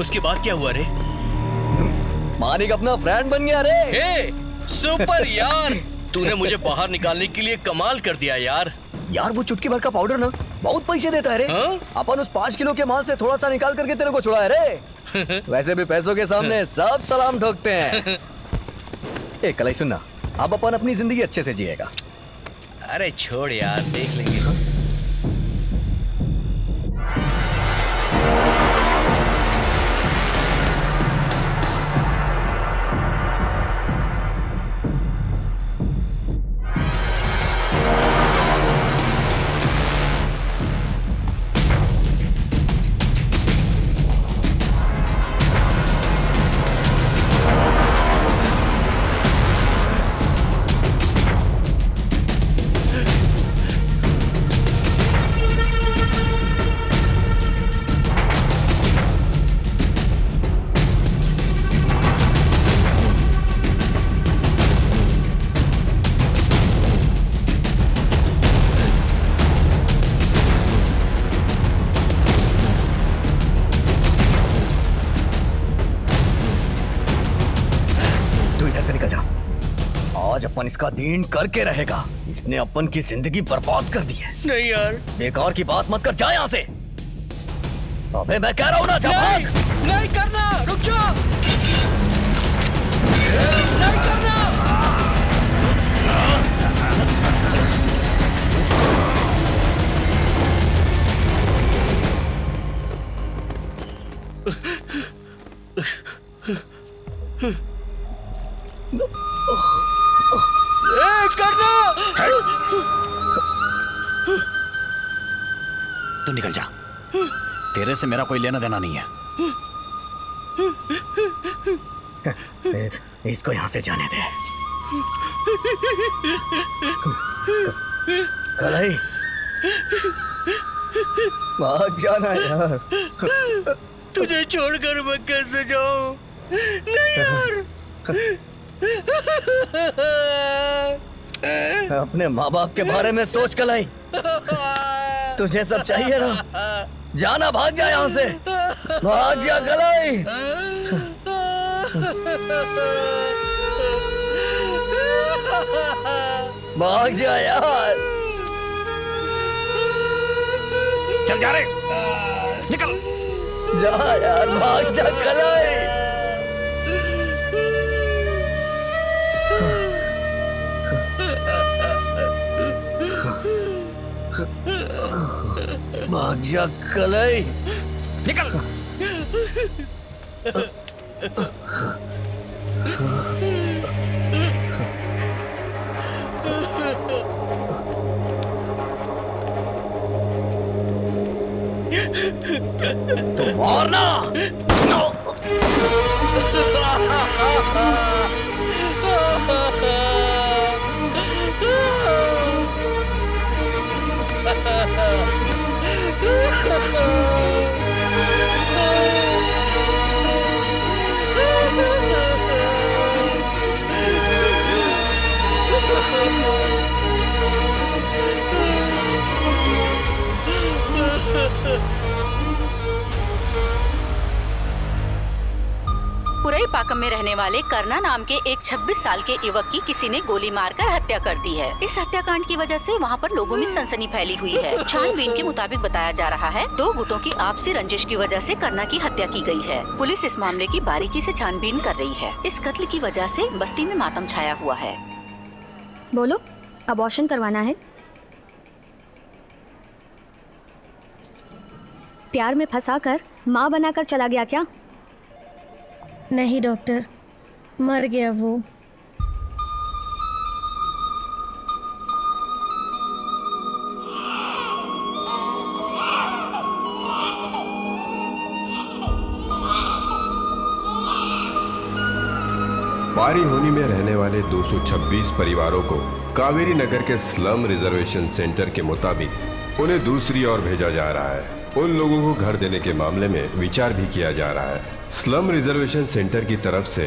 उसके बाद क्या हुआ रे? मानिक अपना फ्रेंड बन गया रे। हे, सुपर यार, तूने मुझे बाहर निकालने के लिए कमाल कर दिया यार। यार वो चुटकी भर का पाउडर ना बहुत पैसे देता है रे। अपन उस 5 किलो के माल से थोड़ा सा निकाल करके तेरे को छुड़ाया रे। वैसे भी पैसों के सामने सब सलाम ठोकते हैं। ए कलाई सुनना, अब अपन अपनी जिंदगी अच्छे से जिएगा। अरे छोड़ यार, देख लेंगे। आज अपन इसका दीन करके रहेगा। इसने अपन की जिंदगी बर्बाद कर दी है। नहीं यार, बेकार की बात मत कर, जा यहाँ से। अबे मैं कह रहा हूँ ना, जा भाग। नहीं करना, रुक जाओ। नहीं करना। करना। तू निकल जा, तेरे से मेरा कोई लेना देना नहीं है। इसको यहाँ से जाने दे। कलाई, भाग जाना यार। तुझे छोड़कर मैं कैसे जाऊं? नहीं यार। अपने माँ बाप के बारे में सोच कलाई। तुझे सब चाहिए ना, जाना, भाग जा यहाँ से, भाग जा कलाई। भाग जा यार। चल जा रे, निकल जा यार, भाग जा कलाई। भाग जा कलाई, निकल। पुरई पाकम में रहने वाले करना नाम के एक 26 साल के युवक की किसी ने गोली मारकर हत्या कर दी है। इस हत्याकांड की वजह से वहाँ पर लोगों में सनसनी फैली हुई है। छानबीन के मुताबिक बताया जा रहा है 2 गुटों की आपसी रंजिश की वजह से करना की हत्या की गई है। पुलिस इस मामले की बारीकी से छानबीन कर रही है। इस कत्ल की वजह से बस्ती में मातम छाया हुआ है। बोलो, अबॉर्शन करवाना है? प्यार में फंसाकर माँ बनाकर चला गया क्या? नहीं डॉक्टर, मर गया वो। बारी होनी में रहने वाले 226 परिवारों को कावेरी नगर के स्लम रिजर्वेशन सेंटर के मुताबिक उन्हें दूसरी ओर भेजा जा रहा है। उन लोगों को घर देने के मामले में विचार भी किया जा रहा है। स्लम रिजर्वेशन सेंटर की तरफ से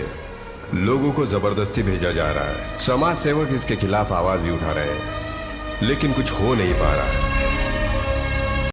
लोगों को जबरदस्ती भेजा जा रहा है। समाज सेवक इसके खिलाफ आवाज भी उठा रहे हैं, लेकिन कुछ हो नहीं पा रहा है।